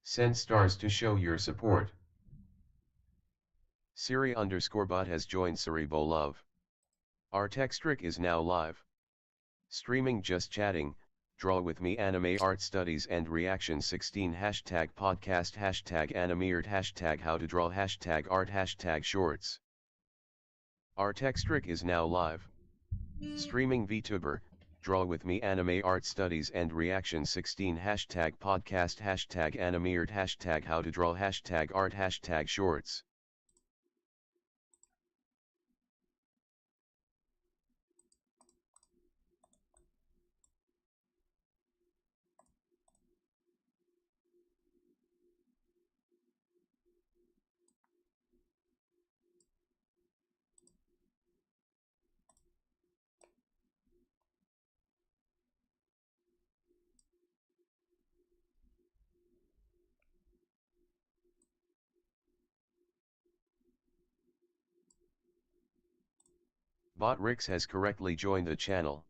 Send stars to show your support. Siri_bot has joined Cerebro Love. Artextric is now live. Streaming just chatting, draw with me anime art studies and reaction 16 hashtag podcast hashtag animeart hashtag how to draw hashtag art hashtag shorts. Artextric is now live. Streaming VTuber, draw with me anime art studies and reaction 16 hashtag podcast hashtag animeart hashtag how to draw hashtag art hashtag shorts. Bot Rix has correctly joined the channel.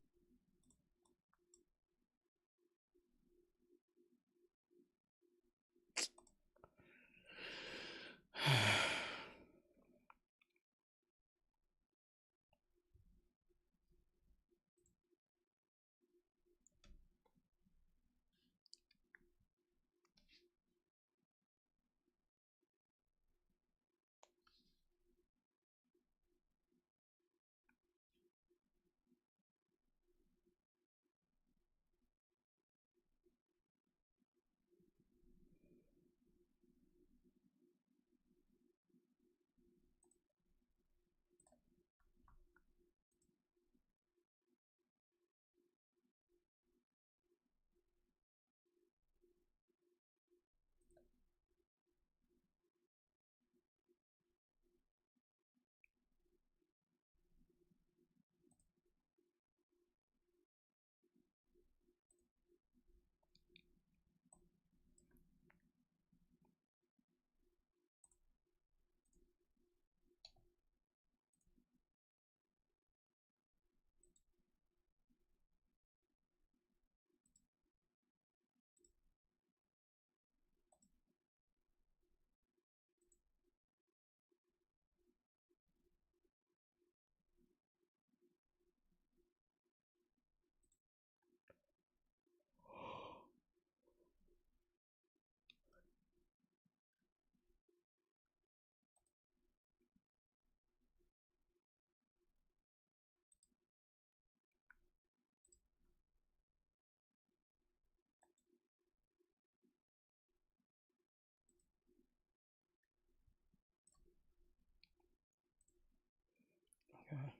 Okay.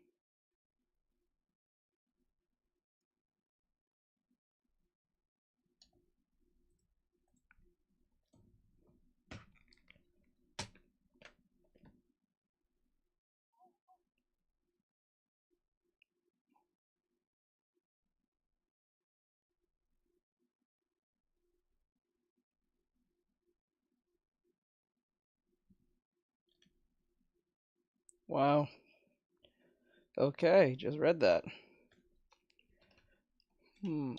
Wow. Okay, just read that. Hmm.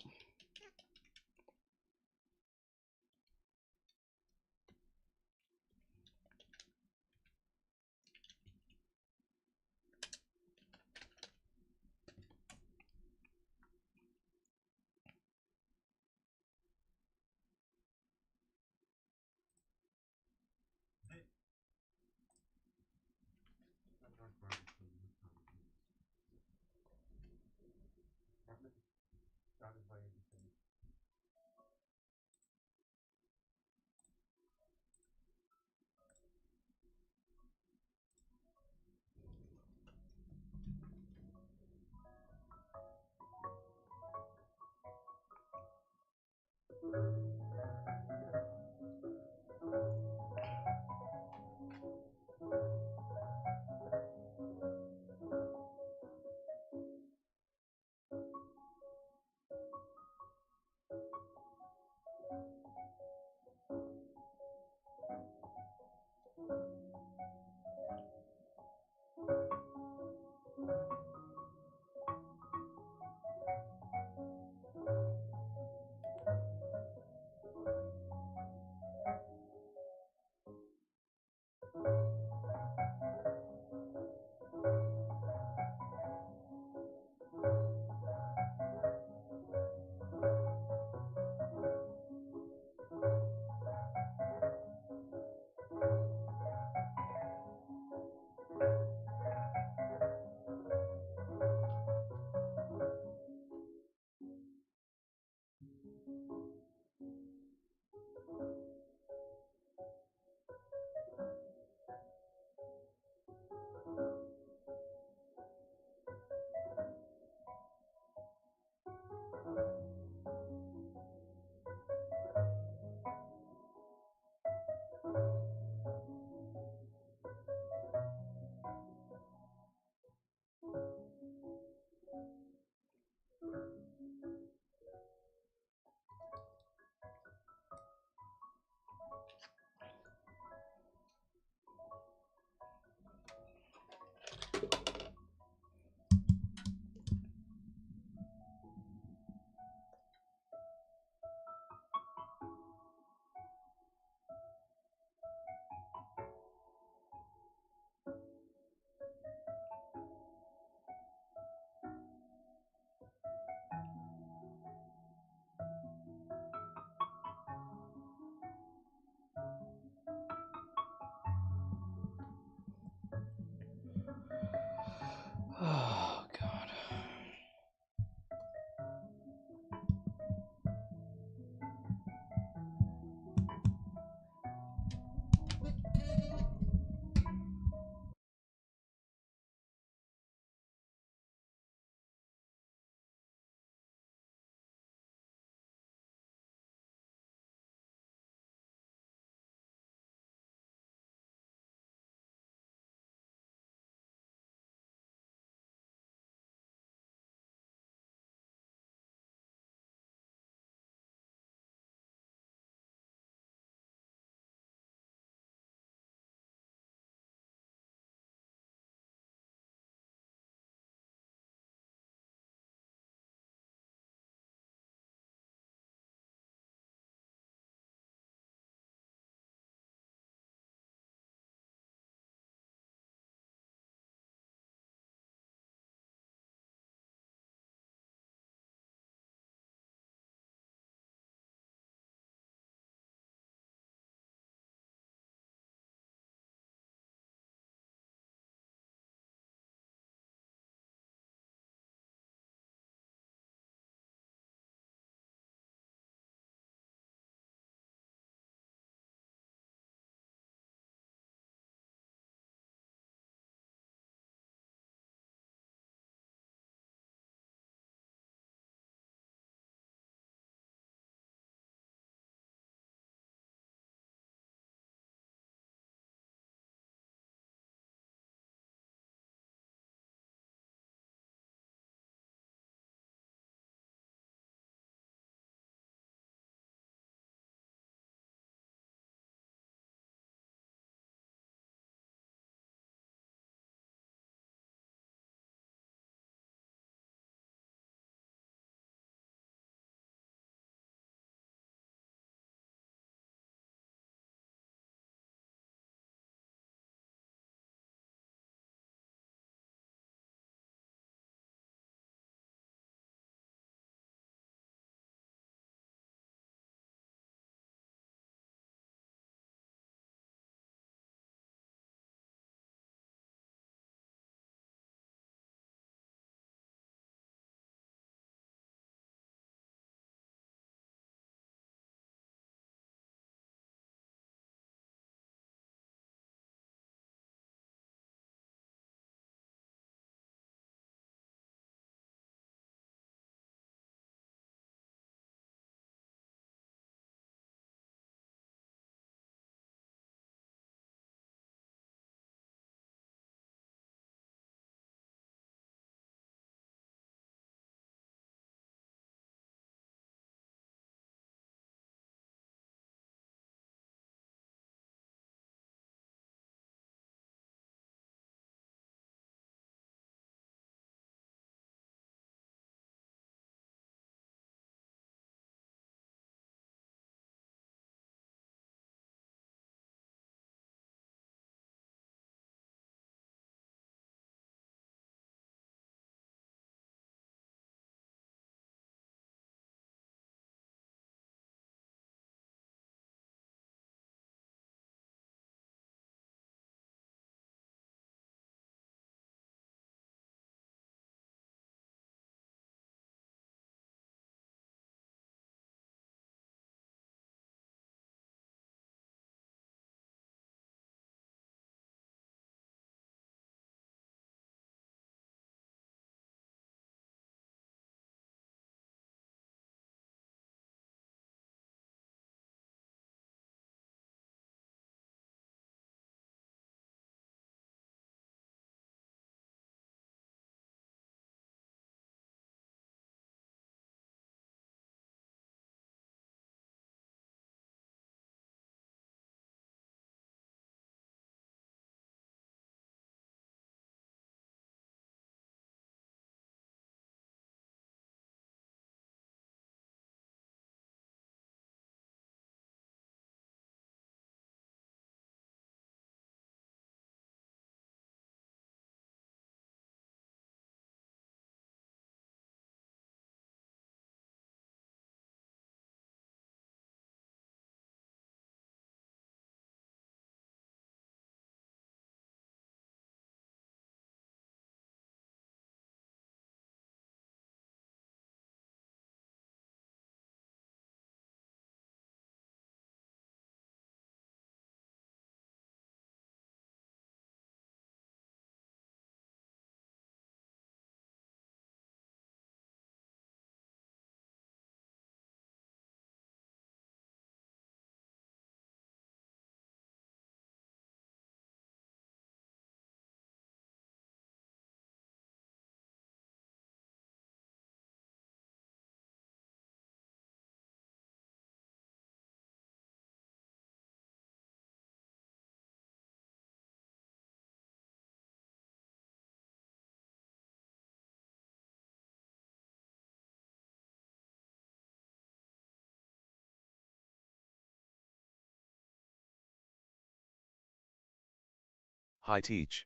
Hi teach.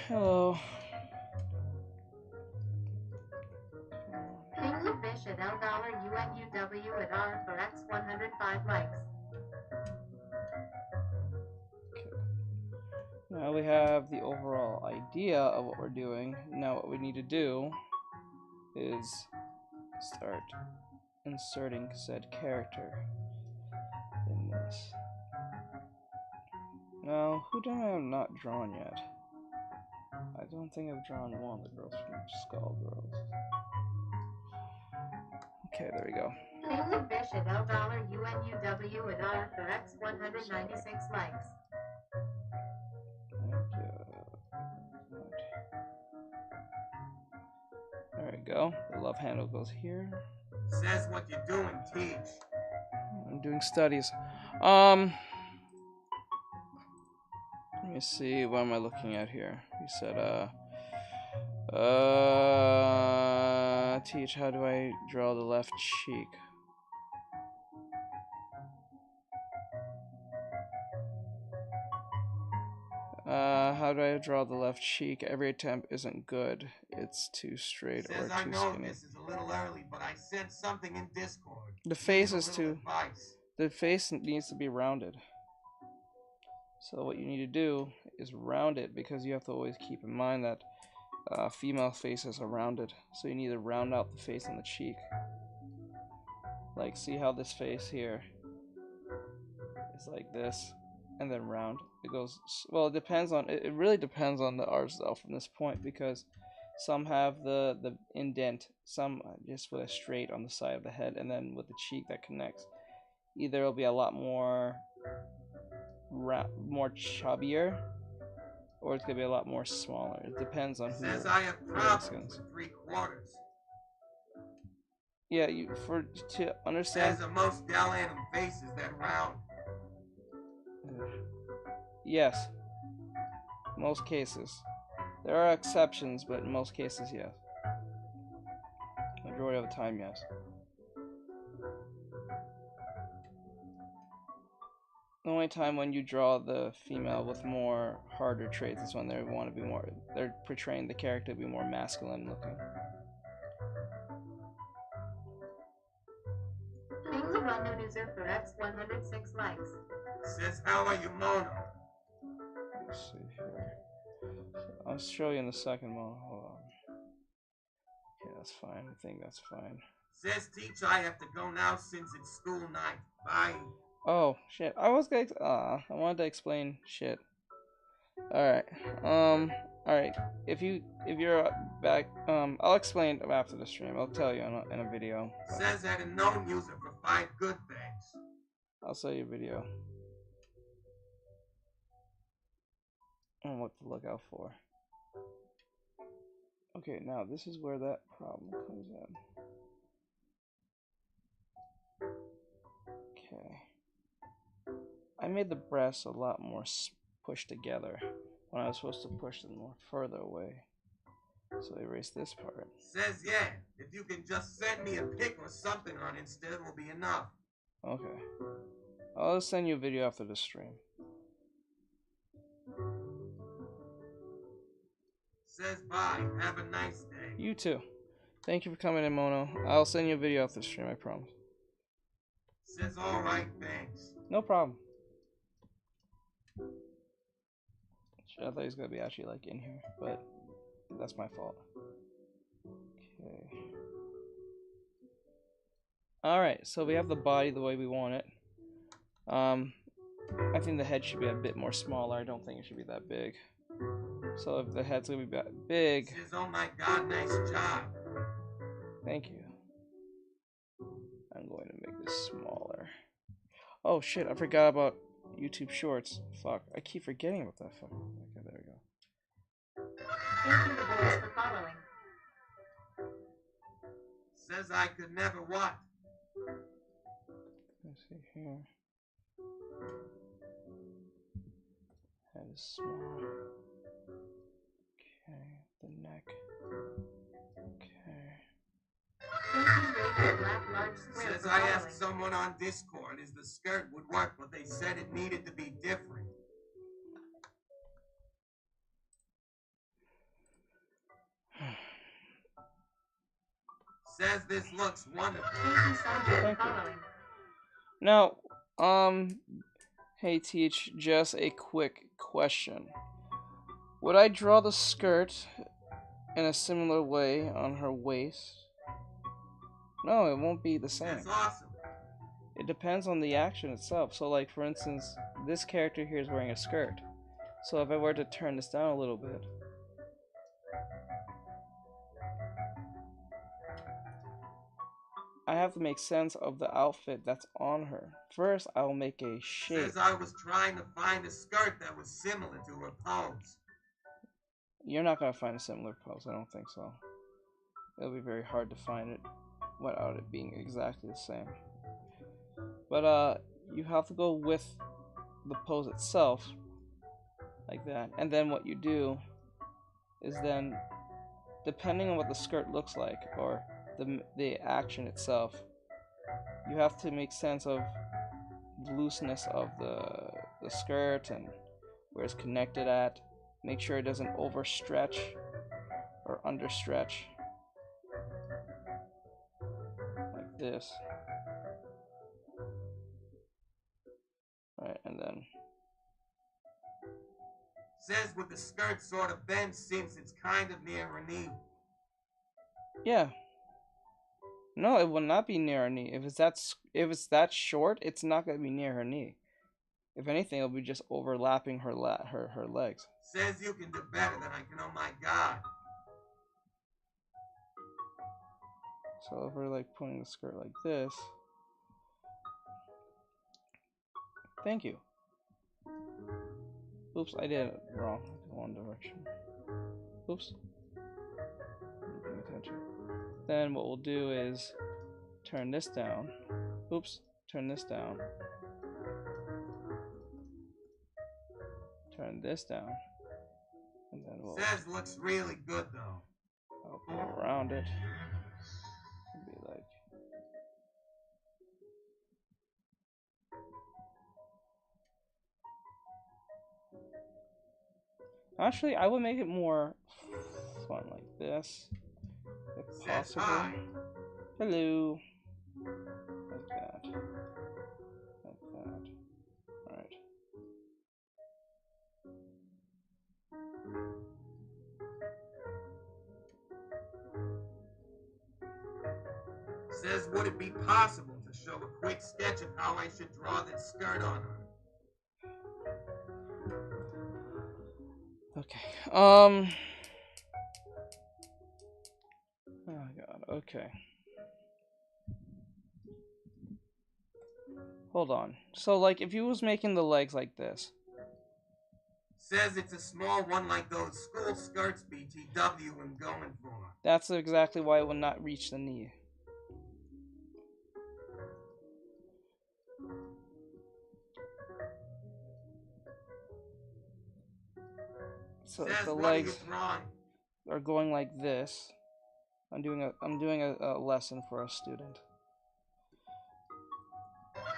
Hello. King of Fish at $UNUW at R for X 105 likes. Now we have the overall idea of what we're doing. Now what we need to do is start inserting said character in this. Now, who do I have not drawn yet? I don't think I've drawn one of the girls from Skull Girls. Okay, there we go. King of Fish at $UNUW at R for X 196 likes. There we go. The love handle goes here. Says what you're doing, teach. I'm doing studies. Let me see, what am I looking at here? You said, teach, how do I draw the left cheek? How do I draw the left cheek? Every attempt isn't good. It's too straight or Says I too know skinny. this is a little early, but I sent something in Discord. The face Need a is little too... advice. The face needs to be rounded. So what you need to do is round it, because you have to always keep in mind that female faces are rounded. So you need to round out the face and the cheek. Like, see how this face here is like this, and then round. It goes, well, it depends on, it really depends on the art style from this point, because some have the indent, some just with a straight on the side of the head, and then with the cheek that connects. Either it'll be a lot more chubbier, or it's gonna be a lot more smaller. It depends on who Says you're I have problems against. with 3/4. Yeah, to understand. Says the most gallanum faces that round. Yes, most cases. There are exceptions, but in most cases, yes. Majority of the time, yes. The only time when you draw the female with more harder traits is when they want to be more, they're portraying the character to be more masculine looking. King of Unknown User for X 106 likes. Says how are you, Mona? Let's see here. I'll show you in a second, Mona. Hold on. Okay, that's fine. I think that's fine. Says teach I have to go now since it's school night. Bye. Oh shit! I wanted to explain shit. All right. All right. If you're back, I'll explain after the stream. I'll tell you in a video. Says that a known user for 5 good things. I'll show you a video on what to look out for. Okay, now this is where that problem comes in. Okay. I made the breasts a lot more pushed together when I was supposed to push them more further away. So erase this part. Says yeah, if you can just send me a pic or something on Insta, it will be enough. Okay. I'll send you a video after the stream. Says bye, have a nice day. You too. Thank you for coming in, Mono. I'll send you a video after the stream, I promise. Says alright, thanks. No problem. I thought he was gonna be actually like in here, but that's my fault. Okay. Alright, so we have the body the way we want it. I think the head should be a bit more smaller. I don't think it should be that big. So if the head's gonna be that big... Says, oh my god, nice job. Thank you. I'm going to make this smaller. Oh shit, I forgot about YouTube Shorts. Fuck, I keep forgetting about that. Fuck. Okay, there we go. Thank you, the boys, for following. Says I could never what? Let's see here. Head is small. Okay, the neck. Okay. Thank you, Black large square Says for I following. asked someone on Discord if the skirt would work, but they said it needed to be different. Says this looks wonderful. Casey Soldier Thank you. following. Now, hey Teach, just a quick question. Would I draw the skirt in a similar way on her waist? No, it won't be the same. That's awesome. It depends on the action itself. So like, for instance, this character here is wearing a skirt. So if I were to turn this down a little bit, I have to make sense of the outfit that's on her. First, I will make a shape. Says I was trying to find a skirt that was similar to her pose. You're not going to find a similar pose, I don't think so. It'll be very hard to find it without it being exactly the same. But you have to go with the pose itself, like that. And then what you do is then, depending on what the skirt looks like, or the action itself, you have to make sense of the looseness of the skirt and where it's connected at. Make sure it doesn't overstretch or understretch like this. Right, and then Says with the skirt sort of bent since it's kind of near her knee. yeah. No, it will not be near her knee. If it's that short, it's not gonna be near her knee. If anything, it'll be just overlapping her legs. Says you can do better than I can. Oh my god. So if we're like putting the skirt like this, thank you. Oops, I did it wrong. One direction. Oops. I'm paying attention. Then what we'll do is turn this down. Oops, turn this down. Turn this down. And then we'll Says looks really good though. I'll go around it. It'll be like actually, I would make it more fun like this, if Says possible. hi. Hello. Like that. Like that. Alright. Says would it be possible to show a quick sketch of how I should draw that skirt on her? Okay. Oh god, okay. Hold on. So like if you was making the legs like this. Says it's a small one like those school skirts BTW am going for. That's exactly why it will not reach the knee. So if Says the what are you legs drawing? are going like this, I'm doing a lesson for a student.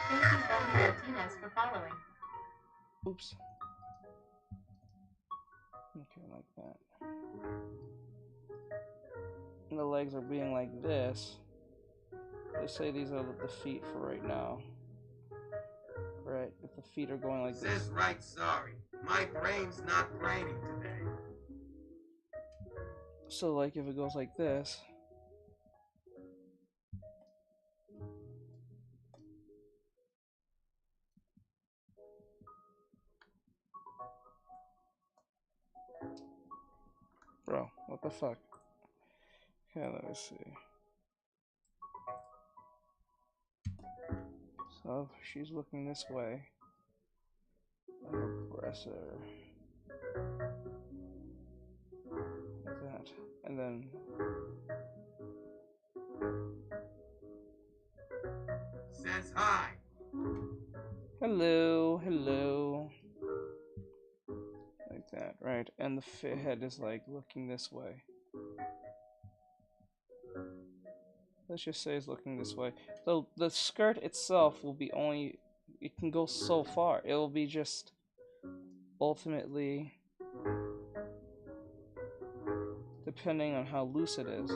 Casey W. Martinez for following. Oops. Okay, like that. And the legs are being like this. Let's say these are the feet for right now. Right, if the feet are going like Says this. right sorry. My brain's not braining today. So like if it goes like this. Bro, what the fuck? Okay, let me see. So she's looking this way. I'm gonna press her. Like that. And then Says hi. hello, hello. Like that, right? And the head is like looking this way. The let's just say it's looking this way. So the skirt itself will be only, it can go so far. It will be just ultimately depending on how loose it is.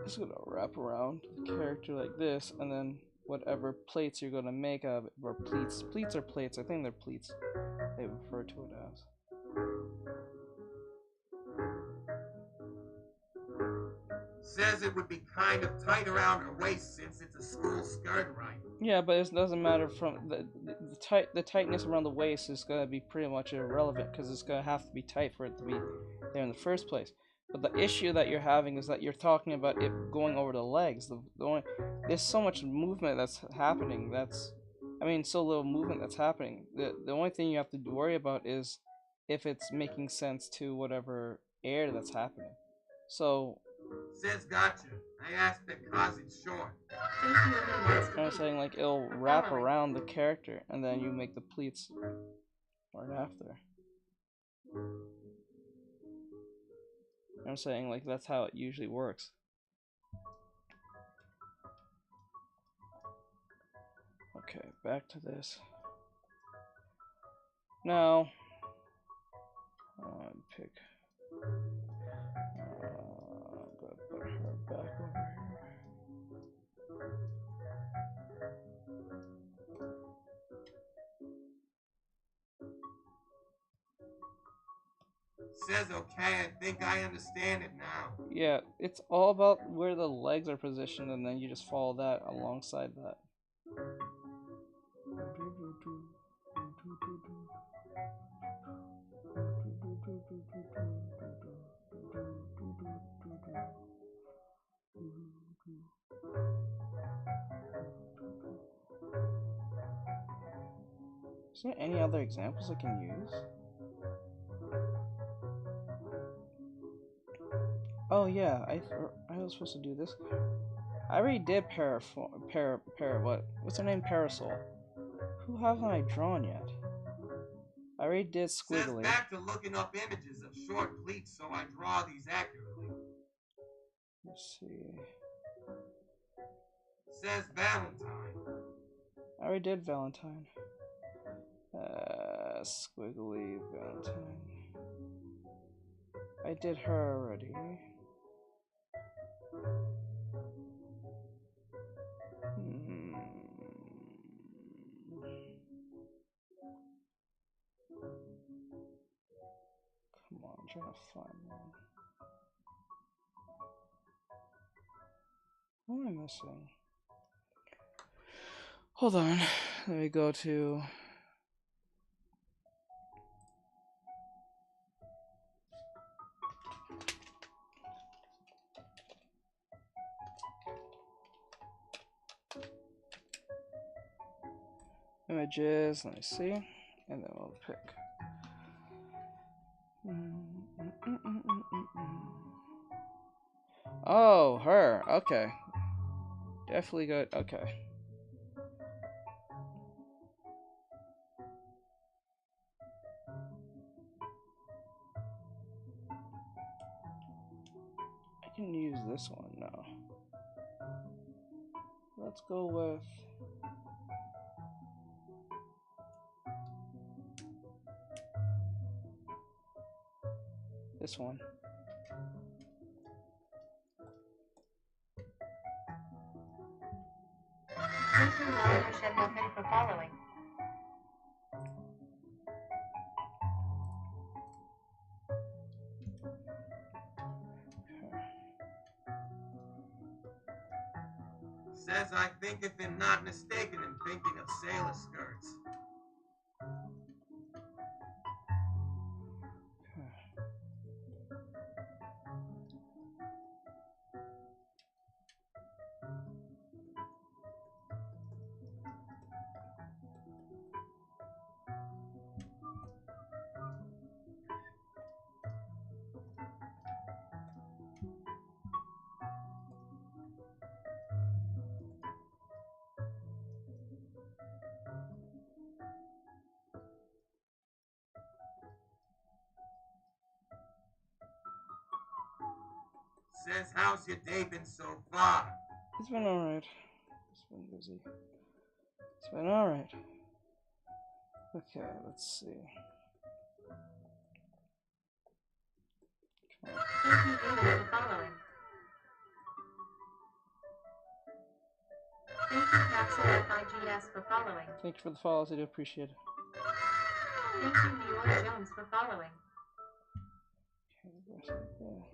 Just gonna wrap around the character like this, and then whatever plates you're gonna make out of it, or pleats. Pleats or plates, I think they're pleats. They refer to it as. Says it would be kind of tight around her waist since it's a school skirt, right? Yeah, but it doesn't matter from the tightness around the waist is gonna be pretty much irrelevant because it's gonna have to be tight for it to be there in the first place. But the issue that you're having is that you're talking about it going over the legs. There's so much movement that's happening. So little movement that's happening. The only thing you have to worry about is if it's making sense to whatever air that's happening. So Says gotcha. I asked because it's short. I'm saying like it'll wrap around the character and then you make the pleats right after. I'm saying like that's how it usually works. Okay, back to this. Now, pick. I'm gonna put her back over here. Says okay, I think I understand it now. Yeah, it's all about where the legs are positioned, and then you just follow that alongside that. Is there any other examples I can use? Oh yeah, I was supposed to do this. I already did what's her name? Parasol. Who haven't I drawn yet? I already did Squiggly. Says back to looking up images of short pleats so I draw these accurately. Let's see. Says Valentine. I already did Valentine. Squiggly Valentine. I did her already. Come on, I'm trying to find one. What am I missing? Hold on. Let me go to... images, let me see. And then we'll pick. Oh, her. Okay. Definitely good. Okay. I can use this one now. Let's go with... this one. Please allow your schedule fit for following. Says I think if I'm not mistaken in thinking of sailor skirts. Says, how's your day been so far? It's been alright. It's been busy. It's been alright. Okay, let's see. Thank you, viewers, for following. Thank you, Capsule FIGS, for following. Thank you for the follows, I do appreciate it. Thank you, Leroy Jones, for following. Okay, the rest right there.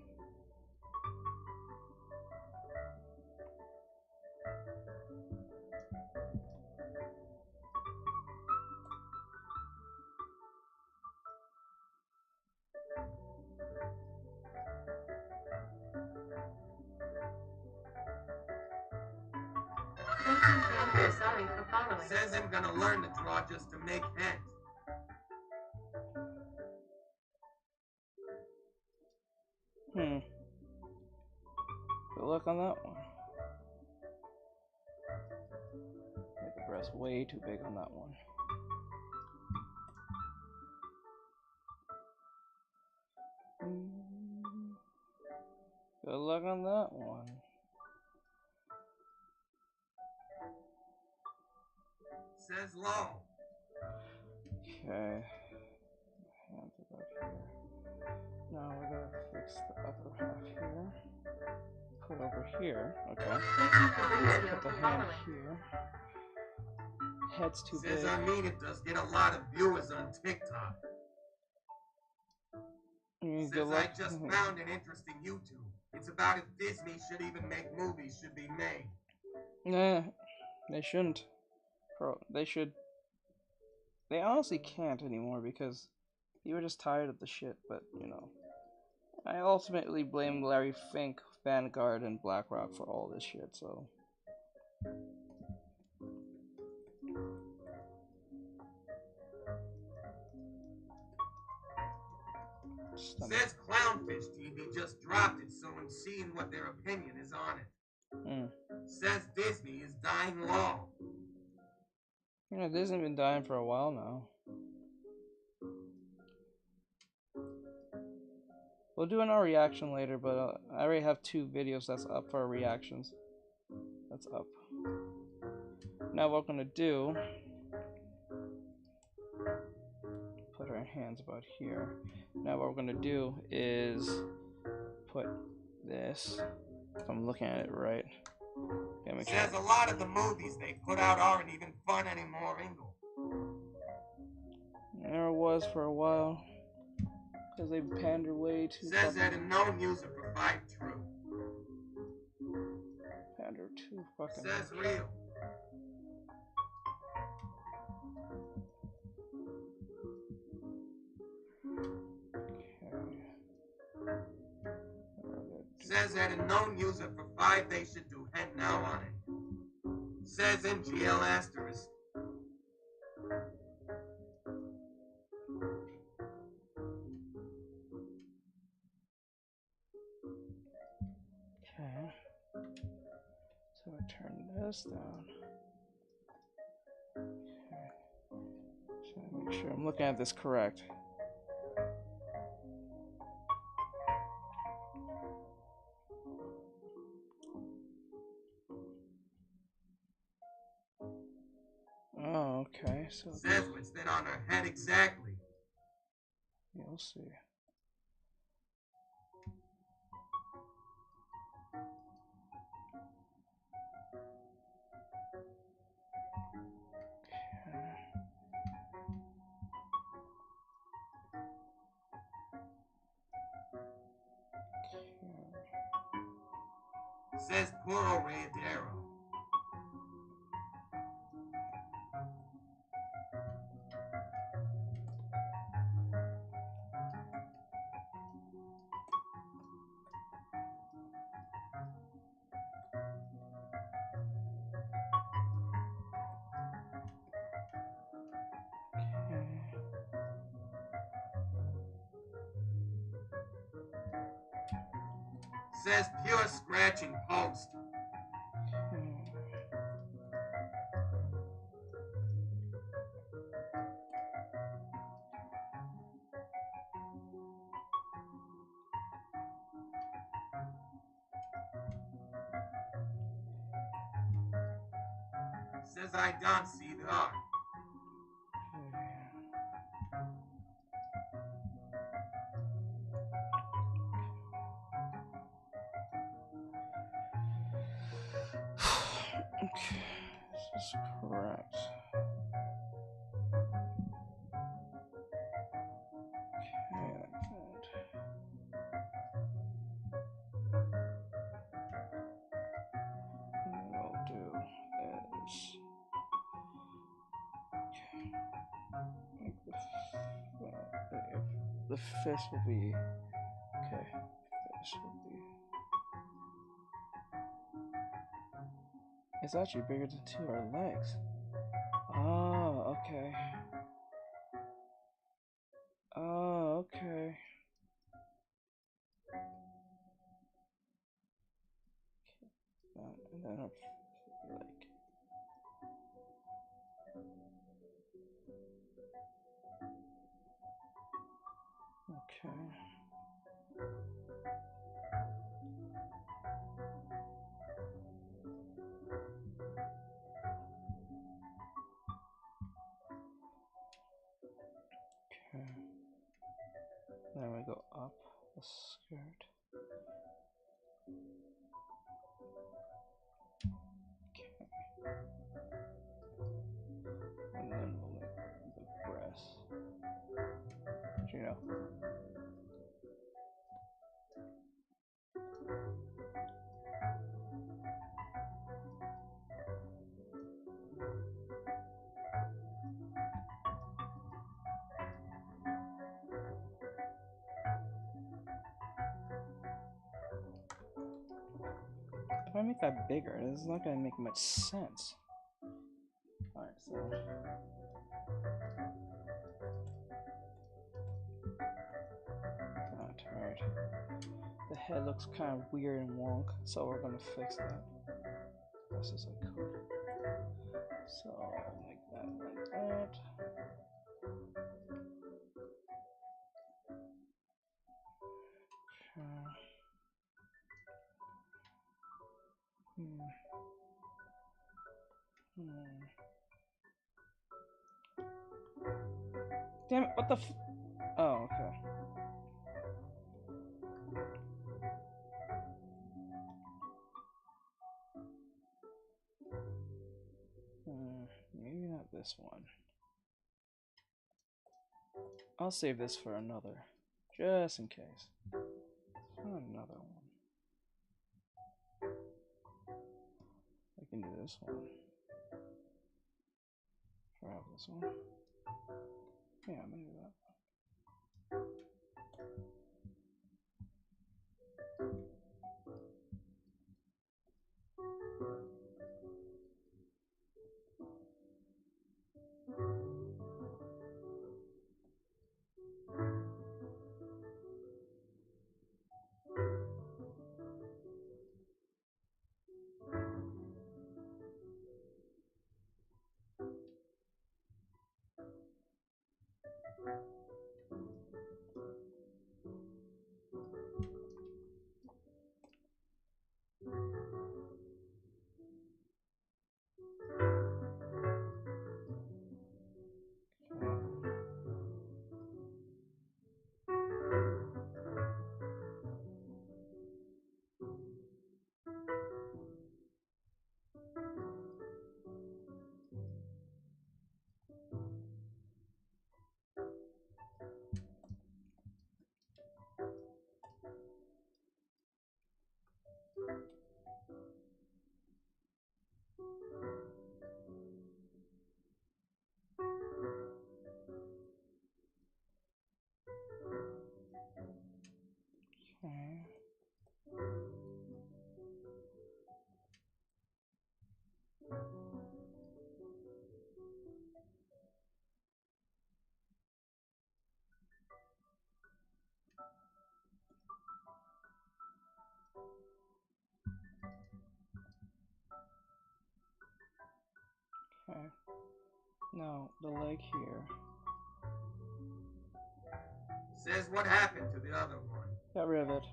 Thank you, Andrew, sorry, for following. Says I'm gonna learn to draw just to make heads. Good luck on that one. Made the breast way too big on that one. Good luck on that one. Says low. Okay. Hands about here. Now we're gonna fix the upper half here. Put over here. Okay. Thank you, Fabrizio, Put the for hand following. here. Head's too Says big. I mean it does get a lot of viewers on TikTok. Good Says luck. I just found an interesting YouTube. It's about if Disney should even make movies should be made. Nah, they shouldn't. They should. They honestly can't anymore because you were just tired of the shit, but you know. I ultimately blame Larry Fink, Vanguard, and BlackRock for all this shit, so. Says Clownfish TV just dropped it, so I'm seeing what their opinion is on it. Says Disney is dying low. Yeah, Disney's been dying for a while now. We'll do another reaction later, but I already have 2 videos that's up for reactions. That's up. Now what we're gonna do, put our hands about here. Now what we're gonna do is put this, if I'm looking at it right. Says a lot of the movies they put out aren't even fun anymore, Ingle. There was for a while. Because they pander way too Says fucking... that a known user provide true. Pander too fucking... Says real. Says that a known user for 5 they should do head now on it. Says MGL asterisk. Okay. So I turn this down. Okay. Just want to make sure I'm looking at this correct. Oh, okay. So says what's that on her head exactly. You'll see. Says Puro Rayadero. Says pure scratching post. Says I don't see the art. Okay, this is correct. Okay, like that. And what I'll do is make the fist will be okay. Fist will be. It's actually bigger than two of our legs. Oh, okay. Oh, okay. And then our leg. Okay. Okay. Then we go up the skirt. Okay. And then we'll make the breast. You know. If I make that bigger, this is not going to make much sense. Alright, so. Alright. The head looks kind of weird and wonk, so we're going to fix that. This is I could. So, like that, like that. Damn it, what the f- Oh, okay. Maybe not this one. I'll save this for another, just in case. Another one. I can do this one. Try out this one. Yeah, I'm gonna do that. Okay. Okay. Now, the leg here. Says what happened to the other one. Got rid of it.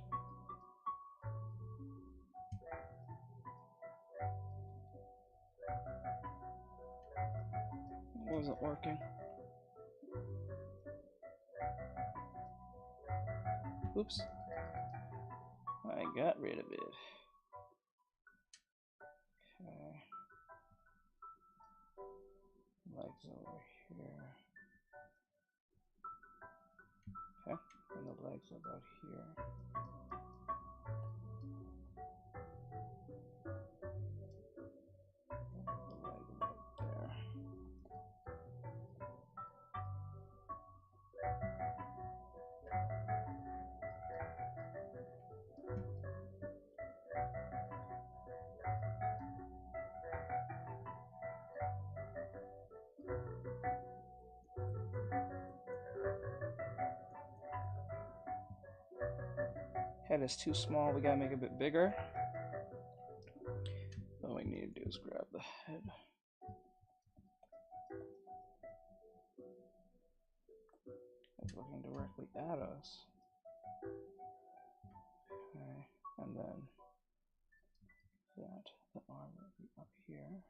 wasn't working. Oops. I got rid of it. Okay. Legs over here. Okay, and the legs about here. The leg about there. Head is too small, we gotta make it a bit bigger. All we need to do is grab the head. It's looking directly at us. Okay, and then the arm will be up here.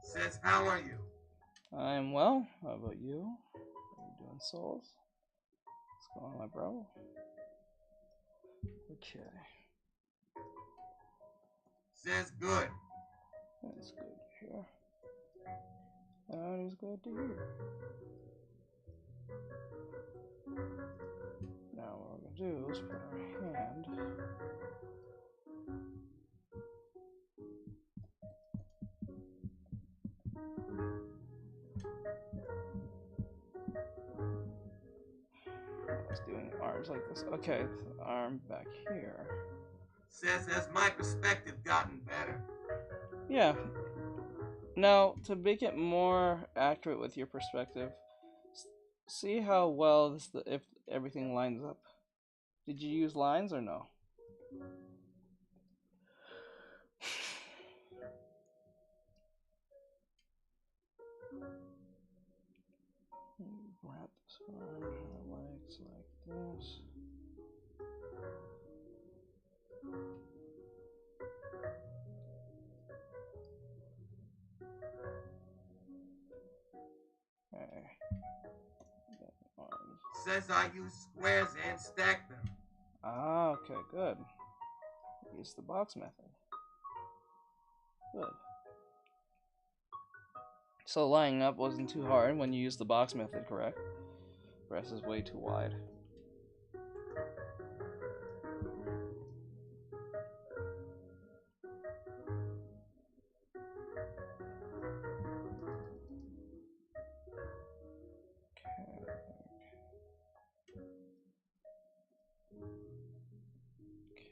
Says, how are you? I'm well. How about you? How you doing, Souls? What's going on, my bro? Okay. Says good. That's good to hear. That is good to hear. Now what we're gonna do is put our hand doing arms like this. Okay, the arm back here. Says, has my perspective gotten better? Yeah. Now, to make it more accurate with your perspective, see how well if everything lines up. Did you use lines or no? Wrap this around her legs like this. Okay. Says I use squares and stack them. Ah, okay, good. Use the box method. Good. So lining up wasn't too hard when you used the box method, correct? Breast is way too wide.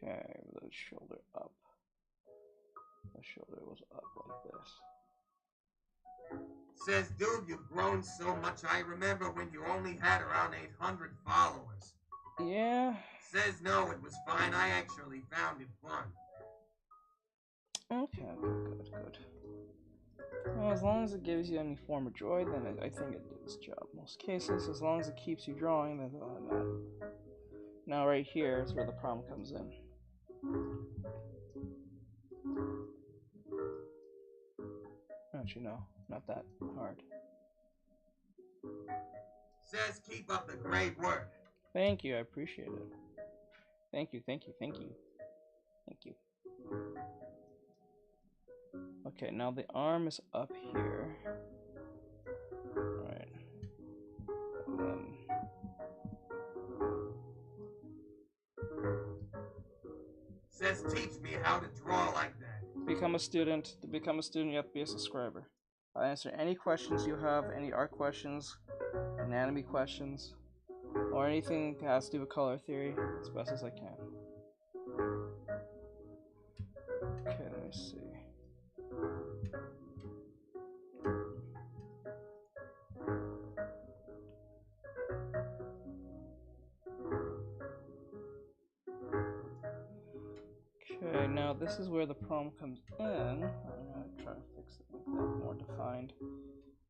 Okay, the shoulder up. The shoulder was up like this. Says, dude, you've grown so much. I remember when you only had around 800 followers. Yeah. Says, no, it was fine. I actually found it fun. Okay, good. Well, as long as it gives you any form of joy, then I think it did its job. In most cases, as long as it keeps you drawing, then all that matters. Now right here is where the problem comes in. Actually, no, not that hard. Says, keep up the great work. Thank you, I appreciate it. Thank you. Okay, now the arm is up here. Alright. And then Says, teach me how to draw like that. become a student. To become a student, you have to be a subscriber. I'll answer any questions you have, any art questions, anatomy questions, or anything that has to do with color theory as best as I can. Okay, let me see. Okay, now this is where the problem comes in. I'm gonna try to fix it, make that more defined.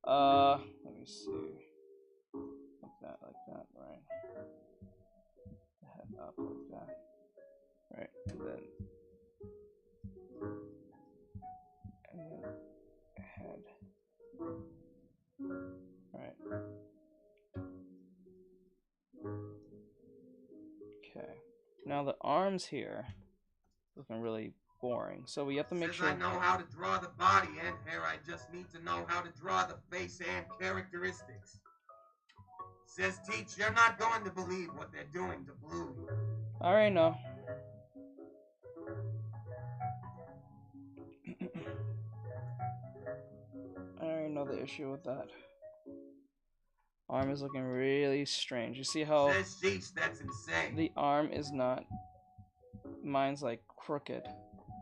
Let me see. Like that, right? Head up like that. Right, and then head. Right. Okay. Now the arms here looking really boring. So we have to make sure. I know how to draw the body and hair. I just need to know how to draw the face and characteristics. Says Teach, you're not going to believe what they're doing to Bluey. I already know. I already know the issue with that. Arm is looking really strange. You see how Says Sheesh, that's insane. The arm is not. Mine's like crooked.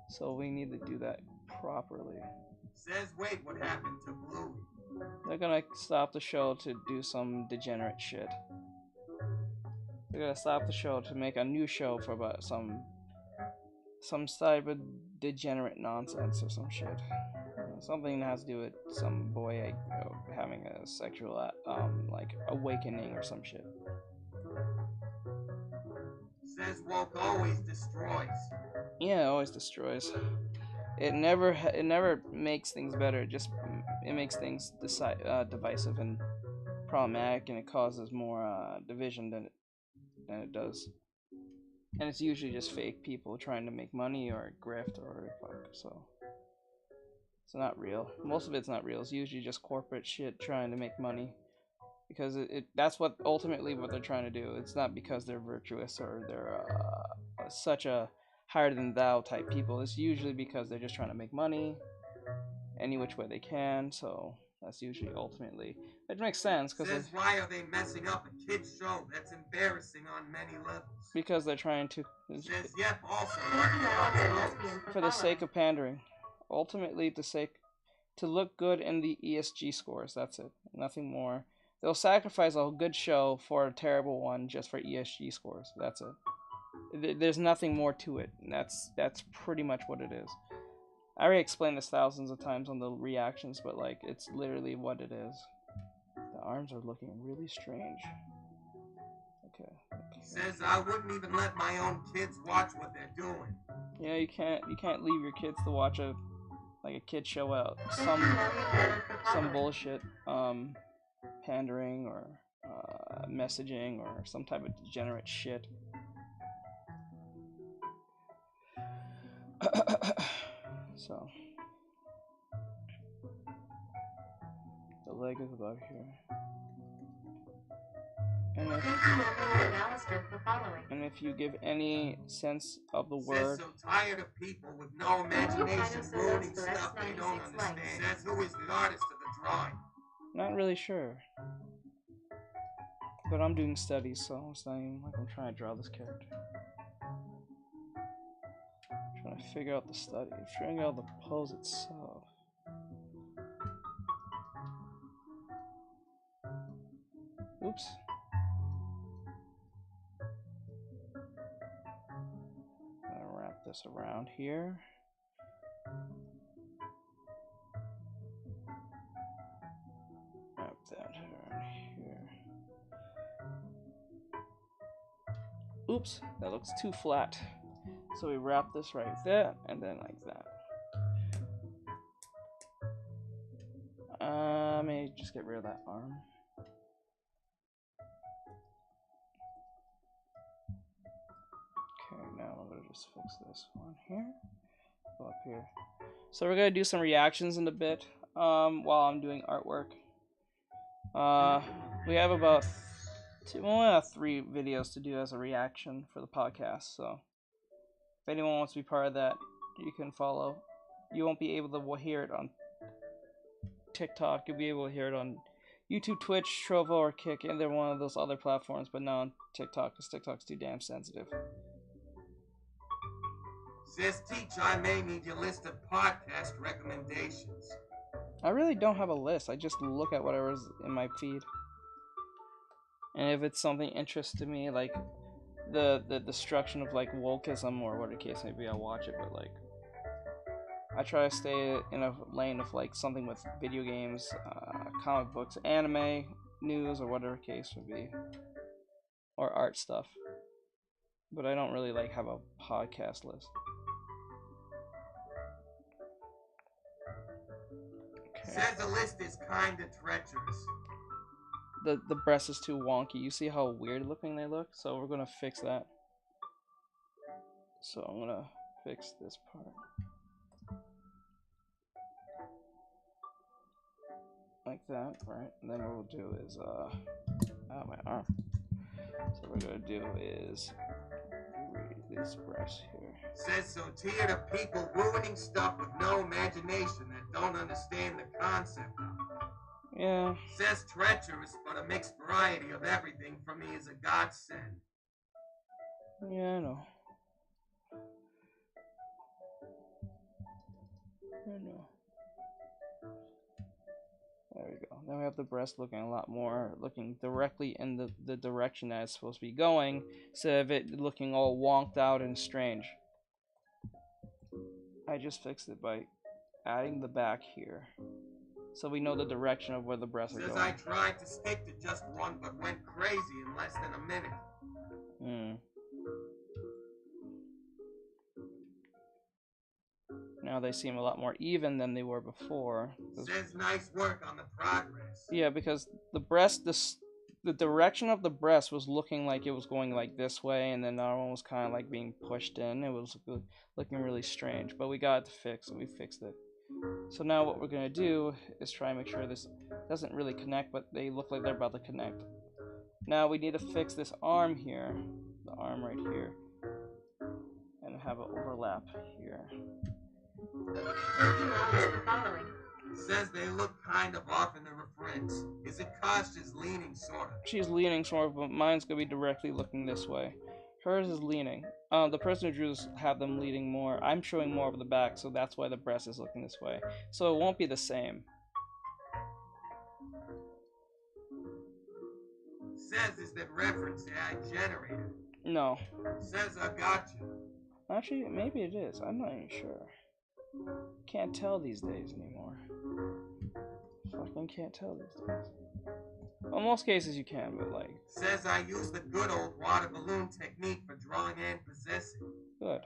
So we need to do that properly. Says wait, what happened to Bluey? They're gonna stop the show to do some degenerate shit. They're gonna stop the show to make a new show for about some type of degenerate nonsense or some shit. Something that has to do with some boy having a sexual like awakening or some shit. Says woke always destroys. Yeah, it always destroys. It never makes things better. It makes things divisive and problematic, and it causes more division than it does. And it's usually just fake people trying to make money or grift or fuck. So it's not real. Most of it's not real. It's usually just corporate shit trying to make money, because that's what ultimately what they're trying to do. It's not because they're virtuous or they're such a higher than thou type people. It's usually because they're just trying to make money any which way they can. So that's usually ultimately, it makes sense, because Says why are they messing up a kid's show that's embarrassing on many levels? Because they're trying to. Says yep, also for the sake of pandering, ultimately to look good in the ESG scores. That's it, nothing more. They'll sacrifice a good show for a terrible one just for ESG scores. That's it. There's nothing more to it. That's pretty much what it is. I already explained this thousands of times on the reactions, but like it's literally what it is. The arms are looking really strange. Okay. Says I wouldn't even let my own kids watch what they're doing. Yeah, you can't leave your kids to watch a kid show out some bullshit pandering or messaging or some type of degenerate shit. So the leg is about here. And if you give any sense of the word. Says so tired of people with no imagination ruining stuff they don't understand. Says who is the artist of the drawing? Not really sure. But I'm doing studies, so it's not even like I'm trying to draw this character. I'm trying to figure out the study, figuring out the pose itself. Oops. I'm gonna wrap this around here. Wrap that around here. Oops, that looks too flat. So we wrap this right there, and then like that. Maybe just get rid of that arm. Okay, now I'm gonna just fix this one here. Go up here. So we're gonna do some reactions in a bit while I'm doing artwork. We have about 3 videos to do as a reaction for the podcast, so if anyone wants to be part of that, you can follow. You won't be able to hear it on TikTok. You'll be able to hear it on YouTube, Twitch, Trovo, or Kick, and they're one of those other platforms, but not on TikTok, because TikTok's too damn sensitive. Says Teach, I may need your list of podcast recommendations. I really don't have a list. I just look at whatever's in my feed. And if it's something interesting to me, like the destruction of like wokeism or whatever the case may be, I'll watch it, but like I try to stay in a lane of like something with video games, comic books, anime, news, or whatever the case would be, or art stuff. But I don't really like have a podcast list. Okay. Says the list is kinda treacherous. The breast is too wonky. You see how weird looking they look? So we're gonna fix that. So I'm gonna fix this part. Like that, right? And then what we'll do is, my arm. So what we're gonna do is read this breast here. Says so tired of people ruining stuff with no imagination that don't understand the concept of it. Yeah. Says treacherous, but a mixed variety of everything for me is a godsend. Yeah, I know. I know. There we go. Now we have the breast looking a lot more, looking directly in the direction that it's supposed to be going, instead of it looking all wonked out and strange. I just fixed it by adding the back here, so we know the direction of where the breasts are going. Says I tried to stick to just one, but went crazy in less than a minute. Now they seem a lot more even than they were before. Says nice work on the progress. Yeah, because the breast, the direction of the breast was looking like it was going like this way, and then the other one was kind of like being pushed in. It was looking really strange, but we got it to fix, so we fixed it. So now what we're gonna do is try and make sure this doesn't really connect, but they look like they're about to connect. Now we need to fix this arm here, the arm right here, and have an overlap here. Says they look kind of off in the reference. Is it cause she's leaning sort of? She's leaning sort of, but mine's gonna be directly looking this way. Hers is leaning. The person who drew this have them leaning more. I'm showing more of the back, so that's why the breast is looking this way. So it won't be the same. Says is that reference AI generated? No. Says I got you. Actually, maybe it is. I'm not even sure. Can't tell these days anymore. Fucking can't tell these days. Well, in most cases you can, but like... Says I use the good old water balloon technique for drawing and possessing. Good.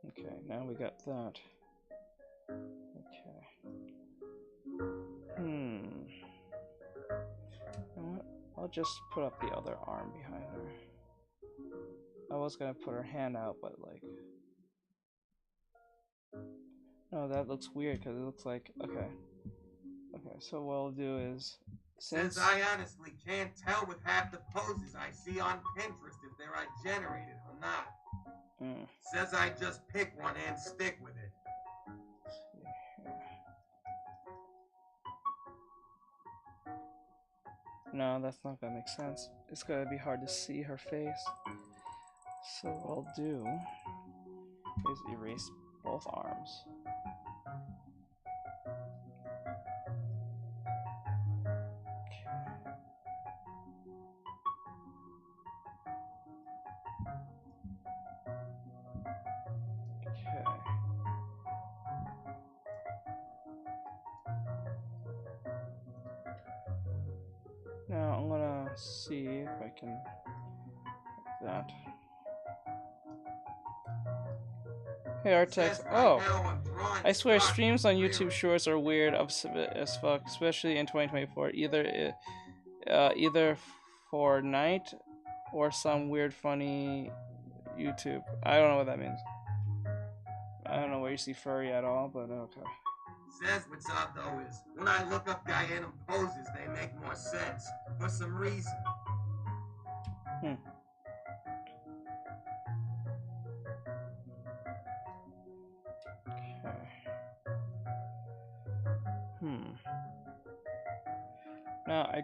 Okay, now we got that. Okay. You know what? I'll just put up the other arm behind her. I was gonna put her hand out, but like... No, that looks weird, because it looks like... Okay. Okay, so what I'll do is... Says I honestly can't tell with half the poses I see on Pinterest if they're generated or not. Says I just pick one and stick with it. No, that's not gonna make sense. It's gonna be hard to see her face. So what I'll do is erase both arms. Okay. Now I'm gonna see if I can like that. Hey Artex, oh, I swear streams on YouTube Shorts are weird as fuck, especially in 2024. Either for night or some weird funny YouTube. I don't know what that means. I don't know where you see furry at all, but okay. Says what's up though is when I look up Guyana poses, they make more sense for some reason. Now let me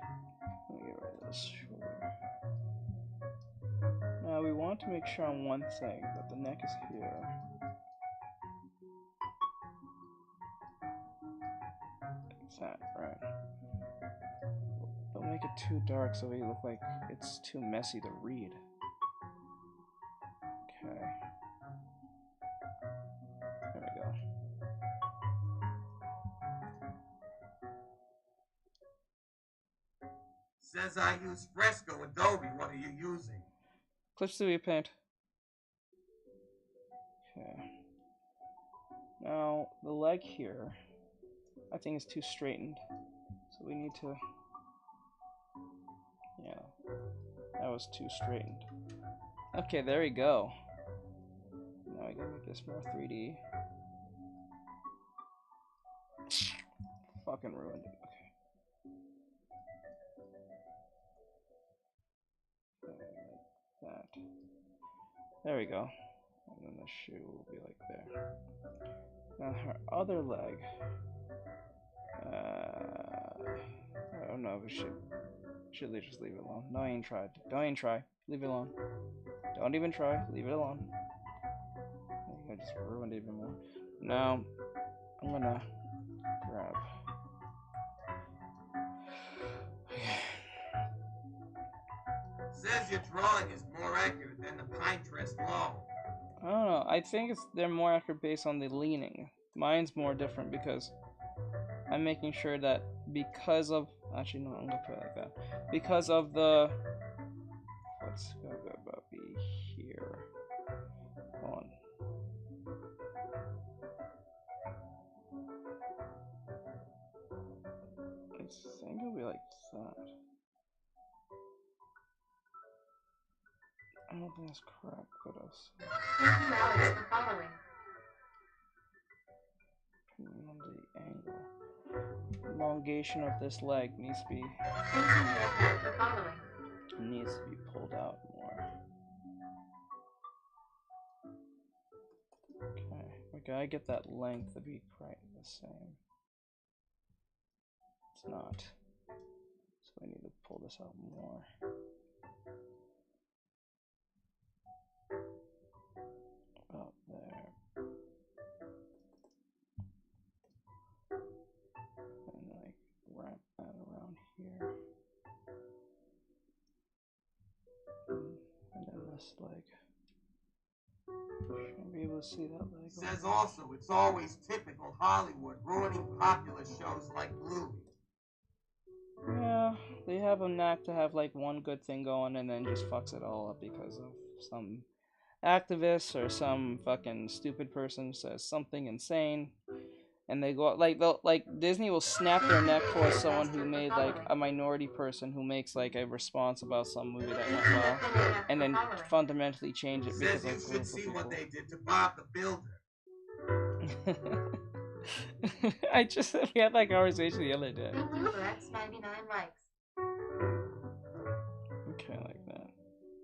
get rid of this shoulder. Now we want to make sure on one thing that the neck is here. Like that, right? Don't make it too dark so we look like it's too messy to read. Okay. There we go. Says I use Fresco Adobe. What are you using? Clip Studio Paint. Okay. Now, the leg here, I think is too straightened. So we need to... Yeah. That was too straightened. Okay, there we go. Now I gotta make this more 3D. Fucking ruined it. Okay. Like that. There we go. And then the shoe will be like there. Now her other leg. I don't know if we should they just leave it alone. No, I ain't tried. Don't even try. Leave it alone. Don't even try. Leave it alone. I just ruined it even more. Now I'm gonna grab. Says your drawing is more accurate than the Pinterest law. I don't know. I think they're more accurate based on the leaning. Mine's more different because I'm making sure that because of... Actually, no, I'm gonna put it like that. Because of the... Let's go be here. Hold on. I think it'll be like that. I don't think that's correct, but I'll see. Thank you, Alex, for following. On the angle. Elongation of this leg needs to be... Thank you, Jeff, for following. Needs to be pulled out more. Okay, we gotta get that length to be quite the same. It's not. So I need to pull this out more. About there. And like wrap that around here. And then this leg. Should be able to see that leg. Says also it's always typical Hollywood ruining popular shows like Bluey. Yeah, they have a knack to have like one good thing going and then just fucks it all up because of some activist or some fucking stupid person says something insane, and they go like Disney will snap their neck towards someone who made like a minority person who makes like a response about some movie that went well, and then fundamentally change it because Says of you a should group see of people. what they did to Bob the Builder. We had that conversation the other day. Thank you for X99 likes. Okay, like that.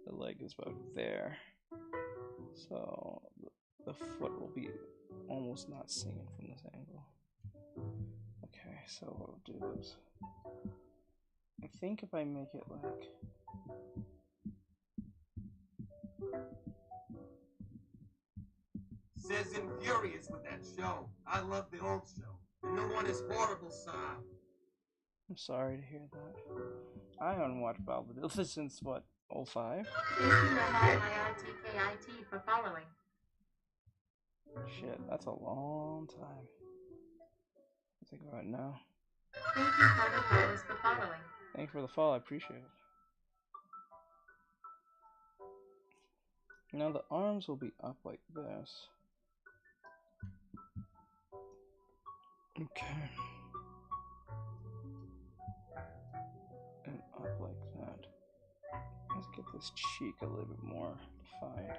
The leg is about there. So the foot will be almost not seen from this angle. Okay, so what we'll do is, I think if I make it like, Says infurious with that show. I love the old show. The new one is horrible, Sam. I'm sorry to hear that. I haven't watched Bob the Builder since what, 05? Thank you, Artextric YT, for following. Shit, that's a long time. I think about it now. Thank you, Carter Powers, for following. Thanks for the follow, I appreciate it. Now the arms will be up like this. Okay. And up like that. Let's get this cheek a little bit more defined.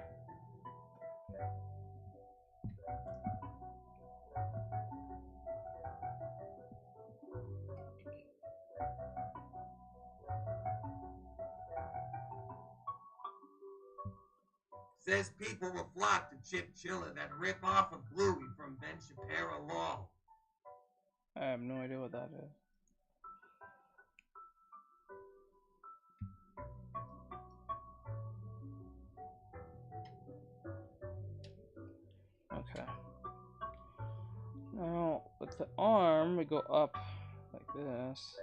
Says people will flock to Chip Chiller, that rip-off of Bluey from Ben Shapiro Law. I have no idea what that is. Okay. Now, with the arm, we go up like this.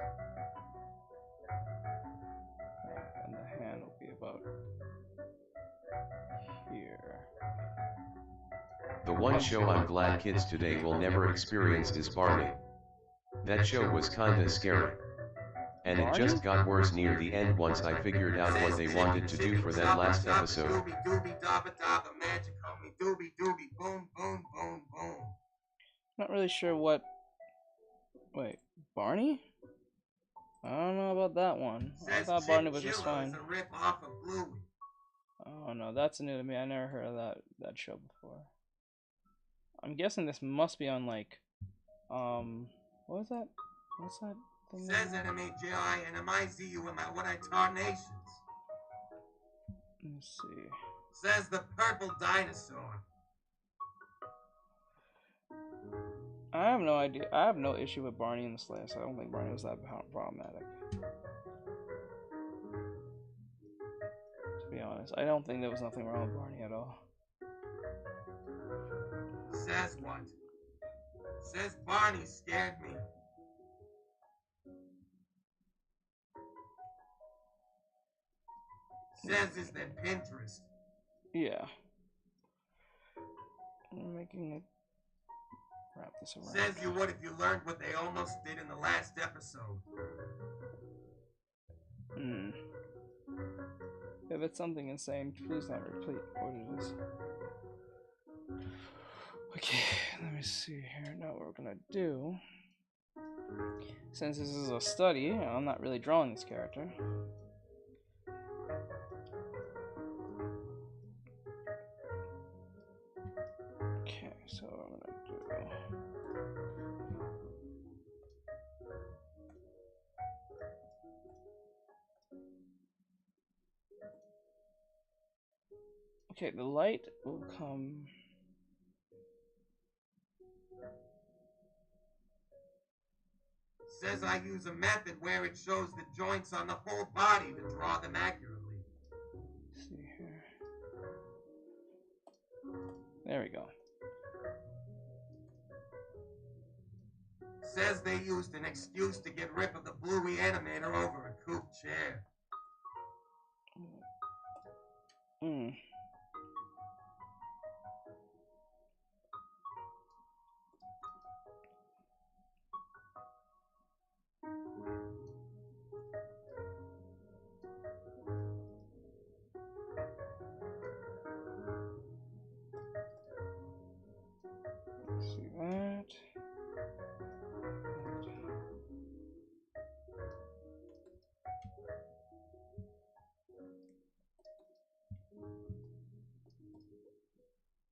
The one show I'm glad kids today will never experience is Barney. That show was kinda scary. And it just got worse near the end once I figured out what they wanted to do for that last episode. Not really sure what... Wait, Barney? I don't know about that one. I thought Barney was just fine. Oh no, that's new to me. I never heard of that show before. I'm guessing this must be on like, what is that? What's that thing? Says NMAJI and what I tarnations. Let's see. Says the purple dinosaur. I have no idea. I have no issue with Barney in the Slayers. I don't think Barney was that problematic. To be honest, I don't think there was nothing wrong with Barney at all. Says what? Says Barney scared me. Says is that Pinterest. Yeah. I'm making it. Wrap this around. Says you would if you learned what they almost did in the last episode. If it's something insane, please not repeat what it is. Okay, let me see here. Now what we're gonna do, since this is a study, I'm not really drawing this character. Okay, so what I'm gonna do. Okay, the light will come. Says I use a method where it shows the joints on the whole body to draw them accurately. Let's see here. There we go. Says they used an excuse to get rid of the bluey animator over a coupe chair. See that.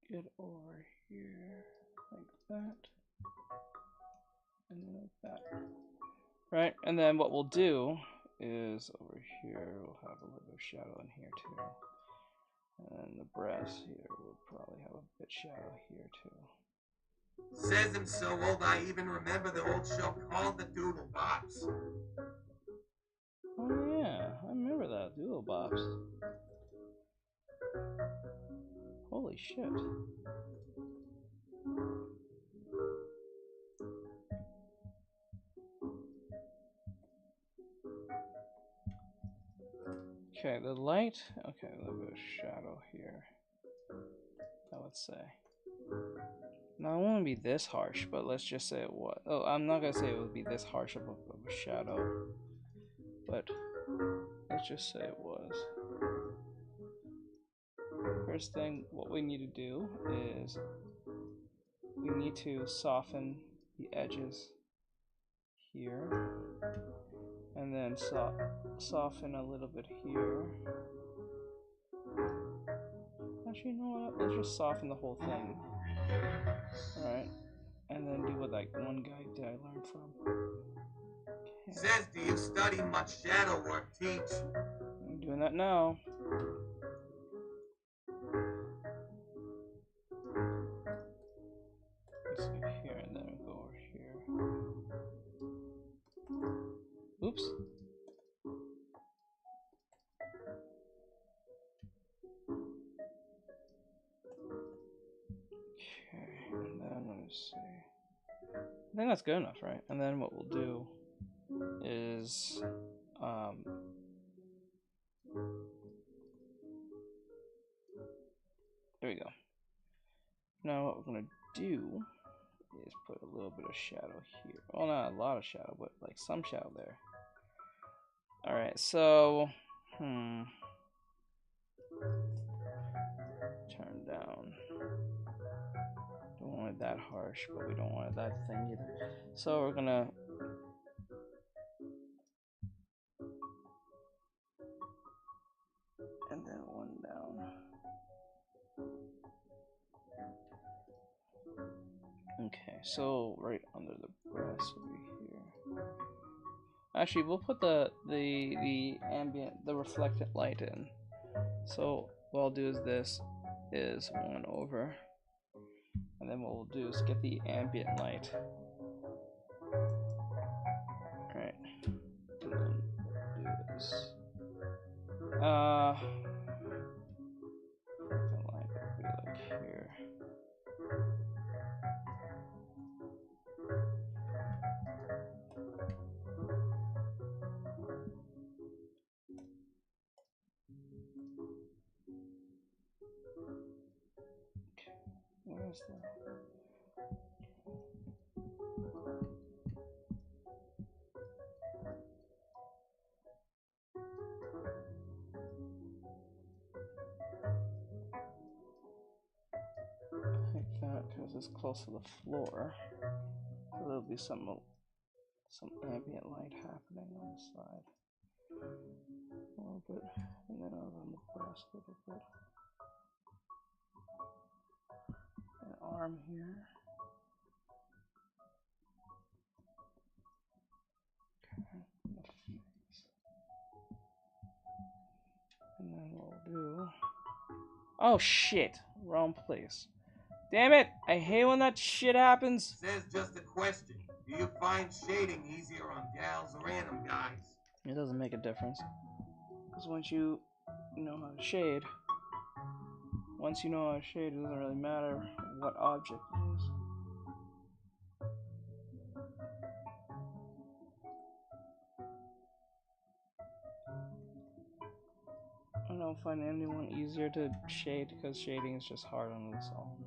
Get over here like that. And then like that. Right, and then what we'll do is over here we'll have a little bit of shadow in here too. And the brass here will probably have a bit shadow here too. Says I'm so old I even remember the old show called the Doodle Bops. Oh yeah, I remember that, Doodle Bops. Holy shit. Okay, the light, okay, a little bit of shadow here, I would say. Now, it won't be this harsh, but let's just say it was. Oh, I'm not gonna say it would be this harsh of a shadow, but let's just say it was. First thing, what we need to do is we need to soften the edges here, and then soften a little bit here. Actually, you know what? Let's just soften the whole thing. Alright, and then do what that one guy did I learned from. Okay. Says, do you study much shadow work, teach? I'm doing that now. Let's see here, and then we go over here. Oops. Okay, and then let me see. I think that's good enough, right? And then what we'll do is there we go. Now what we're gonna do is put a little bit of shadow here. Well, not a lot of shadow, but like some shadow there. Alright, so turn down. Don't want it that harsh, but we don't want it that thin either. So we're gonna and then one down. Okay, so right under the breast will be here. Actually, we'll put the ambient, the reflected light in. So what I'll do is this is one over, and then what we'll do is get the ambient light. Alright, and then what we'll do is the light will be like here. Where's the... like that, because it's close to the floor. So there'll be some ambient light happening on the side. A little bit, and then over on the breast a little bit. An arm here. Okay, the face. And then what we'll do... Oh shit! Wrong place. Damn it! I hate when that shit happens. Says just a question. Do you find shading easier on gals or anim guys? It doesn't make a difference. Because once you know how to shade, it doesn't really matter what object it is. I don't find anyone easier to shade because shading is just hard on its own.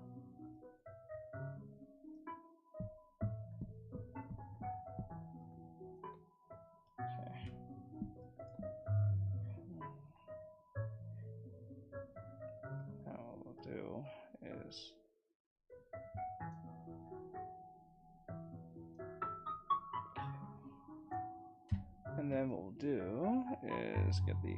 Okay. Now what we'll do is and then what we'll do is get the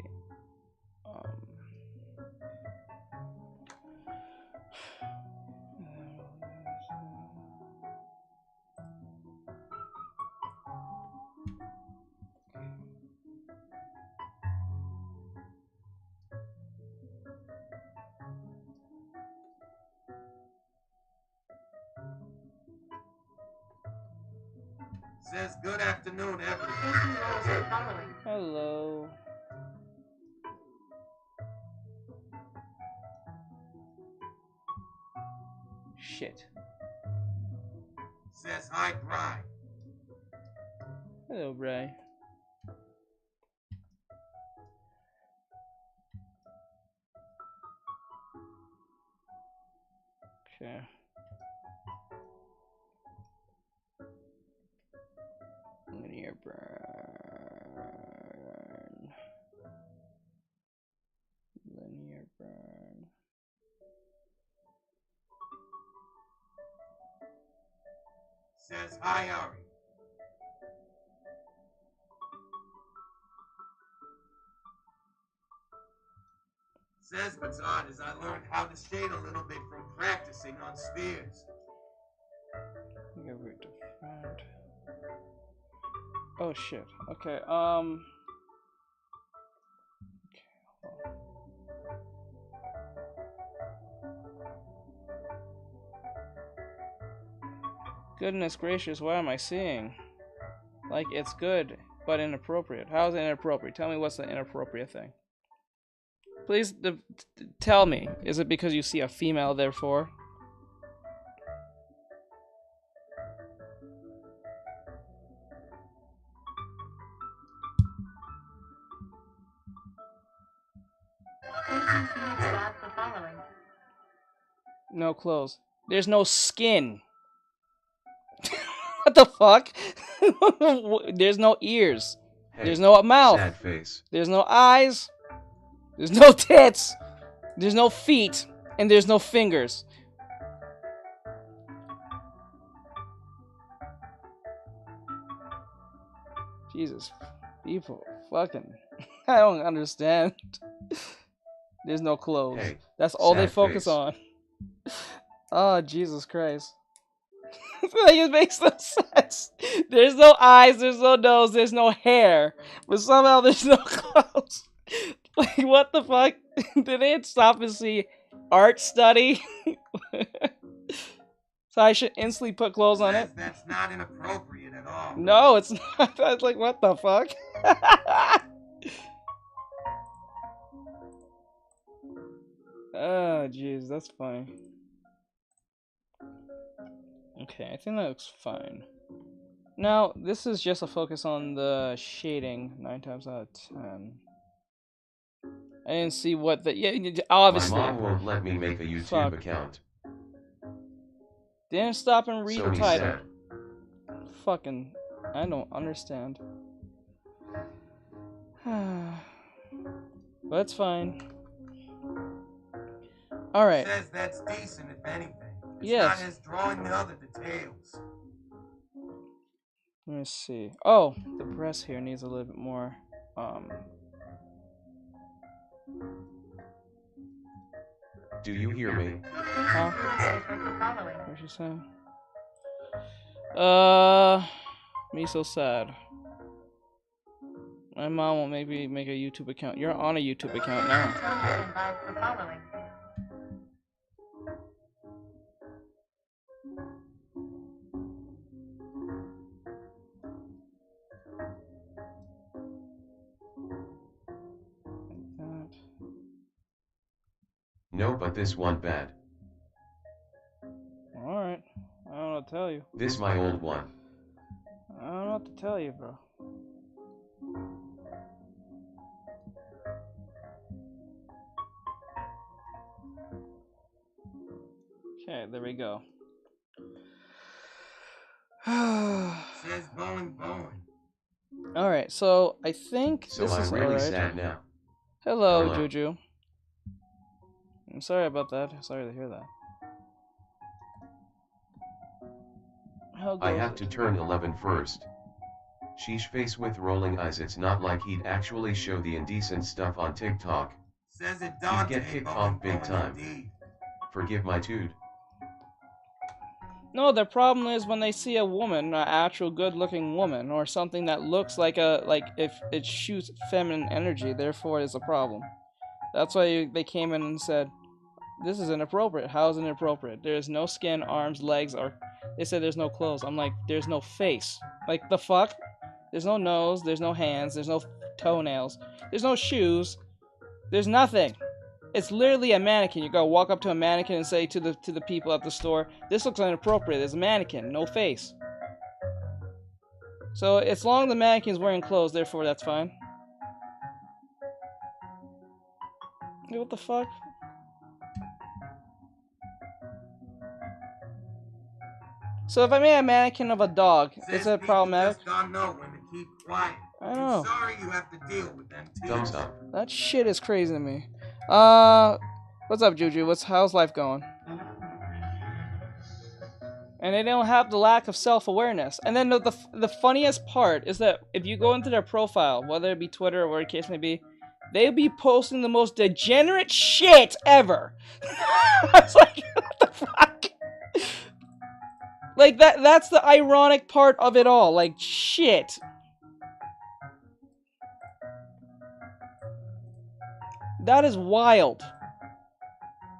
Says good afternoon, everyone. hello. Shit. Says hi, Bry. Hello, Bray. Okay. Linear burn. Linear burn. Says hi, Ari. Says what's odd is I learned how to shade a little bit from practicing on spheres. Get rid of front. Oh shit. Okay, okay, hold on. Goodness gracious, what am I seeing? Like, it's good, but inappropriate. How is it inappropriate? Tell me what's the inappropriate thing. Please tell me. Is it because you see a female, therefore? No clothes. There's no skin. What the fuck? There's no ears. Hey, there's no mouth. Sad face. There's no eyes. There's no tits. There's no feet. And there's no fingers. Jesus. People. Fucking. I don't understand. There's no clothes. Hey, that's all they focus face. on. Oh, Jesus Christ. Like, it makes no sense. There's no eyes, there's no nose, there's no hair. But somehow there's no clothes. Like, what the fuck? Did they stop and see art study? So I should instantly put clothes on it? That's not inappropriate at all. No, it's not. I was like, what the fuck? Oh, jeez, that's funny. Okay, I think that looks fine. Now, this is just a focus on the shading, 9 times out of 10. I didn't see what the... Yeah, obviously. My mom won't let me make a YouTube account. Didn't stop and read So the title. sad. Fucking... I don't understand. But it's fine. Alright. Says that's decent, if anything. It's yes. not as drawing the other details. Let me see. Oh, the breast here needs a little bit more. Do you hear me? Huh? What's she saying? Me so sad. My mom won't make me make a YouTube account. You're on a YouTube account now. No, but this one bad. Alright. I don't know what to tell you. This my old one. I don't know what to tell you, bro. Okay, there we go. Says Bowen. Alright, so I think so this I'm is really alright. sad now. Hello, Juju. I'm sorry about that. Sorry to hear that. I have to turn 11 first. Sheesh face with rolling eyes. It's not like he'd actually show the indecent stuff on TikTok. Says it He'd get kicked off big time. Indeed. Forgive my dude. No, the problem is when they see a woman, an actual good-looking woman, or something that looks like if it shoots feminine energy, therefore it's a problem. That's why they came in and said, this is inappropriate. How is it inappropriate? There's no skin, arms, legs, or... They said there's no clothes. I'm like, there's no face. Like, the fuck? There's no nose, there's no hands, there's no toenails, there's no shoes, there's nothing. It's literally a mannequin. You gotta walk up to a mannequin and say to the people at the store, this looks inappropriate. There's a mannequin, no face. So as long as the mannequin's wearing clothes, therefore that's fine. Hey, what the fuck? So if I made a mannequin of a dog, is it problematic? Just don't know when to keep quiet. I don't know. I'm sorry you have to deal with them too. Thumbs up. That shit is crazy to me. What's up, Juju? How's life going? And they don't have the lack of self-awareness. And then the funniest part is that if you go into their profile, whether it be Twitter or whatever the case may be, they'll be posting the most degenerate shit ever. I was like, what the fuck? Like, that's the ironic part of it all. Like, shit. That is wild.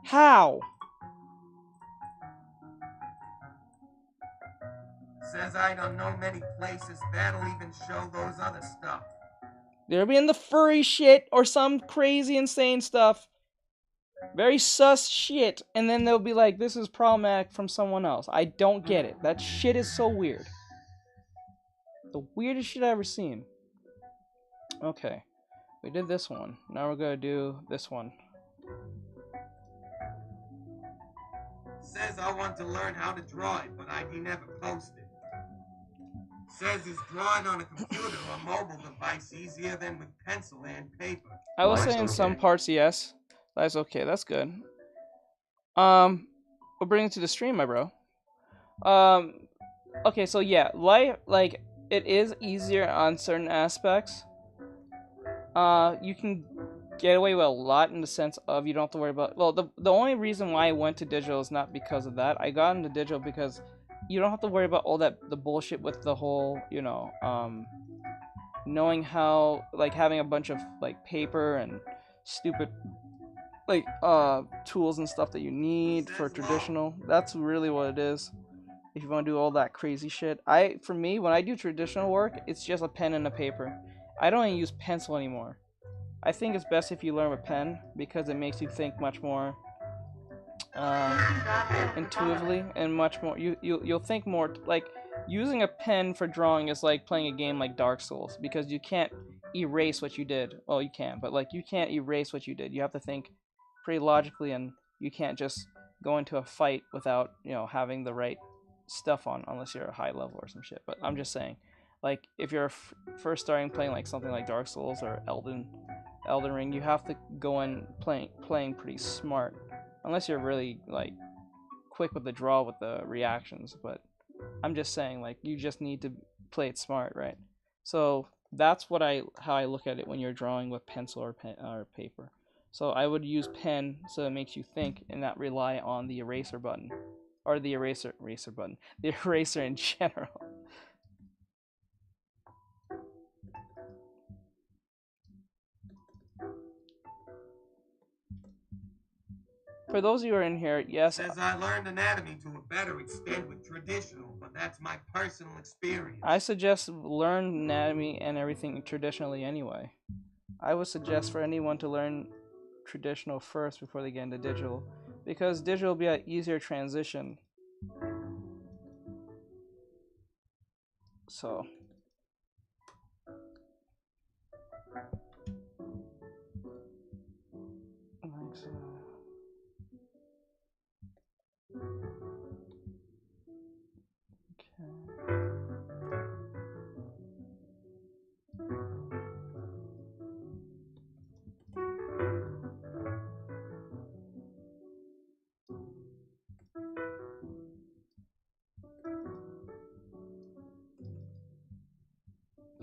How? Says I don't know many places that'll even show those other stuff. They'll be in the furry shit or some crazy insane stuff. Very sus shit. And then they'll be like, this is problematic from someone else. I don't get it. That shit is so weird. The weirdest shit I've ever seen. Okay. We did this one. Now we're gonna do this one. Says I want to learn how to draw it, but he never posted. Says is drawing on a computer or mobile device easier than with pencil and paper. I will say in some parts yes. That's okay. That's good. We'll bring it to the stream, my bro. Okay, so yeah, life, like, it is easier on certain aspects. You can get away with a lot in the sense of you don't have to worry about, well, the only reason why I went to digital is not because of that. I got into digital because you don't have to worry about all that, the bullshit with the whole, you know, knowing how, like, having a bunch of, like, paper and stupid, like, tools and stuff that you need for traditional. That's really what it is. If you want to do all that crazy shit. For me, when I do traditional work, it's just a pen and a paper. I don't even use pencil anymore. I think it's best if you learn with pen because it makes you think much more intuitively and much more. You'll think more. Like, using a pen for drawing is like playing a game like Dark Souls because you can't erase what you did. Well, you can, but like you can't erase what you did. You have to think pretty logically, and you can't just go into a fight without, you know, having the right stuff on, unless you're a high level or some shit. But I'm just saying, like, if you're first starting playing like something like Dark Souls or Elden Ring, you have to go in playing pretty smart, unless you're really like quick with the draw with the reactions. But I'm just saying, like, you just need to play it smart, right? So that's how I look at it when you're drawing with pencil or pen or paper. So I would use pen so it makes you think and not rely on the eraser button. Or the eraser button. The eraser in general. For those of you who are in here, yes. Says I learned anatomy to a better extent with traditional, but that's my personal experience. I suggest learn anatomy and everything traditionally anyway. I would suggest for anyone to learn traditional first before they get into digital, because digital will be an easier transition. So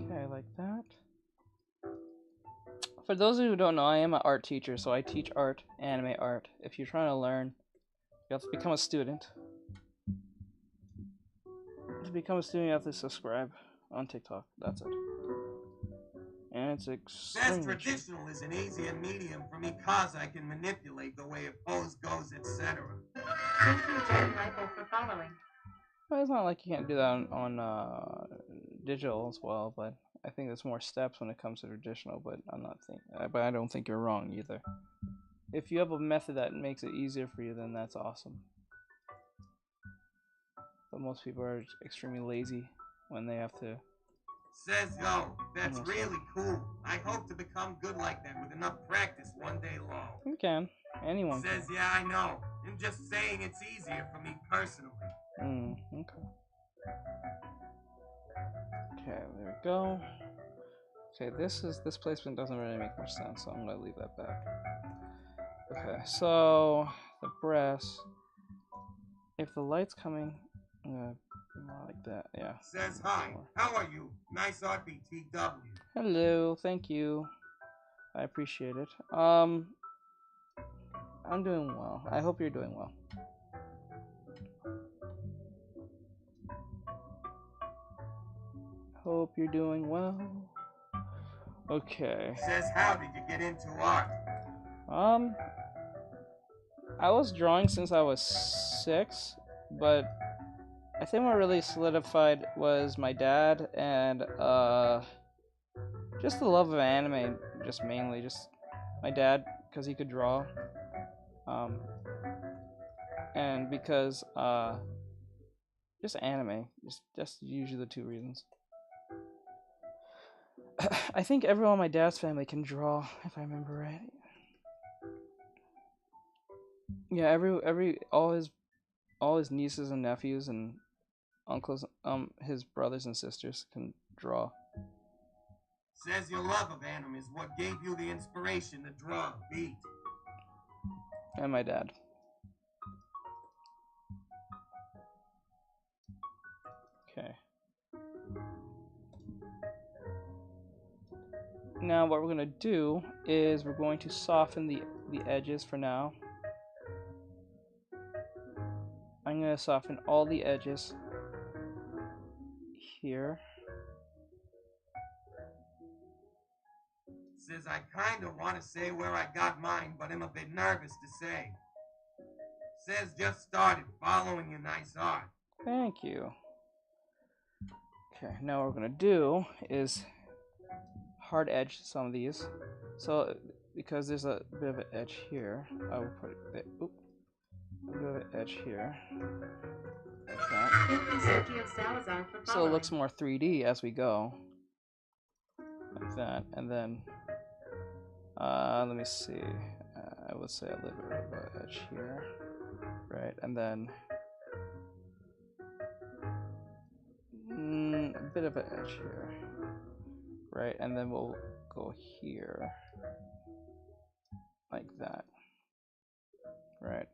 okay, like that. For those of you who don't know, I am an art teacher, so I teach art, anime art. If you're trying to learn, you have to become a student. To become a student, you have to subscribe on TikTok. That's it. And it's extremely Says traditional is an easier medium for me cause I can manipulate the way a pose goes, etc. Thank you, Jen Michael, for following. Well, it's not like you can't do that on digital as well, but I think there's more steps when it comes to traditional. But but I don't think you're wrong either. If you have a method that makes it easier for you, then that's awesome. But most people are extremely lazy when they have to. Says, yo, that's really cool. I hope to become good like that with enough practice one day long. You can. Anyone Says, can. yeah, I know. I'm just saying it's easier for me personally. Okay. Okay, there we go. Okay, this placement doesn't really make much sense, so I'm gonna leave that back. Okay, so the breast. If the light's coming, like that, yeah. Says hi. How are you? Nice RBTW. Hello, thank you. I appreciate it. I'm doing well. I hope you're doing well. Hope you're doing well. Okay. Says how did you get into art? I was drawing since I was 6, but I think what really solidified was my dad and just the love of anime, just mainly just my dad because he could draw, and because just anime, just usually the two reasons. I think everyone in my dad's family can draw, if I remember right. Yeah, all his all his nieces and nephews and uncles, his brothers and sisters can draw. Says your love of anime is what gave you the inspiration to draw a beat. And my dad. Okay. Now what we're going to do is we're going to soften the edges for now. I'm going to soften all the edges here. Says I kind of want to say where I got mine, but I'm a bit nervous to say. Says just started following your nice art. Thank you. Okay, now what we're going to do is hard edge some of these. So because there's a bit of an edge here, I will put it, a bit of an edge here. Like that. So it looks more 3D as we go. Like that. And then let me see. I would say a little bit of an edge here. Right, and then a bit of an edge here. Right, and then we'll go here. Like that. Right.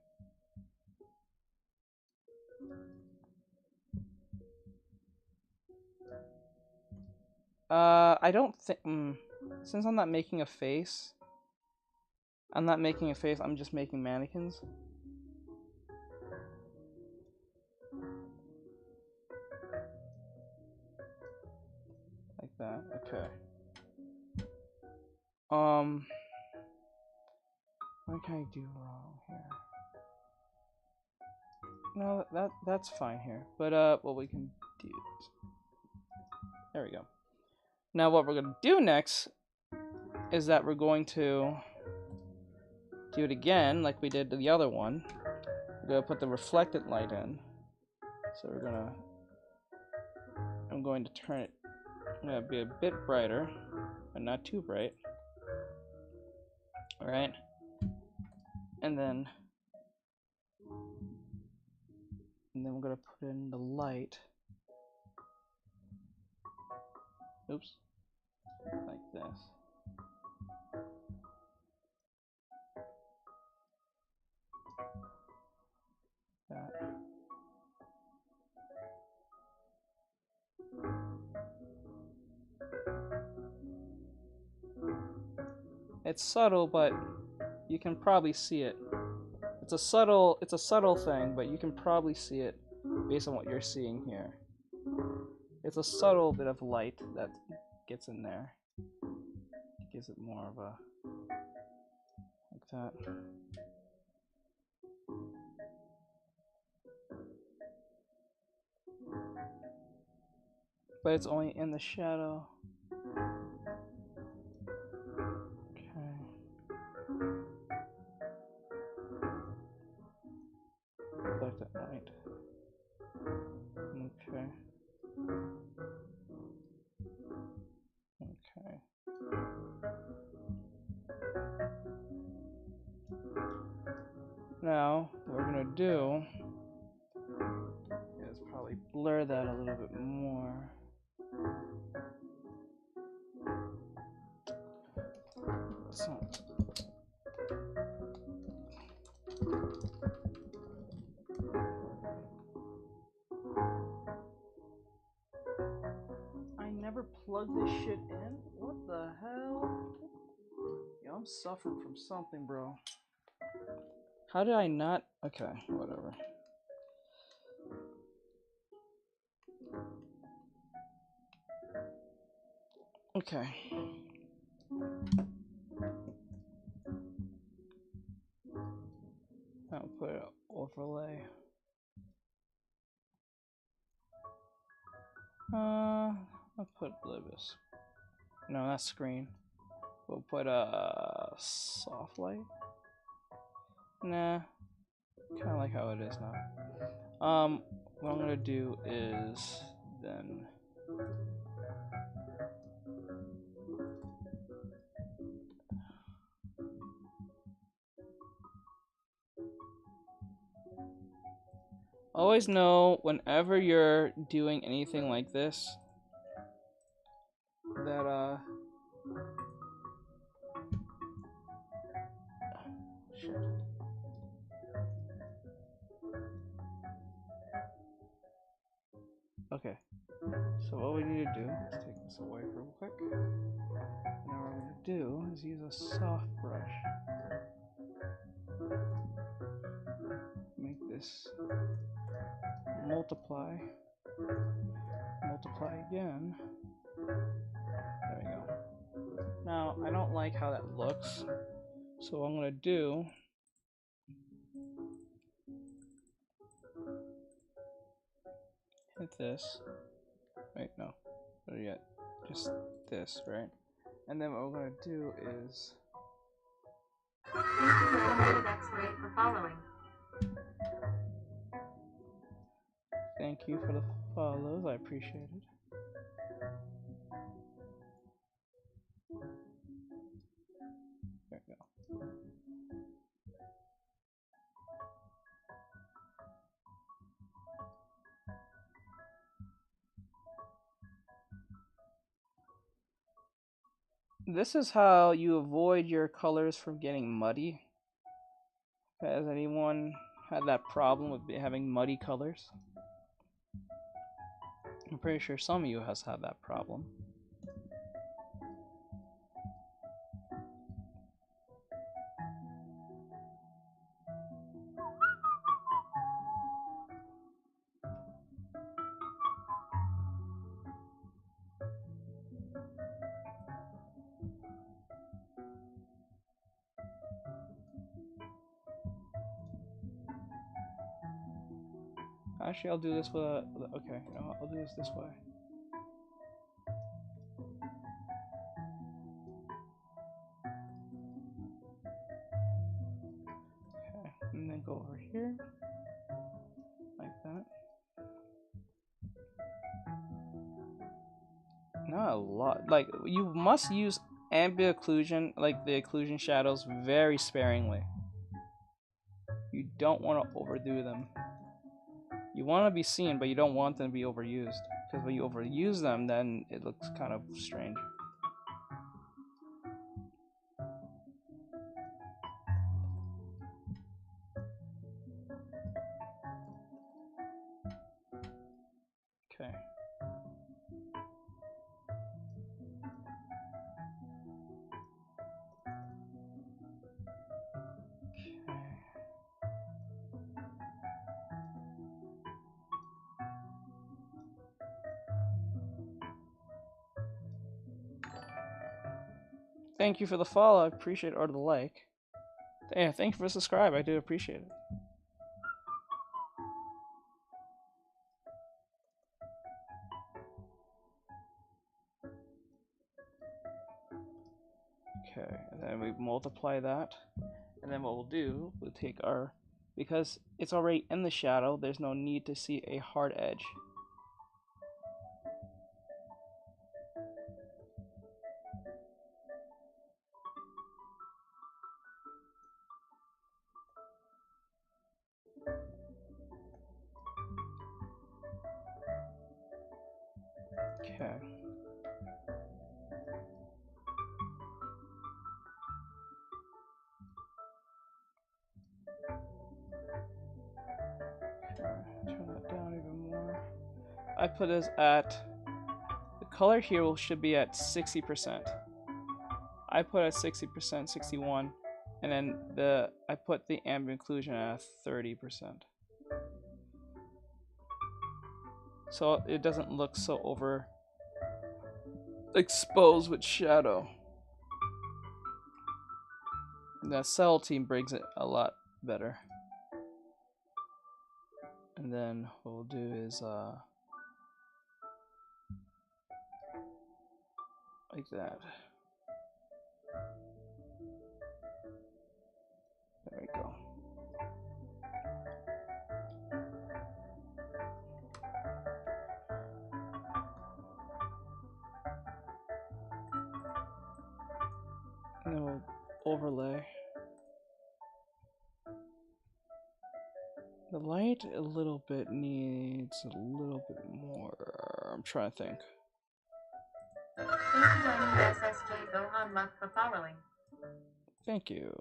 I don't think, since I'm not making a face, I'm just making mannequins. Like that, okay. What can I do wrong here? No, that's fine here. But what we can do is, there we go. Now what we're gonna do next is that we're going to do it again like we did the other one. We're gonna put the reflected light in. So I'm going to turn it, I'm gonna be a bit brighter, but not too bright. Alright. And then we're gonna put in the light. Oops. Like this. That. It's subtle, but you can probably see it. It's a subtle thing, but you can probably see it based on what you're seeing here. It's a subtle bit of light that gets in there. It gives it more of a, like that. But it's only in the shadow. Reflect that light. Okay. Okay. Now, what we're gonna do is probably blur that a little bit more. So, I never plugged this shit in? What the hell? Yo, I'm suffering from something, bro. How did I not? Okay, whatever. Okay. I'll put an overlay. I'll put this. No, that's screen. We'll put a soft light. Nah, kind of like how it is now. What I'm gonna do is then. Always know whenever you're doing anything like this that shit. Okay. So what we need to do, let's take this away real quick. Now what we're going to do is use a soft brush. Make this multiply again. There we go. Now, I don't like how that looks, so what I'm going to do hit this. Wait, no. Better yet, just this, right? And then what we're going to do is... That's great for following. Thank you for the follows, I appreciate it. There we go. This is how you avoid your colors from getting muddy. Has anyone had that problem with having muddy colors? I'm pretty sure some of you has had that problem. Actually, I'll do this with a... Okay, no, I'll do this way. Okay, and then go over here. Like that. Not a lot. Like, you must use ambient occlusion, like the occlusion shadows, very sparingly. You don't want to overdo them. You want to be seen, but you don't want them to be overused. Because when you overuse them, then it looks kind of strange. Okay. Thank you for the follow, I appreciate it, or the like. Yeah, thank you for the subscribe, I do appreciate it. Okay, and then we multiply that. And then what we'll do, we'll take our... Because it's already in the shadow, there's no need to see a hard edge. Okay. Turn that down even more. I put this at... The color here should be at 60%. I put at 60%, 61. And then I put the ambient occlusion at 30%. So it doesn't look so over exposed with shadow. And the cell team brings it a lot better. And then what we'll do is like that. There we go. And then we'll overlay The light a little bit needs a little bit more. I'm trying to think. SSJ Gohan luck for following. Thank you.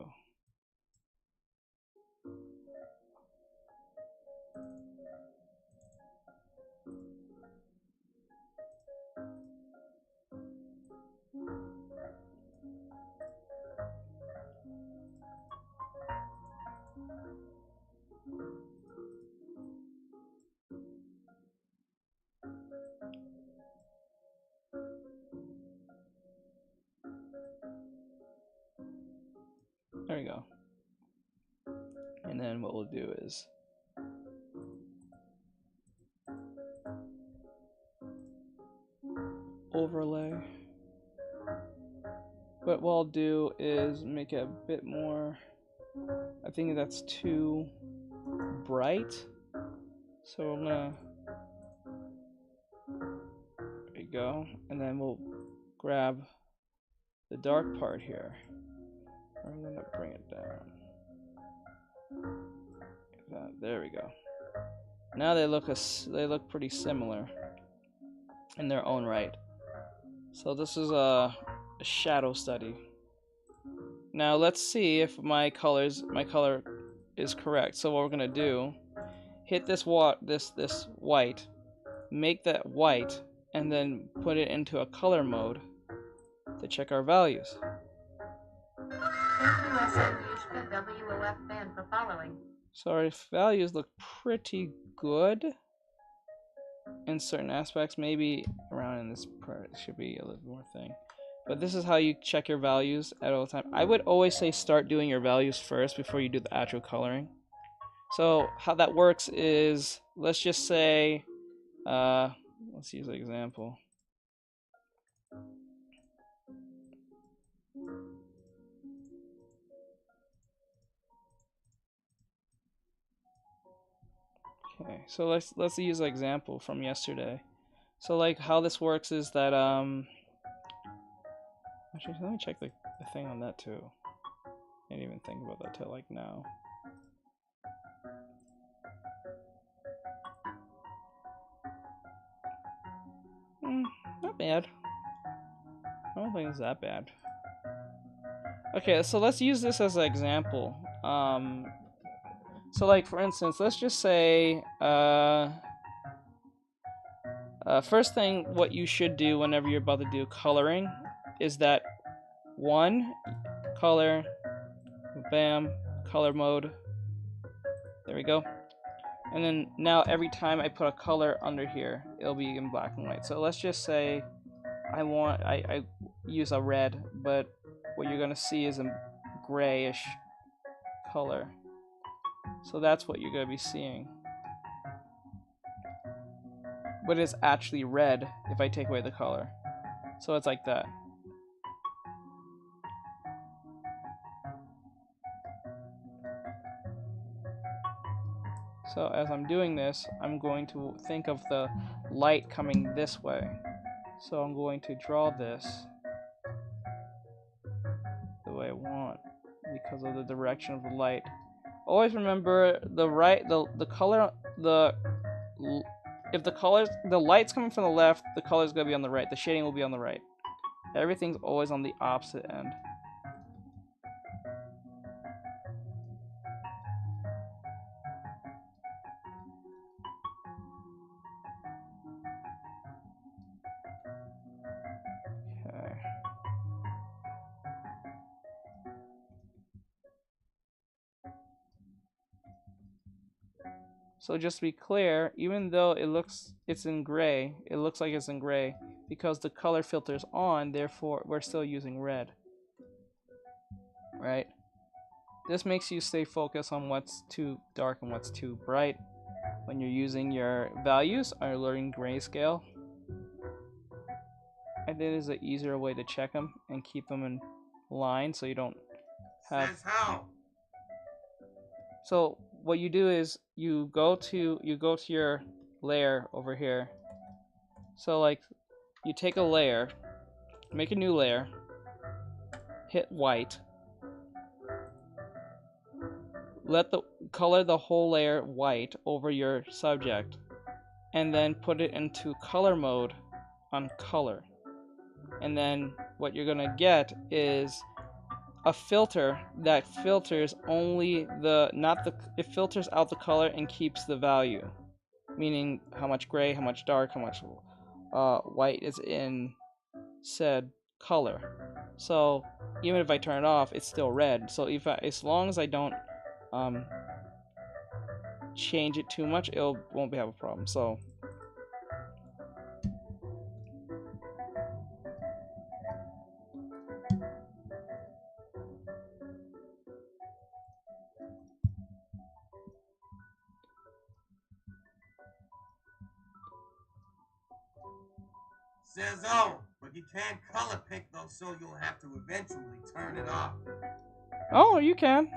There we go. And then what we'll do is overlay. But what I'll do is make it a bit more. I think that's too bright. So I'm gonna. There you go. And then we'll grab the dark part here. I'm gonna bring it down. There we go. Now they look pretty similar in their own right. So this is a shadow study. Now let's see if my color is correct. So what we're gonna do, hit this white, make that white, and then put it into a color mode to check our values. So our values look pretty good in certain aspects. Maybe around in this part it should be a little more thing. But this is how you check your values at all time. I would always say start doing your values first before you do the actual coloring. So how that works is, let's just say, let's use an example. Okay, so let's use an example from yesterday. So like how this works is that actually let me check the thing on that too. I didn't even think about that till like now. Not bad. I don't think it's that bad. Okay, so let's use this as an example. So like for instance, let's just say first thing what you should do whenever you're about to do coloring is that one, color, bam, color mode. There we go. And then now every time I put a color under here, it'll be in black and white. So let's just say I use a red, but what you're gonna see is a grayish color. So that's what you're gonna be seeing. But it's actually red if I take away the color. So it's like that. So as I'm doing this, I'm going to think of the light coming this way. So I'm going to draw this the way I want because of the direction of the light. Always remember the if the light's coming from the left, the color's gonna be on the right. The shading will be on the right. Everything's always on the opposite end. Okay. So just to be clear, even though it's in gray, it looks like it's in gray because the color filter's on, therefore we're still using red. Right? This makes you stay focused on what's too dark and what's too bright when you're using your values on your learning grayscale. And it is an easier way to check them and keep them in line so you don't have... Says how? So what you do is you go to your layer over here. So like you take a layer, make a new layer, hit white, color the whole layer white over your subject, and then put it into color mode on color. And then what you're gonna get is a filter that filters only it filters out the color and keeps the value, meaning how much gray, how much dark, how much white is in said color. So even if I turn it off, it's still red. So as long as I don't change it too much, it won't have a problem. So Says oh, but you can't color pick though, so you'll have to eventually turn it off. oh, you can.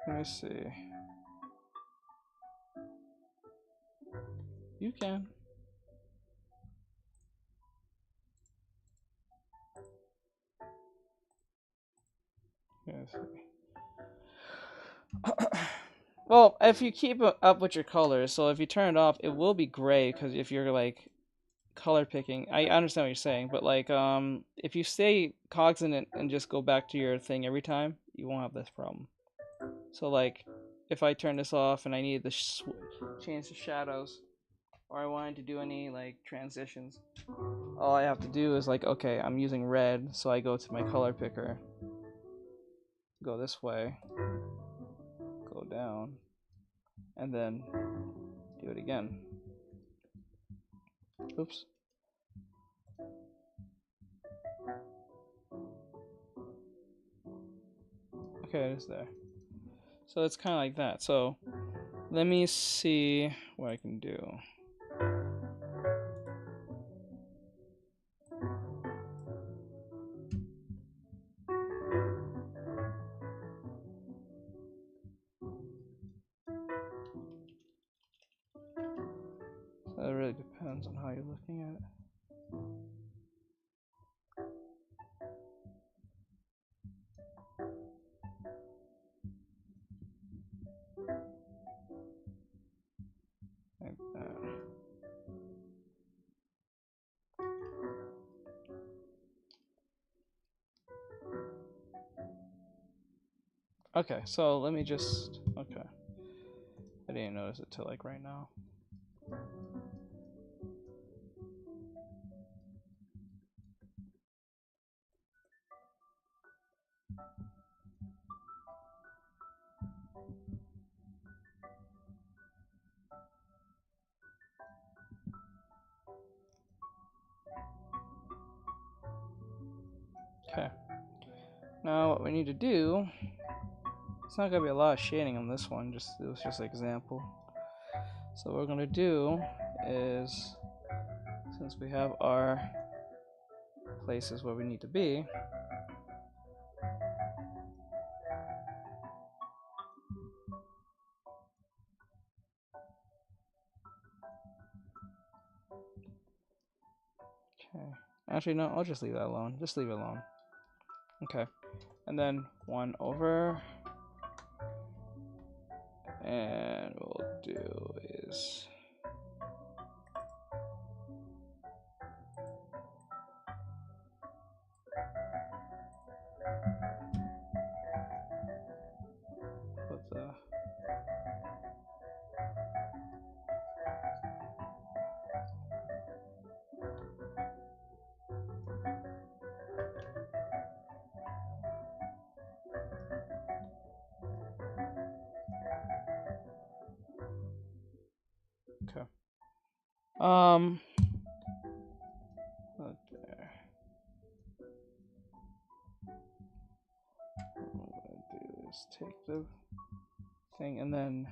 Let me see. You can. Let's see. Well, if you keep up with your colors, so if you turn it off, it will be gray, because if you're like color picking, I understand what you're saying, but like if you stay cognizant and just go back to your thing every time, you won't have this problem. So like if I turn this off and I need to change the shadows, or I wanted to do any like transitions, all I have to do is like, okay, I'm using red, so I go to my color picker, go this way, go down, and then do it again. Oops. Okay, it is there. So it's kind of like that. So let me see what I can do. So it really depends on how you're looking at it. Like that. Okay, so let me just, okay. I didn't notice it till like right now. Okay. Now what we need to do, it's not gonna be a lot of shading on this one, it was just an example. So what we're gonna do is, since we have our places where we need to be, okay. Actually, no, I'll just leave that alone. Just leave it alone. Okay. And then one over. And what we'll do is, put the, okay. Right there. What I'm gonna do is take the thing and then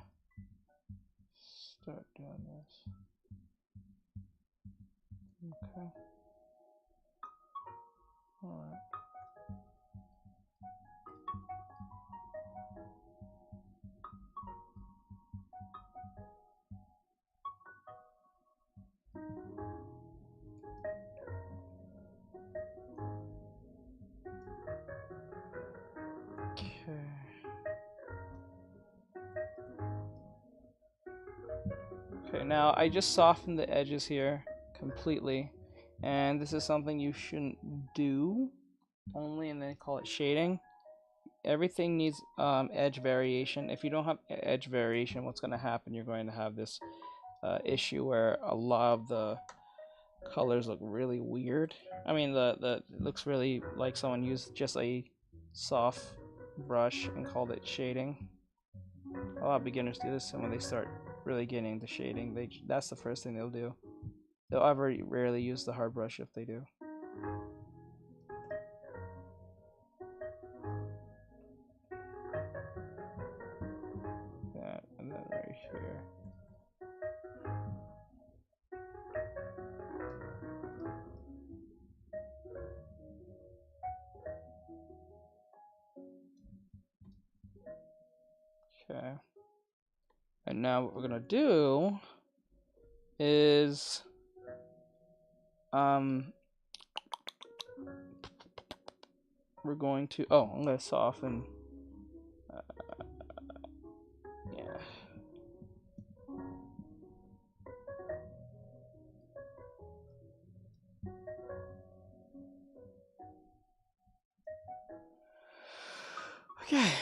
start doing this. Okay. Alright. Okay, now I just softened the edges here completely, and this is something you shouldn't do only, and then call it shading. Everything needs edge variation. If you don't have edge variation, what's going to happen? You're going to have this issue where a lot of the colors look really weird. I mean, it looks really like someone used just a soft brush and called it shading. A lot of beginners do this, and when they start really getting into shading, that's the first thing they'll do. They'll ever rarely use the hard brush if they do. That, and then right here. Okay. And now what we're gonna do is we're going to I'm gonna soften yeah. Okay.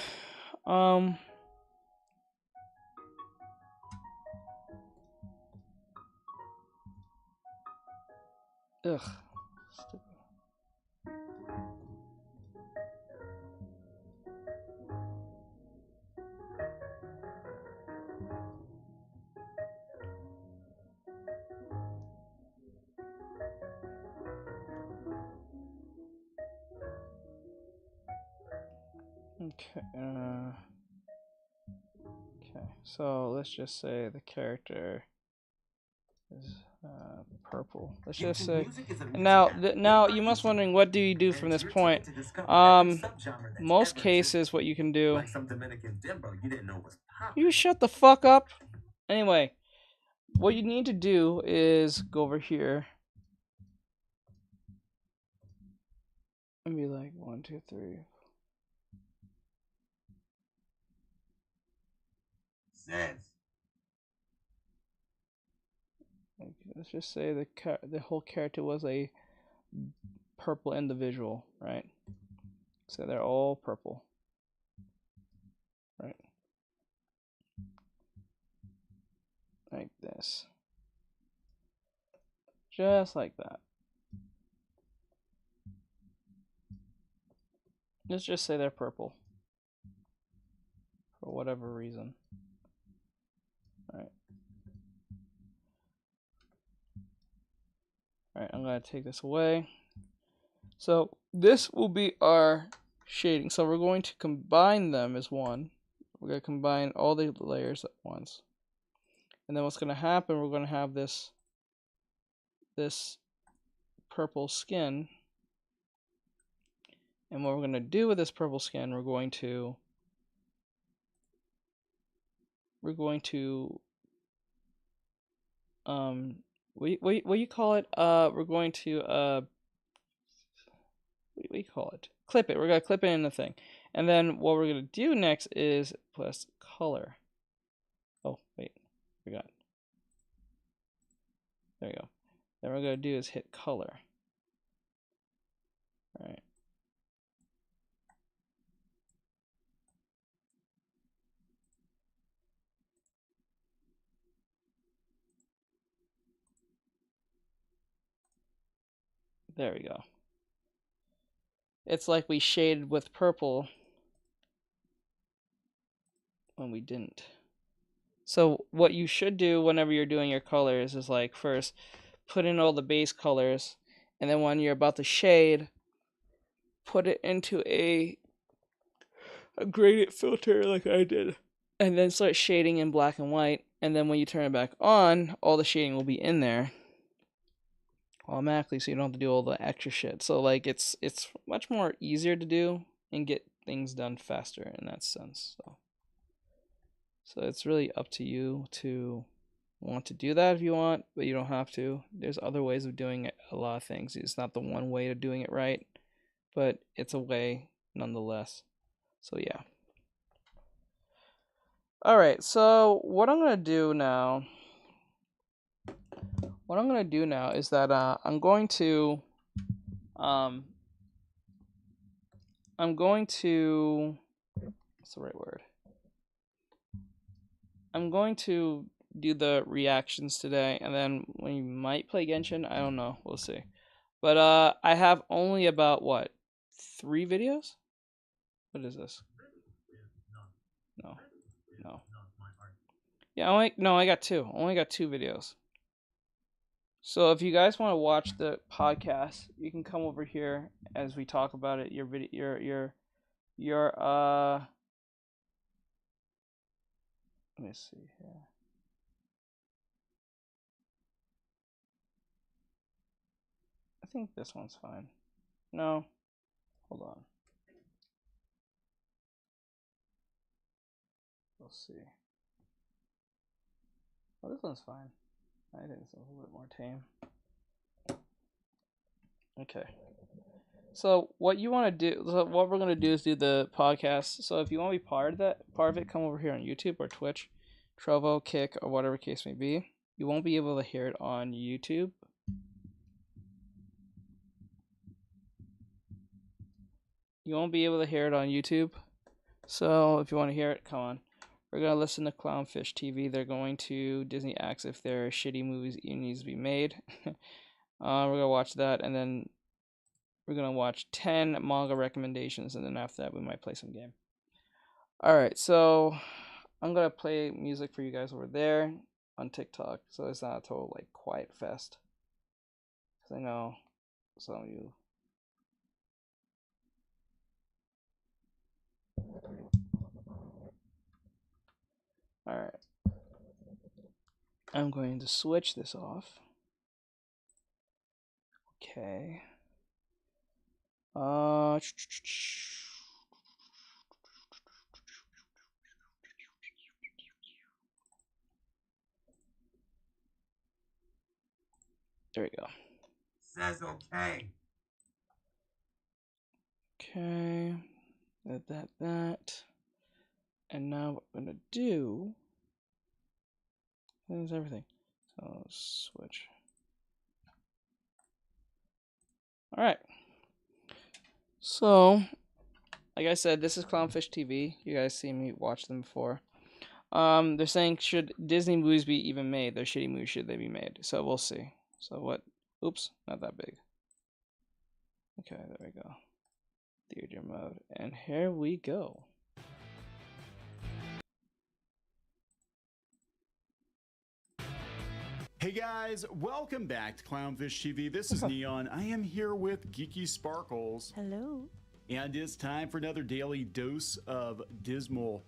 Ugh. Stupid. Okay. Okay. So let's just say the character is purple. Let's just say. Now you must wondering, what do you do from this point? Most cases, what you can do. You shut the fuck up. Anyway, what you need to do is go over here and be like 1, 2, 3. Like, let's just say the whole character was a purple individual, right? So they're all purple, right? Like this. Just like that. Let's just say they're purple. For whatever reason. Alright. Alright, I'm going to take this away. So this will be our shading. So we're going to combine them as one. We're going to combine all the layers at once. And then what's going to happen, we're going to have this purple skin. And what we're going to do with this purple skin, we're going to what do you call it? We're going to what do you call it? Clip it. We're gonna clip it in the thing, and then what we're gonna do next is plus color. Oh wait, forgot. There we go. Then what we're gonna do is hit color. All right. There we go. It's like we shaded with purple when we didn't. So what you should do whenever you're doing your colors is like first put in all the base colors, and then when you're about to shade, put it into a gradient filter like I did, and then start shading in black and white, and then when you turn it back on, all the shading will be in there automatically, so you don't have to do all the extra shit. So like it's much more easier to do and get things done faster in that sense. So it's really up to you to want to do that if you want, but you don't have to. There's other ways of doing it, a lot of things. It's not the one way of doing it right, but it's a way nonetheless. So yeah. Alright, so what I'm going to do now what I'm gonna do now is that I'm going to what's the right word? I'm going to do the reactions today, and then we might play Genshin. I don't know. We'll see. But I have only about what 3 videos. What is this? No. Yeah, I got 2. Only got 2 videos. So if you guys want to watch the podcast, you can come over here as we talk about it. Your video, your let me see here. I think this one's fine. No, hold on. We'll see. Oh, this one's fine. I think it's a little bit more tame. Okay. So what you want to do? So what we're gonna do is do the podcast. So if you want to be part of it, come over here on YouTube or Twitch, Trovo, Kick, or whatever case may be. You won't be able to hear it on YouTube. You won't be able to hear it on YouTube. So if you want to hear it, come on. We're going to listen to Clownfish TV. They're going to Disney Acts if there are shitty movies that needs to be made. We're going to watch that, and then we're going to watch 10 manga recommendations, and then after that we might play some game. Alright, so I'm going to play music for you guys over there on TikTok, so it's not a total like quiet fest. Because I know some of you... Alright. I'm going to switch this off. Okay. There we go. Says okay. Okay. That. And now what I'm going to do is everything. So switch. Alright. So, like I said, this is Clownfish TV. You guys see me watch them before. They're saying, should Disney movies be even made? They're shitty movies, should they be made? So we'll see. So what? Oops, not that big. Okay, there we go. Theater mode. And here we go. Hey guys, welcome back to Clownfish TV. This is Neon. I am here with Geeky Sparkles. Hello. And it's time for another daily dose of dismal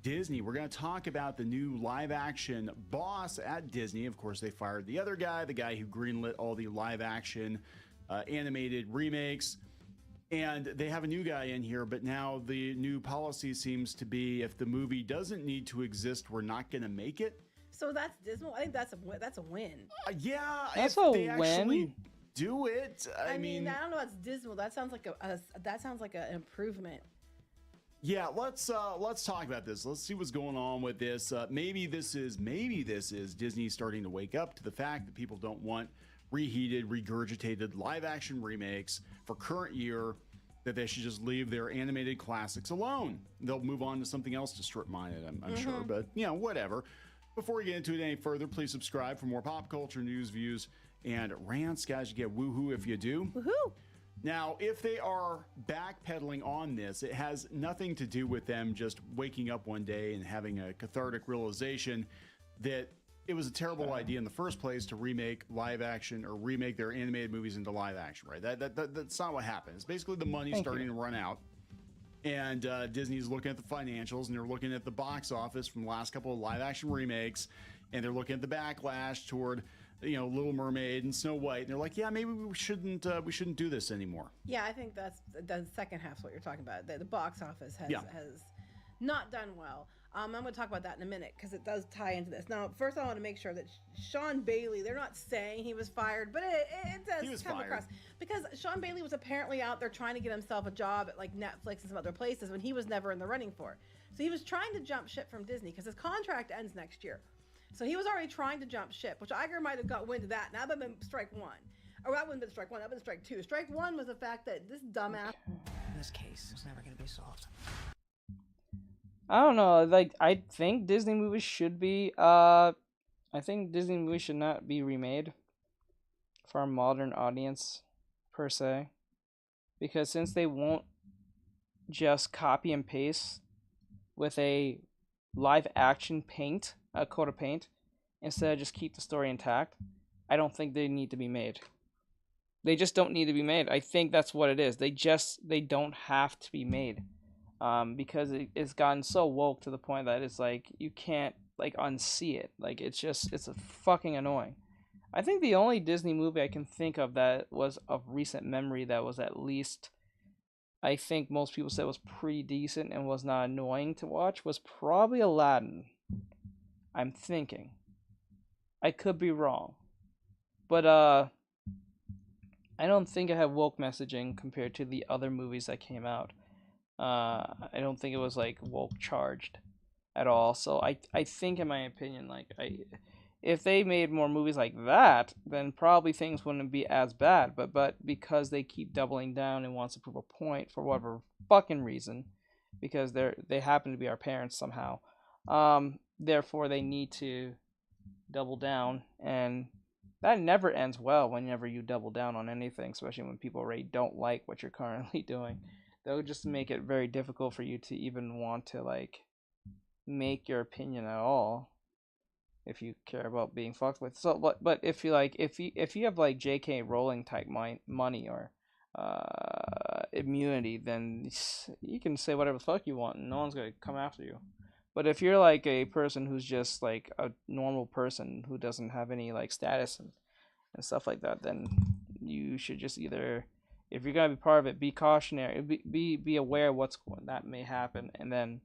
Disney. We're going to talk about the new live action boss at Disney. Of course, they fired the other guy, the guy who greenlit all the live action animated remakes. And they have a new guy in here, but now the new policy seems to be if the movie doesn't need to exist, we're not going to make it. So that's dismal. I think that's a win. Yeah, that's if a they actually win. Do it. I mean, I don't know. That's dismal. That sounds like an improvement. Yeah, let's talk about this. Let's see what's going on with this. Maybe this is Disney starting to wake up to the fact that people don't want reheated, regurgitated live action remakes for current year. That they should just leave their animated classics alone. They'll move on to something else to strip mine it. I'm sure, but whatever. Before we get into it any further, please subscribe for more pop culture news, views, and rants. Guys, you get woohoo if you do. Woohoo! Now, if they are backpedaling on this, it has nothing to do with them just waking up one day and having a cathartic realization that it was a terrible idea in the first place to remake live action or remake their animated movies into live action, right? That's not what happened. It's basically the money starting to run out. And Disney's looking at the financials, and they're looking at the box office from the last couple of live-action remakes, and they're looking at the backlash toward, Little Mermaid and Snow White, and they're like, yeah, maybe we shouldn't do this anymore. Yeah, I think that's the second half. What you're talking about, the box office has not done well. I'm going to talk about that in a minute because it does tie into this. Now, first I want to make sure that Sean Bailey, they're not saying he was fired, but it does come across. Because Sean Bailey was apparently out there trying to get himself a job at like Netflix and some other places when he was never in the running for it. So he was trying to jump ship from Disney because his contract ends next year. So he was already trying to jump ship, which Iger might have got wind of that. Now that would have been strike one. Or that wouldn't have been strike one, that would have been strike two. Strike one was the fact that this dumbass... This case is never going to be solved. I don't know, like, I think Disney movies should be, I think Disney movies should not be remade for a modern audience, per se. Because since they won't just copy and paste with a live action a coat of paint, instead of just keep the story intact, I don't think they need to be made. They just don't need to be made. I think that's what it is. They don't have to be made. Because it's gotten so woke to the point that it's like, you can't, like, unsee it. Like, it's a fucking annoying. I think the only Disney movie I can think of that was of recent memory that was at least, I think most people said was pretty decent and was not annoying to watch was probably Aladdin. I'm thinking. I could be wrong. But, I don't think it had woke messaging compared to the other movies that came out. I don't think it was, like, woke charged at all. So I think, in my opinion, like, if they made more movies like that, then probably things wouldn't be as bad. But because they keep doubling down and wants to prove a point for whatever fucking reason, because they happen to be our parents somehow, therefore they need to double down, and that never ends well whenever you double down on anything, especially when people already don't like what you're currently doing. That would just make it very difficult for you to even want to, like, make your opinion at all, if you care about being fucked with. So, but if you have like J.K. Rowling type money or immunity, then you can say whatever the fuck you want, and no one's gonna come after you. But if you're like a person who's just like a normal person who doesn't have any like status and stuff like that, then you should just either, if you're gonna be part of it, be cautionary, be aware of that may happen, and then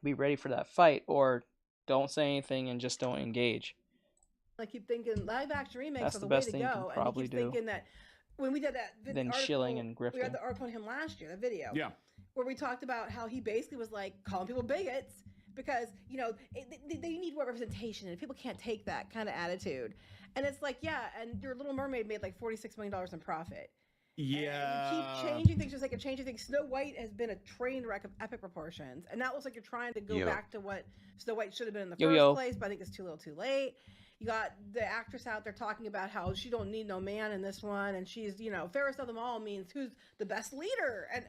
be ready for that fight, or don't say anything and just don't engage. I keep thinking live action remakes That's are the the way best to thing you go. can And probably he keeps do. thinking that when we did that Then article, shilling and grifting. we had the article on him last year, the video. Yeah. Where we talked about how he basically was like calling people bigots because, you know, they need more representation and people can't take that kind of attitude. And it's like, yeah, and your Little Mermaid made like $46 million in profit. Yeah. And you keep changing things just like changing things. Snow White has been a train wreck of epic proportions. And that looks like you're trying to go back to what Snow White should have been in the first place, but I think it's too little too late. You got the actress out there talking about how she don't need no man in this one, and she's, you know, fairest of them all means who's the best leader. And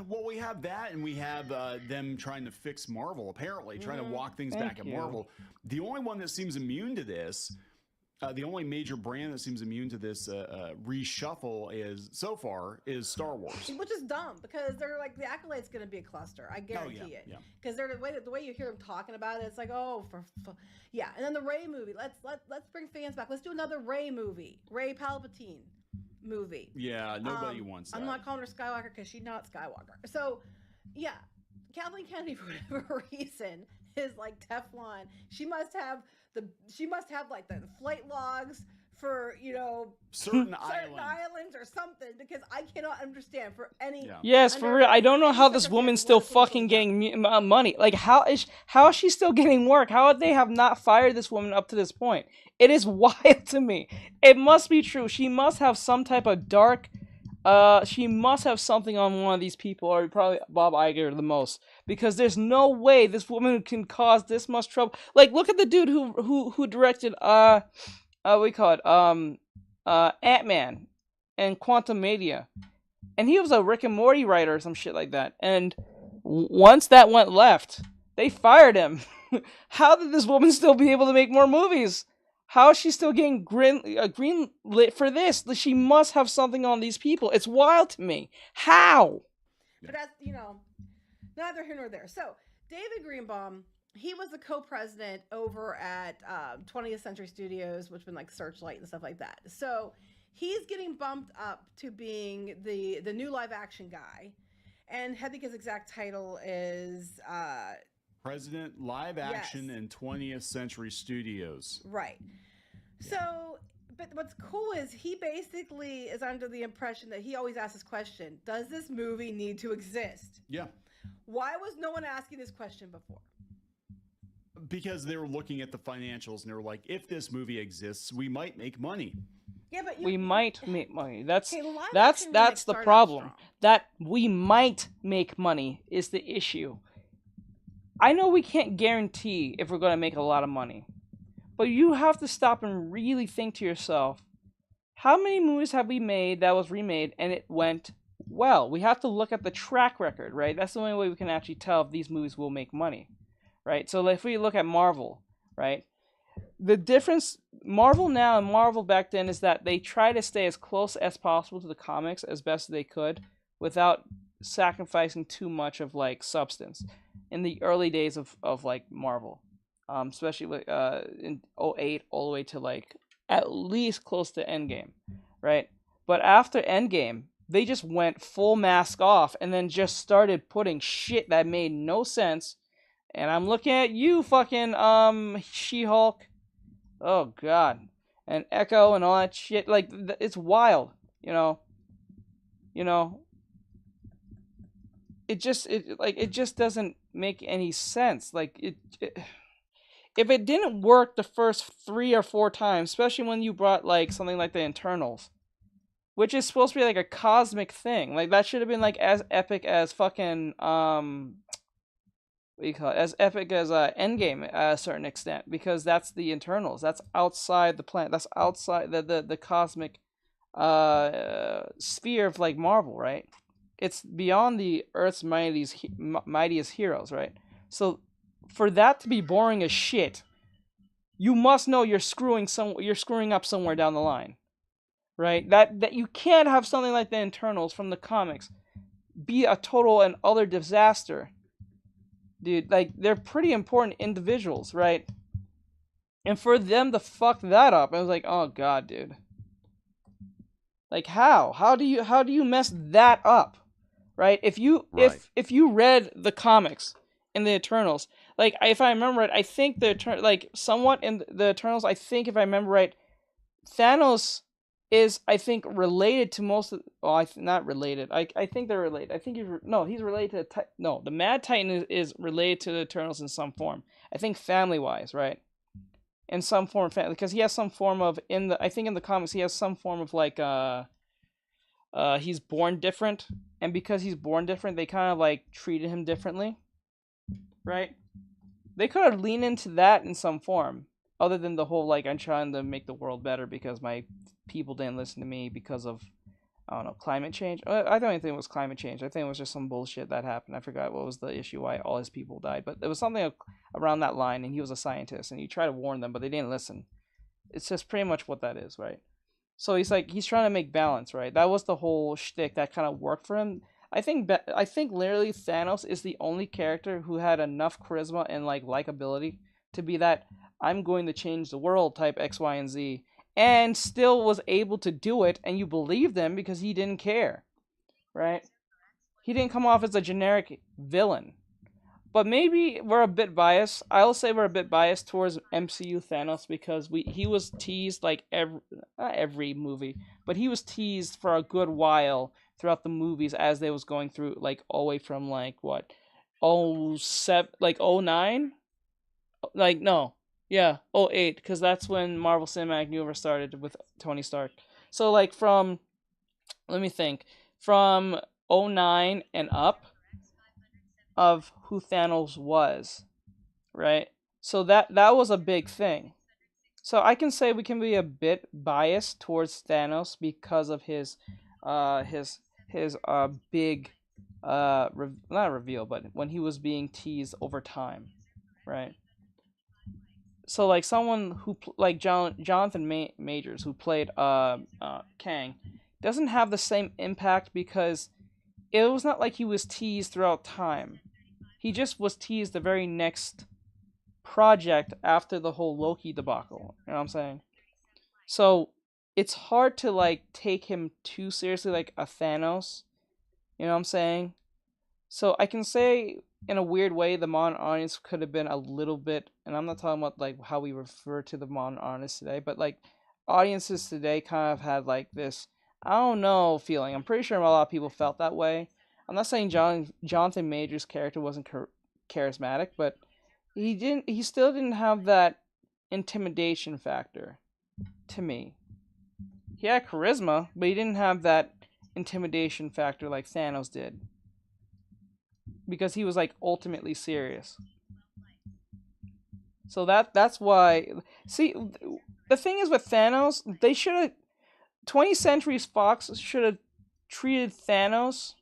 well, we have that, and we have them trying to fix Marvel, apparently, trying to walk things back at Marvel. The only one that seems immune to this, the only major brand that seems immune to this reshuffle so far is Star Wars. Which is dumb, because they're like, the Acolyte's going to be a cluster. I guarantee it. Because they're the way you hear them talking about it, it's like, oh, yeah. And then the Rey movie. Let's bring fans back. Let's do another Rey movie. Rey Palpatine movie. Yeah, nobody wants that. I'm not calling her Skywalker because she's not Skywalker. So, yeah, Kathleen Kennedy, for whatever reason, is like Teflon. She must have like the flight logs for, you know, certain islands or something, because I cannot understand for any. Yes, for real. I don't know how this woman's still fucking getting money. Like, how is she still getting work? How would they have not fired this woman up to this point? It is wild to me. It must be true. She must have some type of dark. She must have something on one of these people, or probably Bob Iger the most, because there's no way this woman can cause this much trouble. Like, look at the dude who directed what we call it, Ant-Man and Quantumania, and he was a Rick and Morty writer or some shit like that. And once that went left, they fired him. How did this woman still be able to make more movies? How is she still getting greenlit for this? She must have something on these people. It's wild to me. How? But that's, you know, neither here nor there. So, David Greenbaum, he was the co-president over at 20th Century Studios, which been like Searchlight and stuff like that. So, he's getting bumped up to being the new live action guy. And I think his exact title is... President Live Action and 20th Century Studios. Right. So, but what's cool is he basically is under the impression that he always asks this question, does this movie need to exist? Yeah. Why was no one asking this question before? because they were looking at the financials and they were like, if this movie exists, we might make money. Yeah, but we might make money. That's Okay, that's the problem. That we might make money is the issue. I know we can't guarantee if we're going to make a lot of money, but you have to stop and really think to yourself, how many movies have we made that was remade and it went well? We have to look at the track record, right? That's the only way we can actually tell if these movies will make money, right? So if we look at Marvel, right? The difference, Marvel now and Marvel back then, is that they try to stay as close as possible to the comics as best they could without sacrificing too much of like substance in the early days of like Marvel, especially like in '08 all the way to like at least close to Endgame, right? But after Endgame, they just went full mask off and then just started putting shit that made no sense. And I'm looking at you, fucking She-Hulk. Oh god, and Echo and all that shit. Like it's wild, you know. It just doesn't make any sense. Like if it didn't work the first 3 or 4 times, especially when you brought like something like the Internals, which is supposed to be like a cosmic thing, like that should have been like as epic as fucking what do you call it? As epic as Endgame at a certain extent, because that's the Internals. That's outside the planet. That's outside the cosmic sphere of like Marvel, right? It's beyond the Earth's mightiest heroes, right? So for that to be boring as shit, you must know you're screwing up somewhere down the line, right? That you can't have something like the Internals from the comics be a total and utter disaster. Dude, like, they're pretty important individuals, right? And for them to fuck that up, I was like, oh god, dude. Like, how? How do you mess that up? Right? If you read the comics in the Eternals, like, if I remember right, I think somewhat in the Eternals, I think if I remember right, Thanos is, I think, related to most of... Well, not related. I think they're related. I think he's related to... the Mad Titan is related to the Eternals in some form. I think family-wise, right? In some form, because he has some form of... I think in the comics, he has some form of, like, he's born different. And because he's born different, they kind of, like, treated him differently. Right? They could have leaned into that in some form. Other than the whole, like, I'm trying to make the world better because my people didn't listen to me because of, I don't know, climate change. I don't even think it was climate change. I think it was just some bullshit that happened. I forgot what was the issue, why all his people died. But there was something around that line, and he was a scientist, and he tried to warn them, but they didn't listen. It's just pretty much what that is, right? So he's trying to make balance, right? That was the whole shtick that kind of worked for him. I think literally Thanos is the only character who had enough charisma and, like, likability to be that I'm going to change the world type X, Y, and Z, and still was able to do it, and you believed him because he didn't care, right? He didn't come off as a generic villain. But maybe we're a bit biased. I'll say we're a bit biased towards MCU Thanos because he was teased like not every movie, but he was teased for a good while throughout the movies as they was going through, like, all the way from, like, what, 07, like 09? Like, no. Yeah, 08, because that's when Marvel Cinematic Universe started with Tony Stark. So, like, let me think, from 09 and up of who Thanos was, right? So that was a big thing. So I can say we can be a bit biased towards Thanos because of his big, not reveal, but when he was being teased over time, right? So, like, someone who, like, Jonathan Majors, who played Kang, doesn't have the same impact because it was not like he was teased throughout time. He just was teased the very next project after the whole Loki debacle. You know what I'm saying? So, it's hard to, like, take him too seriously like a Thanos. You know what I'm saying? So, I can say, in a weird way, the modern audience could have been a little bit, and I'm not talking about, like, how we refer to the modern audience today, but, like, audiences today kind of had, like, this, I don't know, feeling. I'm pretty sure a lot of people felt that way. I'm not saying Jonathan Majors' character wasn't charismatic, but He still didn't have that intimidation factor to me. He had charisma, but he didn't have that intimidation factor like Thanos did. Because he was like ultimately serious. So that's why. See, the thing is with Thanos, they should have 20th Century Fox should have treated Thanos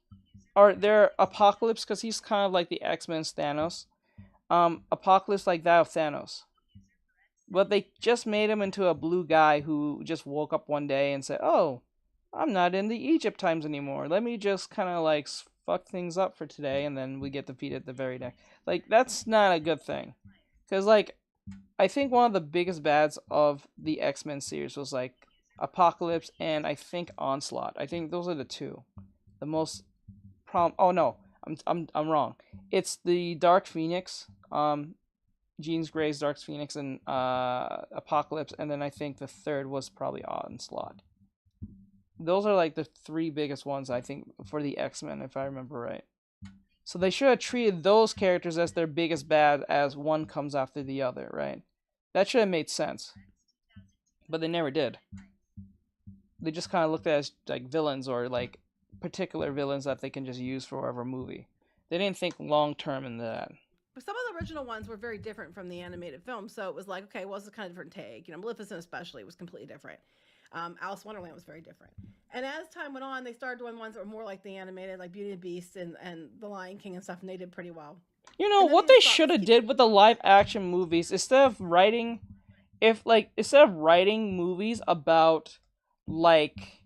or their Apocalypse, because he's kind of like the X-Men's Thanos. Apocalypse like that of Thanos. But they just made him into a blue guy who just woke up one day and said, "Oh, I'm not in the Egypt times anymore. Let me just kind of like fuck things up for today," and then we get defeated the very next. Like, that's not a good thing. Because, like, I think one of the biggest bads of the X-Men series was, like, Apocalypse and I think Onslaught. I think those are the two. The most oh no, I'm wrong. It's the Dark Phoenix, Jean Grey's Dark Phoenix, and Apocalypse, and then I think the third was probably Onslaught. Those are like the three biggest ones, I think, for the X-Men, if I remember right. So they should have treated those characters as their biggest bad as one comes after the other, right? That should have made sense. But they never did. They just kind of looked at it as like villains, or like particular villains that they can just use for whatever movie. They didn't think long term in that. But some of the original ones were very different from the animated film, so it was like, okay, well, it's a kind of different take. You know, Maleficent especially was completely different. Alice in Wonderland was very different. And as time went on, they started doing ones that were more like the animated, like Beauty and the Beast and The Lion King and stuff, and they did pretty well. You know, what they should have did with the live action movies, instead of writing movies about, like,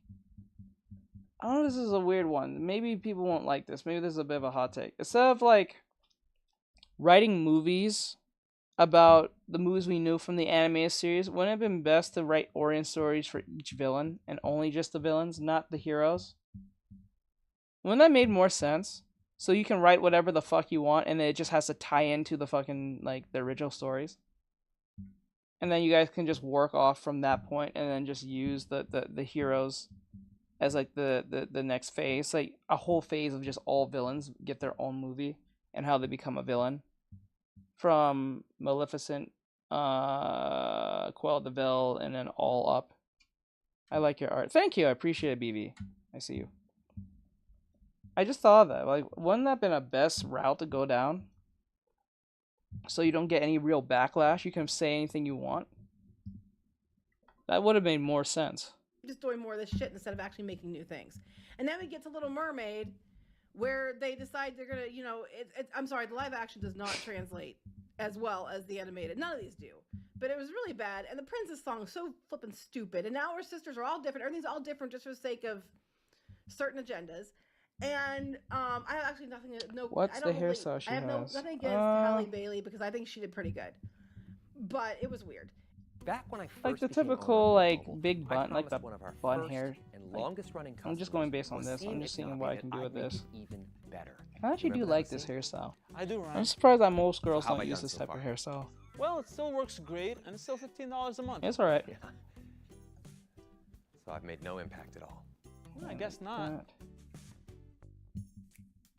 I don't know, this is a weird one. Maybe people won't like this. Maybe this is a bit of a hot take. Instead of, like, writing movies about the movies we knew from the animated series, wouldn't it have been best to write origin stories for each villain and only just the villains, not the heroes? Wouldn't that made more sense? So you can write whatever the fuck you want, and then it just has to tie into the fucking, like, the original stories. And then you guys can just work off from that point, and then just use the heroes as, like, the next phase. Like, a whole phase of just all villains get their own movie, and how they become a villain. From Maleficent, Cruella de Vil, and then all up. I like your art. Thank you, I appreciate it, BB. I see you. I just thought of that. Like, wouldn't that have been a best route to go down? So you don't get any real backlash. You can say anything you want. That would have made more sense. Just doing more of this shit instead of actually making new things. And then we get to Little Mermaid, where they decide they're gonna, you know, I'm sorry, the live action does not translate as well as the animated. None of these do. But it was really bad. And the princess song so flippin' stupid. And now our sisters are all different. Everything's all different just for the sake of certain agendas. And I have actually nothing. What's the hairstyle she has? I have nothing against Halle Bailey, because I think she did pretty good. But it was weird. Back when I first like the typical like big bun, like the bun hair. Like, I'm just going based on this. I'm just seeing what I can do with this. Even better. I actually do like this hairstyle. I do, Ryan. I'm surprised that most girls don't use this type of hairstyle. Well, it still works great, and it's still $15 a month. It's alright. Yeah. So I've made no impact at all. Well, I guess not.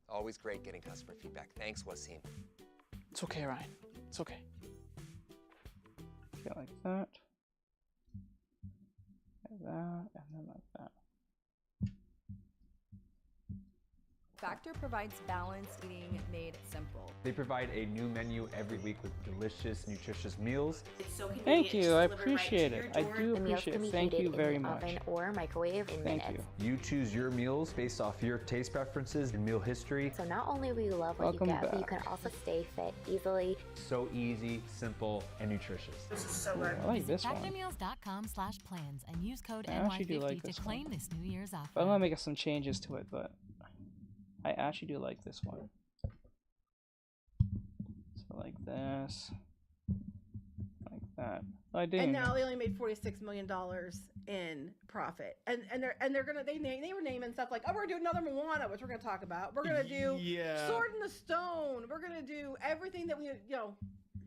Always great getting customer feedback. Thanks, Wasim. It's okay, Ryan. It's okay. Okay, like that. Like that, and then like that. Factor provides balanced eating made simple. They provide a new menu every week with delicious, nutritious meals. It's so convenient. Thank you, I appreciate it. I do appreciate it. Thank you very much. Oven or microwave in Thank minutes. You choose your meals based off your taste preferences and meal history. So not only will you love what you get, but you can also stay fit easily. So easy, simple, and nutritious. This is so good. I like this one. Factormeals.com/plans and use code I actually do like NY50 this to claim one. this New Year's offer. I'm gonna make some changes to it, but I actually do like this one. So like this, like that. I do. And now they only made $46 million in profit, and they're gonna they were naming stuff like, oh, we're gonna do another Moana, which we're gonna talk about. We're gonna do Sword in the Stone. We're gonna do everything that we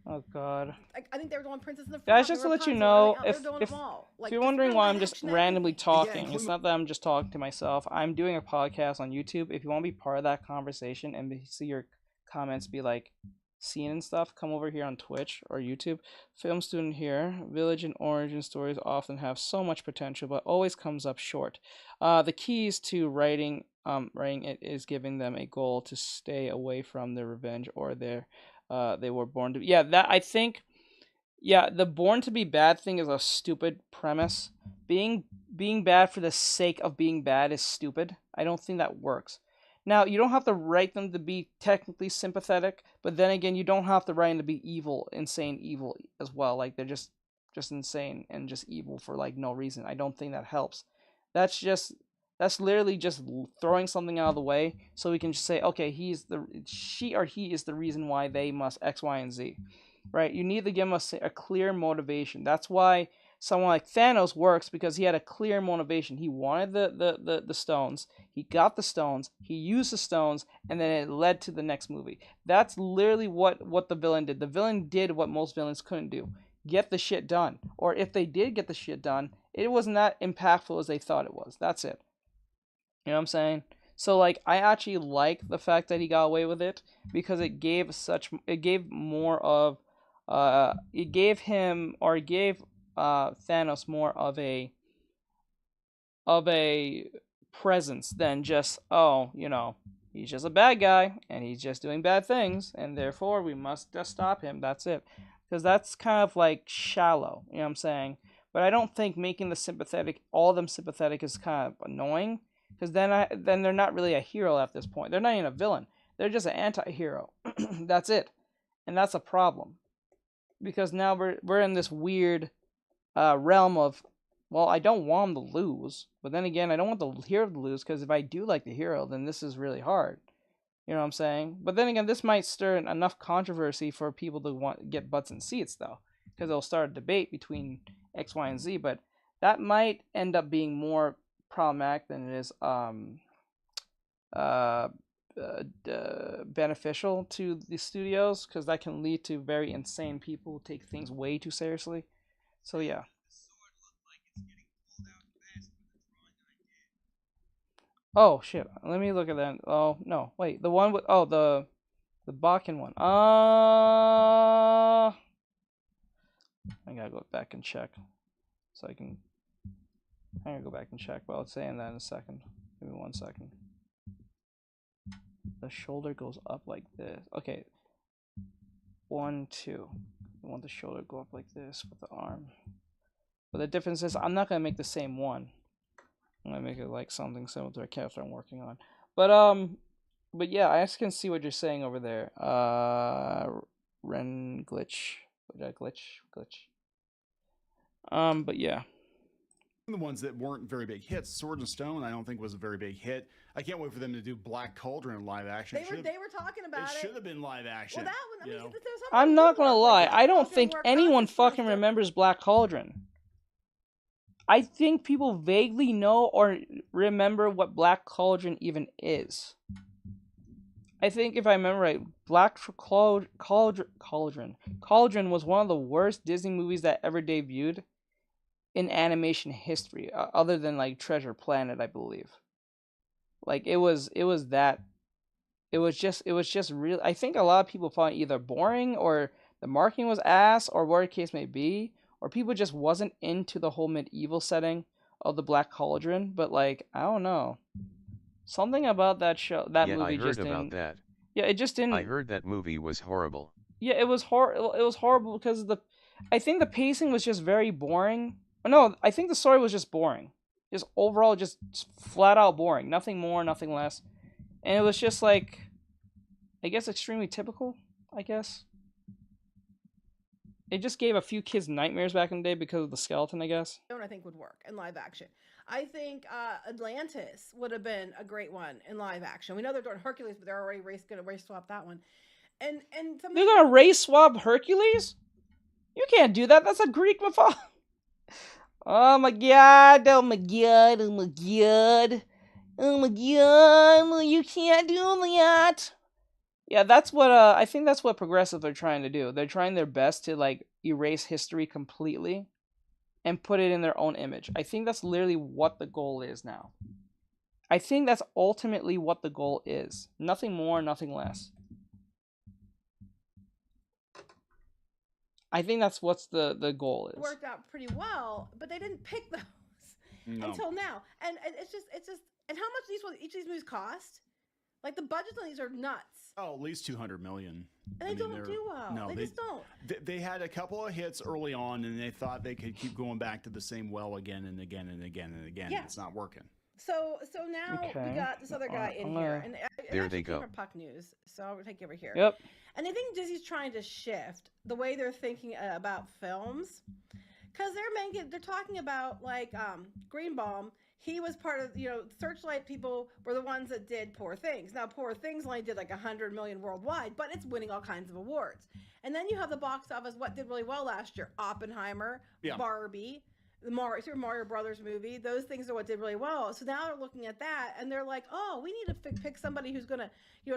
Oh God. I think they were doing Princess in the Frog. Guys, just to let you know, if you're wondering why I'm just randomly talking, it's not that I'm just talking to myself. I'm doing a podcast on YouTube. If you want to be part of that conversation and see your comments be like scene and stuff, come over here on Twitch or YouTube. Film student here. Village and origin stories often have so much potential, but always comes up short. The keys to writing it is giving them a goal to stay away from their revenge or they were born to. Yeah, that I think. Yeah, the born to be bad thing is a stupid premise. Being bad for the sake of being bad is stupid. I don't think that works. Now, you don't have to write them to be technically sympathetic, but then again, you don't have to write them to be evil, insane evil as well. Like, they're just insane and just evil for, like, no reason. I don't think that helps. That's literally just throwing something out of the way so we can just say, okay, she or he is the reason why they must X, Y, and Z. Right? You need to give us a clear motivation. That's why someone like Thanos works, because he had a clear motivation. He wanted the stones. He got the stones. He used the stones, and then it led to the next movie. That's literally what the villain did. The villain did what most villains couldn't do. Get the shit done. Or if they did get the shit done, it wasn't that impactful as they thought it was. That's it. You know what I'm saying? So, like, I actually like the fact that he got away with it, because it gave more of it gave Thanos more of a presence than just, oh, you know, he's just a bad guy and he's just doing bad things and therefore we must just stop him. That's it. Because that's kind of like shallow, you know what I'm saying? But I don't think making all of them sympathetic is kind of annoying, because then they're not really a hero at this point. They're not even a villain. They're just an anti-hero. That's it. And that's a problem. Because now we're in this weird realm of, well, I don't want him to lose, but then again, I don't want the hero to lose, because if I do like the hero, then this is really hard. You know what I'm saying? But then again, this might stir enough controversy for people to get butts in seats, though, because it'll start a debate between X, Y, and Z. But that might end up being more problematic than it is beneficial to the studios, because that can lead to very insane people who take things way too seriously. So yeah. Oh shit, let me look at that. Oh no, wait, the one with, oh, the Bakken one. I gotta go back and check, so I'm gonna go back and check, but I'll say that in a second. Give me 1 second. The shoulder goes up like this. Okay. 1, 2. I want the shoulder to go up like this with the arm. But the difference is, I'm not gonna make the same one. I'm gonna make it like something similar to a character I'm working on. But yeah, I just can see what you're saying over there. Ren glitch. Glitch. But yeah. The ones that weren't very big hits, Sword and Stone, I don't think was a very big hit. I can't wait for them to do Black Cauldron in live action. They were talking about it. It should have been live action. Well, that one, I mean, I'm not gonna lie. I don't think anyone fucking remembers Black Cauldron. I think people vaguely know or remember what Black Cauldron even is. I think if I remember right, Black Cauldron was one of the worst Disney movies that ever debuted in animation history, other than like Treasure Planet, I believe. Like it was just real. I think a lot of people found it either boring, or the marketing was ass, or whatever the case may be, or people just wasn't into the whole medieval setting of the Black Cauldron. But like, I don't know, something about that movie just didn't. I heard about that. Yeah, it just didn't. I heard that movie was horrible. Yeah, it was horrible because I think the pacing was just very boring. No, I think the story was just boring. Just overall, just flat out boring. Nothing more, nothing less. And it was just like, I guess, extremely typical, I guess. It just gave a few kids nightmares back in the day because of the skeleton, I guess. I think would work in live action. I think Atlantis would have been a great one in live action. We know they're doing Hercules, but they're already going to race swap that one. And they're going to race swap Hercules? You can't do that. That's a Greek mythology. Oh my god, oh my god, oh my god, oh my god, you can't do that. Yeah, that's what, I think that's what progressives are trying to do. They're trying their best to, like, erase history completely and put it in their own image. I think that's literally what the goal is now. I think that's ultimately what the goal is. Nothing more, nothing less. I think that's what's the goal is. Worked out pretty well, but they didn't pick those until now. And it's just and how much each of these movies cost? Like the budgets on these are nuts. Oh, at least $200 million. And they don't do well. No, they just don't. They had a couple of hits early on, and they thought they could keep going back to the same well again and again and again and again. Yeah. And it's not working. So now we got this other guy in here, and there they go. Puck News. So I'll take you over here. Yep. And I think Disney's trying to shift the way they're thinking about films, because they're talking about like Greenbaum. He was part of, Searchlight people were the ones that did Poor Things. Now, Poor Things only did like 100 million worldwide, but it's winning all kinds of awards. And then you have the box office, what did really well last year? Oppenheimer, Barbie, the Super Mario Brothers movie. Those things are what did really well. So now they're looking at that, and they're like, oh, we need to pick somebody who's going to,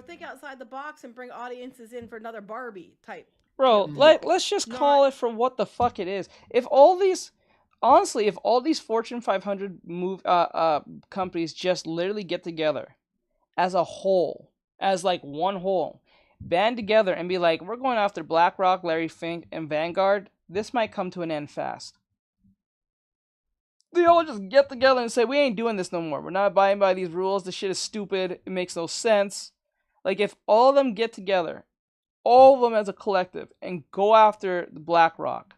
think outside the box and bring audiences in for another Barbie type. Bro, let's just call it for what the fuck it is. If all these Fortune 500 companies just literally get together as a whole, as like one whole, band together and be like, we're going after BlackRock, Larry Fink, and Vanguard, this might come to an end fast. They all just get together and say, we ain't doing this no more. We're not abiding by these rules. This shit is stupid. It makes no sense. Like, if all of them get together, all of them as a collective, and go after the BlackRock,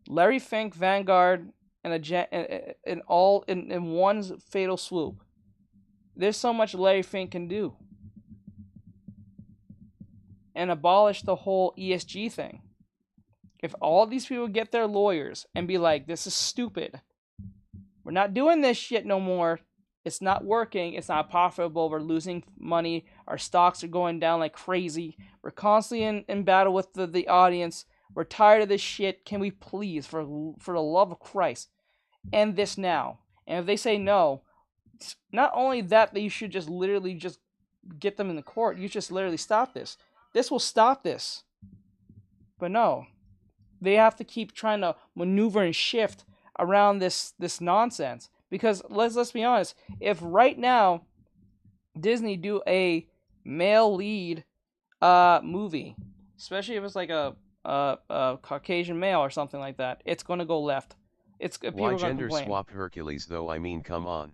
Larry Fink, Vanguard, and all in one fatal swoop. There's so much Larry Fink can do. And abolish the whole ESG thing. If all these people get their lawyers and be like, this is stupid. We're not doing this shit no more. It's not working. It's not profitable. We're losing money. Our stocks are going down like crazy. We're constantly in battle with the audience. We're tired of this shit. Can we please, for the love of Christ, end this now? And if they say no, not only that you should just literally just get them in the court. You just literally stop this. This will stop this. But no. They have to keep trying to maneuver and shift around this nonsense. Because let's be honest, if right now Disney do a male lead movie, especially if it's like a Caucasian male or something like that, it's going to go left. Why gender swap Hercules though? I mean, come on.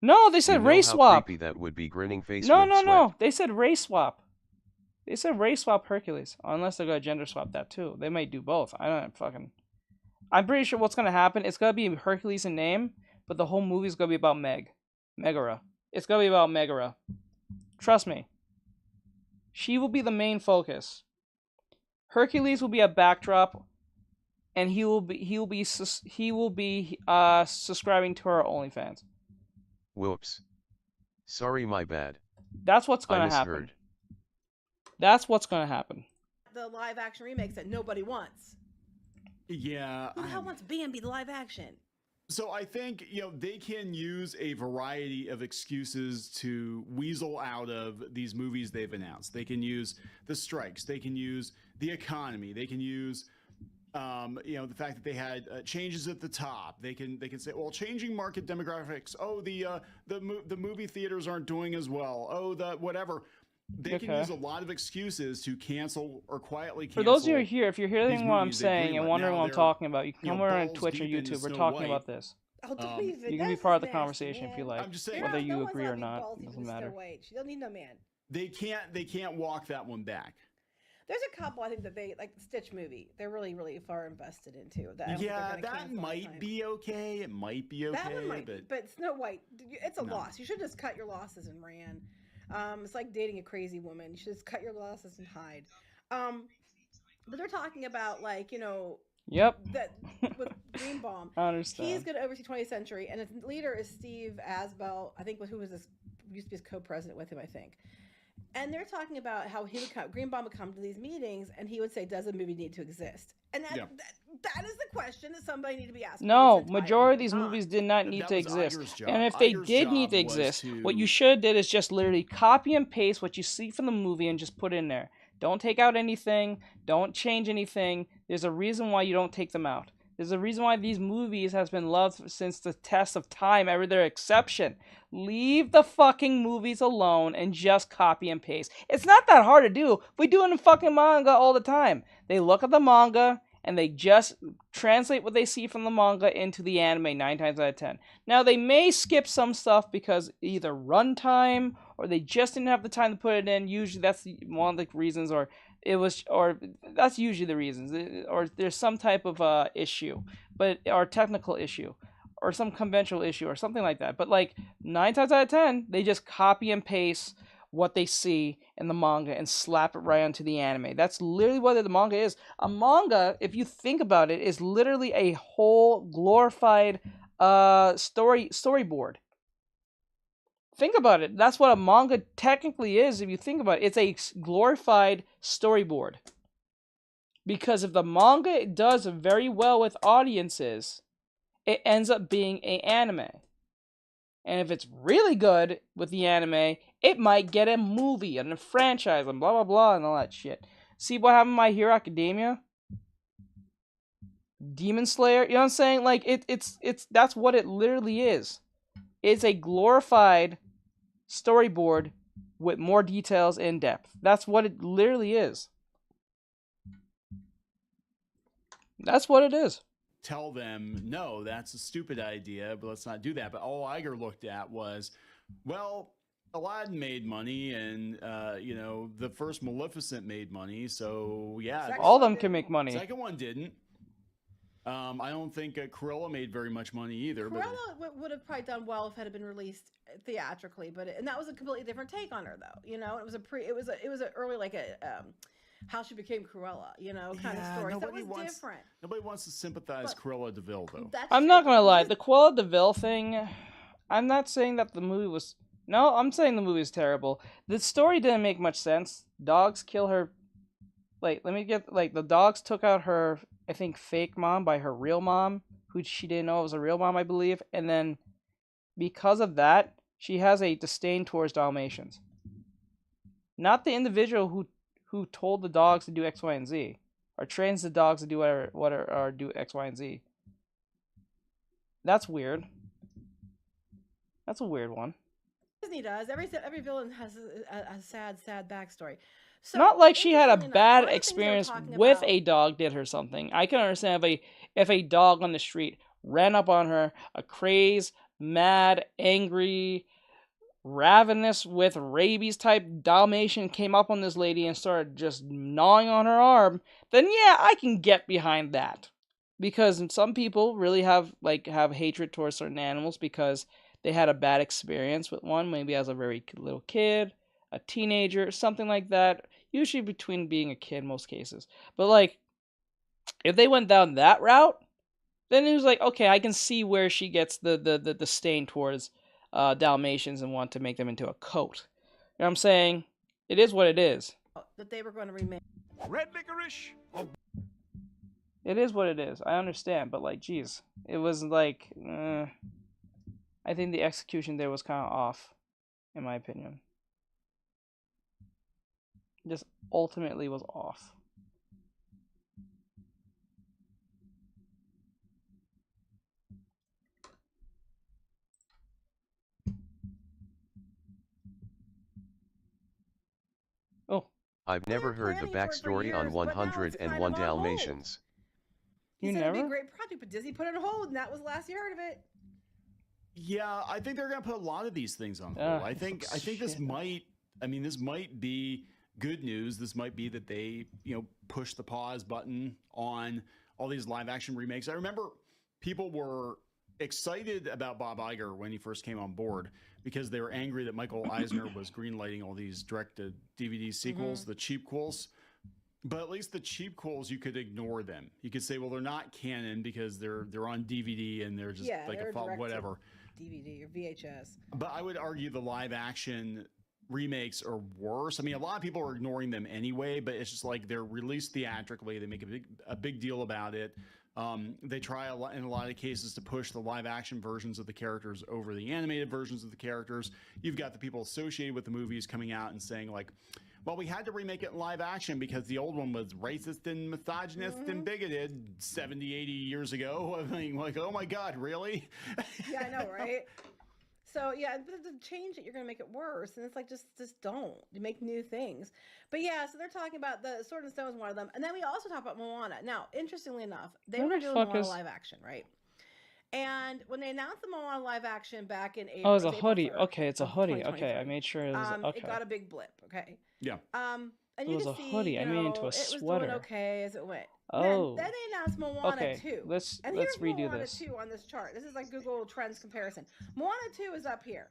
No, they said race swap. Creepy that would be, grinning face. No. They said race swap. They said race swap Hercules, unless they're gonna gender swap that too. They might do both. I'm pretty sure what's gonna happen. It's gonna be Hercules in name, but the whole movie's gonna be about Megara. It's gonna be about Megara. Trust me. She will be the main focus. Hercules will be a backdrop, and he will be subscribing to our OnlyFans. Whoops. Sorry, my bad. That's what's gonna happen. That's what's going to happen. The live action remakes that nobody wants. Yeah. Who the hell wants Bambi, the live action? So I think, they can use a variety of excuses to weasel out of these movies they've announced. They can use the strikes. They can use the economy. They can use, the fact that they had changes at the top. They can say, well, changing market demographics. Oh, the movie theaters aren't doing as well. Oh, the whatever. They can use a lot of excuses to cancel or quietly cancel. For those of you who are here, if you're hearing what I'm saying and wondering what I'm talking about, you can come over on Twitch or YouTube. We're talking about this. You can be part of the conversation if you like. I'm just saying, whether you agree or not, it doesn't matter. She don't need no man. They can't walk that one back. There's a couple I think that they like the Stitch movie. They're really, really far invested into that. Yeah, that might be okay. It might be okay. That one might be, but Snow White, it's a loss. You should just cut your losses and ran. It's like dating a crazy woman. You should just cut your losses and hide. But they're talking about Yep. That with Greenbaum. I understand. He's going to oversee 20th Century, and his leader is Steve Asbell. I think who was this used to be his co-president with him, I think. And they're talking about how Greenbaum would come to these meetings, and he would say, "Does a movie need to exist?" And that is the question that somebody need to be asking. No, majority of these movies did not need to exist. And if they did need to exist, what you should have did is just literally copy and paste what you see from the movie and just put in there. Don't take out anything. Don't change anything. There's a reason why you don't take them out. There's a reason why these movies has been loved since the test of time, ever their exception. Leave the fucking movies alone and just copy and paste. It's not that hard to do. We do it in fucking manga all the time. They look at the manga and they just translate what they see from the manga into the anime 9 times out of 10. Now, they may skip some stuff because either runtime or they just didn't have the time to put it in. Usually that's one of the reasons, or that's usually the reasons, or there's some type of issue, or technical issue, or some conventional issue, or something like that. But like 9 times out of 10, they just copy and paste what they see in the manga and slap it right onto the anime. That's literally what the manga is. A manga, if you think about it, is literally a whole glorified storyboard. Think about it. That's what a manga technically is, if you think about it. It's a glorified storyboard. Because if the manga does very well with audiences, it ends up being an anime. And if it's really good with the anime, it might get a movie and a franchise and blah, blah, blah, and all that shit. See what happened to My Hero Academia? Demon Slayer? You know what I'm saying? Like, it's that's what it literally is. It's a glorified storyboard with more details in depth. That's what it literally is. That's what it is. Tell them, no, that's a stupid idea, but let's not do that. But all Iger looked at was, well, Aladdin made money, and the first Maleficent made money, so yeah, all of them can make money. Second one didn't. I don't think Cruella made very much money either. Cruella would have probably done well if it had been released theatrically, and that was a completely different take on her, though. You know, it was an early how she became Cruella, kind of story. That was different. Nobody wants to sympathize Cruella de Vil, though. I'm not gonna lie, the Cruella de Vil thing. I'm not saying that the movie was. No, I'm saying the movie is terrible. The story didn't make much sense. Dogs kill her. The dogs took out her, I think, fake mom by her real mom, who she didn't know was a real mom, I believe. And then, because of that, she has a disdain towards Dalmatians. Not the individual who told the dogs to do X, Y, and Z, or trains the dogs to do or do X, Y, and Z. That's weird. That's a weird one. Disney does. Every villain has a sad backstory. So, not like she had a bad experience with a dog did her something. I can understand if a dog on the street ran up on her, a crazed, mad, angry, ravenous with rabies type Dalmatian came up on this lady and started just gnawing on her arm, then yeah, I can get behind that. Because some people really have hatred towards certain animals because they had a bad experience with one, maybe as a very little kid, a teenager, something like that. Usually between being a kid, most cases. But if they went down that route, then it was okay, I can see where she gets the disdain towards Dalmatians and want to make them into a coat. You know what I'm saying? It is what it is. That they were going to remain. Red licorice. Oh. It is what it is. I understand, but geez, it was I think the execution there was kind of off, in my opinion. Just ultimately was off. Oh. I've never heard the backstory on 101 Dalmatians. You never? It'd be a great project, but Disney put it on hold, and that was the last you heard of it. Yeah, I think they're going to put a lot of these things on hold. I think this might be good news. This might be that they, push the pause button on all these live action remakes. I remember people were excited about Bob Iger when he first came on board because they were angry that Michael Eisner was greenlighting all these direct-to-DVD sequels, the cheapquels. But at least the cheapquels, you could ignore them. You could say, well, they're not canon because they're on DVD and they're just whatever. DVD or VHS. But I would argue the live action remakes are worse. I mean, a lot of people are ignoring them anyway, but it's just they're released theatrically. They make a big deal about it. They try in a lot of cases to push the live action versions of the characters over the animated versions of the characters. You've got the people associated with the movies coming out and saying well, Well, we had to remake it in live action because the old one was racist and misogynist and bigoted 70, 80 years ago. I mean, like, oh my God, really? Yeah, I know, right? So yeah, but to change it, you're going to make it worse, and it's like just don't. You make new things. But yeah, so they're talking about the Sword and Stone is one of them, and then we also talk about Moana. Now, interestingly enough, they were doing Moana live action, right? And when they announced the Moana live action back in April, it's a hoodie. Okay, it's a hoodie. Okay, I made sure it was okay. It got a big blip. Okay. Yeah. And it you was can a see, hoodie. I mean, into a it was sweater. doing okay as it went. Oh. Then they announced Moana 2. Let's redo Moana this. 2 on this chart. This is like Google Trends comparison. Moana 2 is up here.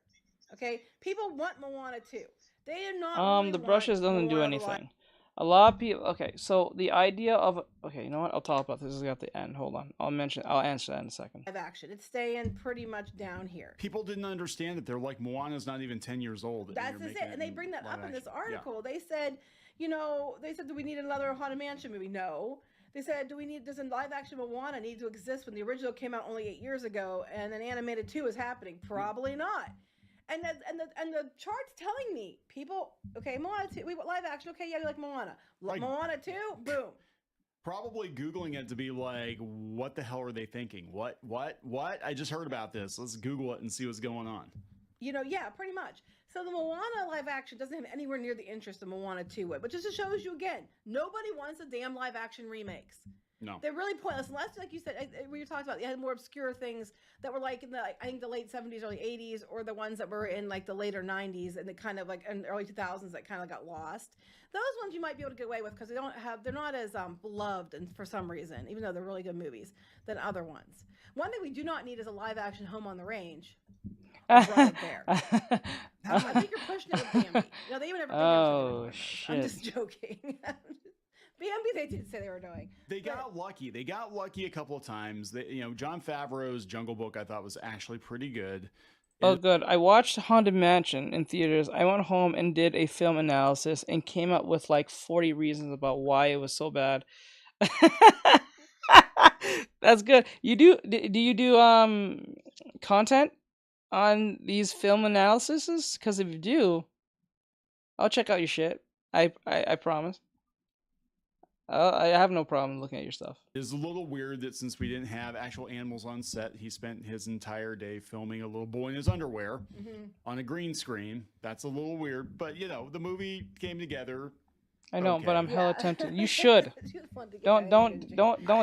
Okay, people want Moana 2. They do not. Really the brushes doesn't do anything. A lot of people. Okay, so the idea of you know what? I'll talk about this at the end. Hold on. I'll answer that in a second. Live action. It's staying pretty much down here. People didn't understand it. They're like, Moana's not even 10 years old. That's it. And they bring that up in this article. Yeah. They said, do we need another Haunted Mansion movie? No. They said, does a live action Moana need to exist when the original came out only 8 years ago and an animated 2 is happening? Probably not. And the chart's telling me, people, okay, Moana 2, we live action, okay, yeah, you like Moana. Moana 2, boom. Probably Googling it to be like, what the hell are they thinking? What? I just heard about this. Let's Google it and see what's going on. Yeah, pretty much. So the Moana live action doesn't have anywhere near the interest of Moana 2 would, but just shows you again, nobody wants a damn live action remakes. No. They're really pointless. Unless, like you said, we talked about, you had more obscure things that were like in the, I think the late 70s, early 80s, or the ones that were in like the later 90s and the kind of like in early 2000s that kind of got lost. Those ones you might be able to get away with because they're not as beloved and for some reason, even though they're really good movies, than other ones. One thing we do not need is a live action Home on the Range. Bear. I think you're pushing it with Bambi. No, they even never think oh, shit. I'm just joking. Bambi, they did say they were doing. They got lucky. They got lucky a couple of times. Jon Favreau's Jungle Book I thought was actually pretty good. Oh, good. I watched Haunted Mansion in theaters. I went home and did a film analysis and came up with like 40 reasons about why it was so bad. That's good. Do you do content on these film analyses? Because if you do, I'll check out your shit. I promise. I have no problem looking at your stuff. It's a little weird that since we didn't have actual animals on set, he spent his entire day filming a little boy in his underwear on a green screen. That's a little weird, but the movie came together. I know, but I'm hella tempted. You should. Don't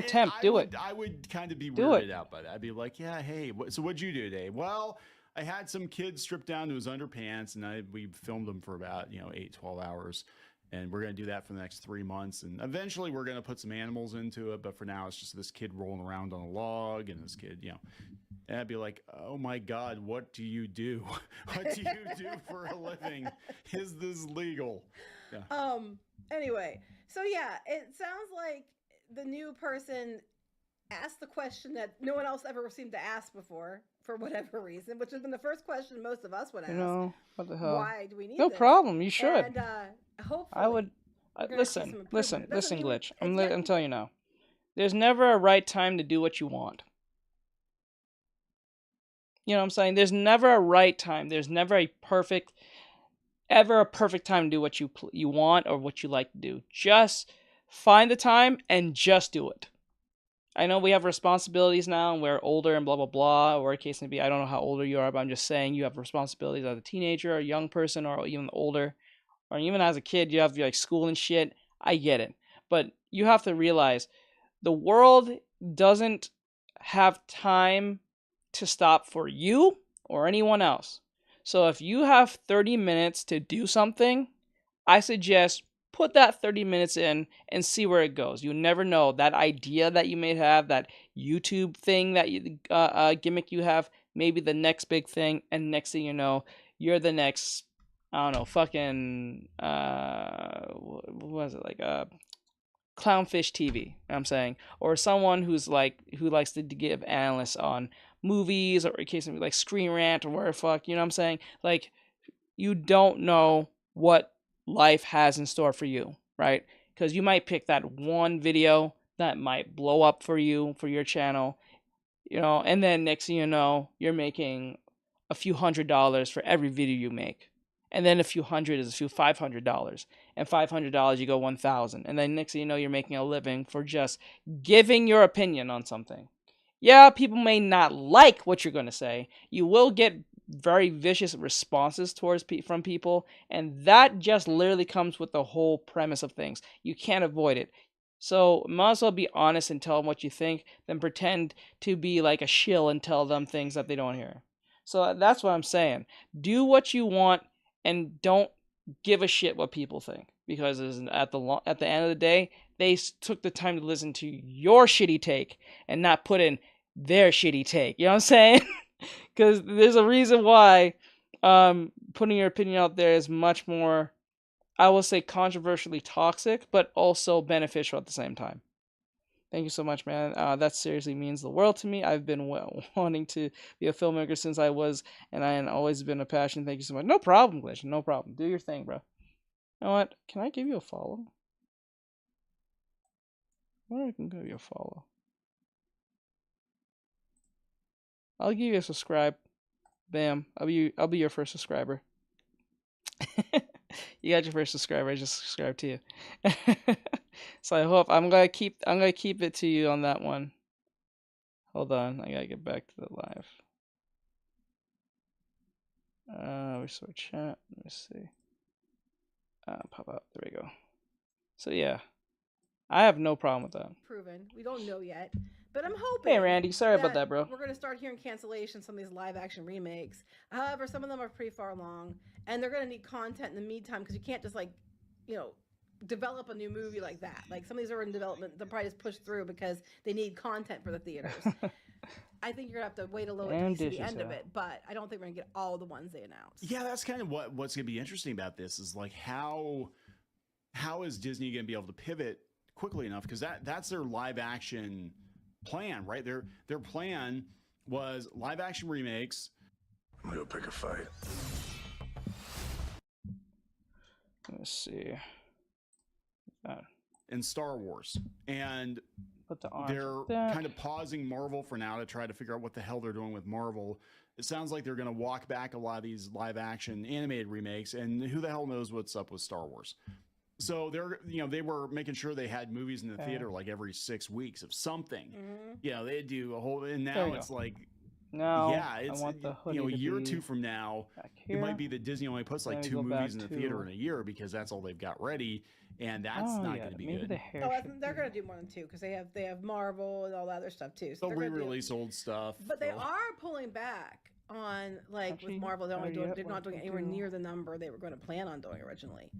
tempt. Do it. I would kind of be weirded out by that. I'd be like, yeah, hey, so what'd you do today? Well, I had some kid strip down to his underpants, and we filmed them for about 8, 12 hours. And we're going to do that for the next 3 months. And eventually we're going to put some animals into it. But for now, it's just this kid rolling around on a log and this kid, And I'd be like, oh, my God, what do you do? What do you do for a living? Is this legal? Yeah. Anyway, so yeah, it sounds like the new person asked the question that no one else ever seemed to ask before for whatever reason, which has been the first question most of us would ask. What the hell? Why do we need No this? problem. You should. And hopefully, I would listen, Glitch. I'm telling you now. There's never a right time to do what you want. You know what I'm saying? There's never a right time. There's never a perfect time to do what you want or what you like to do. Just find the time and just do it. I know we have responsibilities now and we're older and blah, blah, blah, or a case may be, I don't know how older you are, but I'm just saying you have responsibilities as a teenager or a young person or even older, or even as a kid, you have like school and shit. I get it. But you have to realize the world doesn't have time to stop for you or anyone else. So if you have 30 minutes to do something, I suggest put that 30 minutes in and see where it goes. You never know. That idea that you may have, that YouTube thing that you gimmick you have, maybe the next big thing, and next thing you know, you're the next, I don't know, fucking, what was it, like, Clownfish TV, you know what I'm saying? Or someone who likes to give analysts on movies, or in case of like Screen Rant or whatever the fuck, you know what I'm saying? Like, you don't know what life has in store for you, right? Because you might pick that one video that might blow up for you, for your channel, and then next thing you know, you're making a few $100s for every video you make. and then a few hundred is a few $500, and $500 you go 1,000, and then next thing you know you're making a living for just giving your opinion on something. Yeah, people may not like what you're going to say. You will get very vicious responses from people, and that just literally comes with the whole premise of things. You can't avoid it. So might as well be honest and tell them what you think than pretend to be like a shill and tell them things that they don't hear. So that's what I'm saying. Do what you want and don't give a shit what people think, because at the end of the day, they took the time to listen to your shitty take and not put in their shitty take. You know what I'm saying? Because there's a reason why putting your opinion out there is much more, I will say, controversially toxic, but also beneficial at the same time. Thank you so much, man. That seriously means the world to me. I've been wanting to be a filmmaker since I was, and I have always been a passion. Thank you so much. No problem, Glitch. No problem. Do your thing, bro. You know what? Can I give you a follow? Or I can give you a follow. I'll give you a subscribe. Bam. I'll be your first subscriber. You got your first subscriber. I just subscribed to you. So I hope I'm gonna keep it to you on that one. Hold on, I gotta get back to the live. Restore chat. Let me see. Pop up. There we go. So yeah, I have no problem with that. Proven. We don't know yet, but I'm hoping. Hey Randy, sorry about that, bro. We're gonna start hearing cancellations some of these live action remakes. However, some of them are pretty far along, and they're gonna need content in the meantime because you can't just develop a new movie like that. Like some of these are in development, they'll probably just push through because they need content for the theaters. I think you're gonna have to wait a little bit to see the end of it, but I don't think we're gonna get all the ones they announced. Yeah, that's kind of what's gonna be interesting about this is like how is Disney gonna be able to pivot quickly enough, because that's their live action plan, right? Their plan was live action remakes. I'm gonna pick a fight. Let's see. And Star Wars, and they're kind of pausing Marvel for now to try to figure out what the hell they're doing with Marvel. It sounds like they're going to walk back a lot of these live action animated remakes, and who the hell knows what's up with Star Wars. So they were making sure they had movies in the theater like every 6 weeks of something. Mm-hmm. They do a whole, and now it's like, it's a year or two from now, it might be that Disney only puts like 2 movies in the theater in a year because that's all they've got ready, and that's not going to be good. They're going to do more than 2 because they have Marvel and all the other stuff too. So they'll re-release old stuff, but they are pulling back on with Marvel. They're not doing anywhere near the number they were going to plan on doing originally.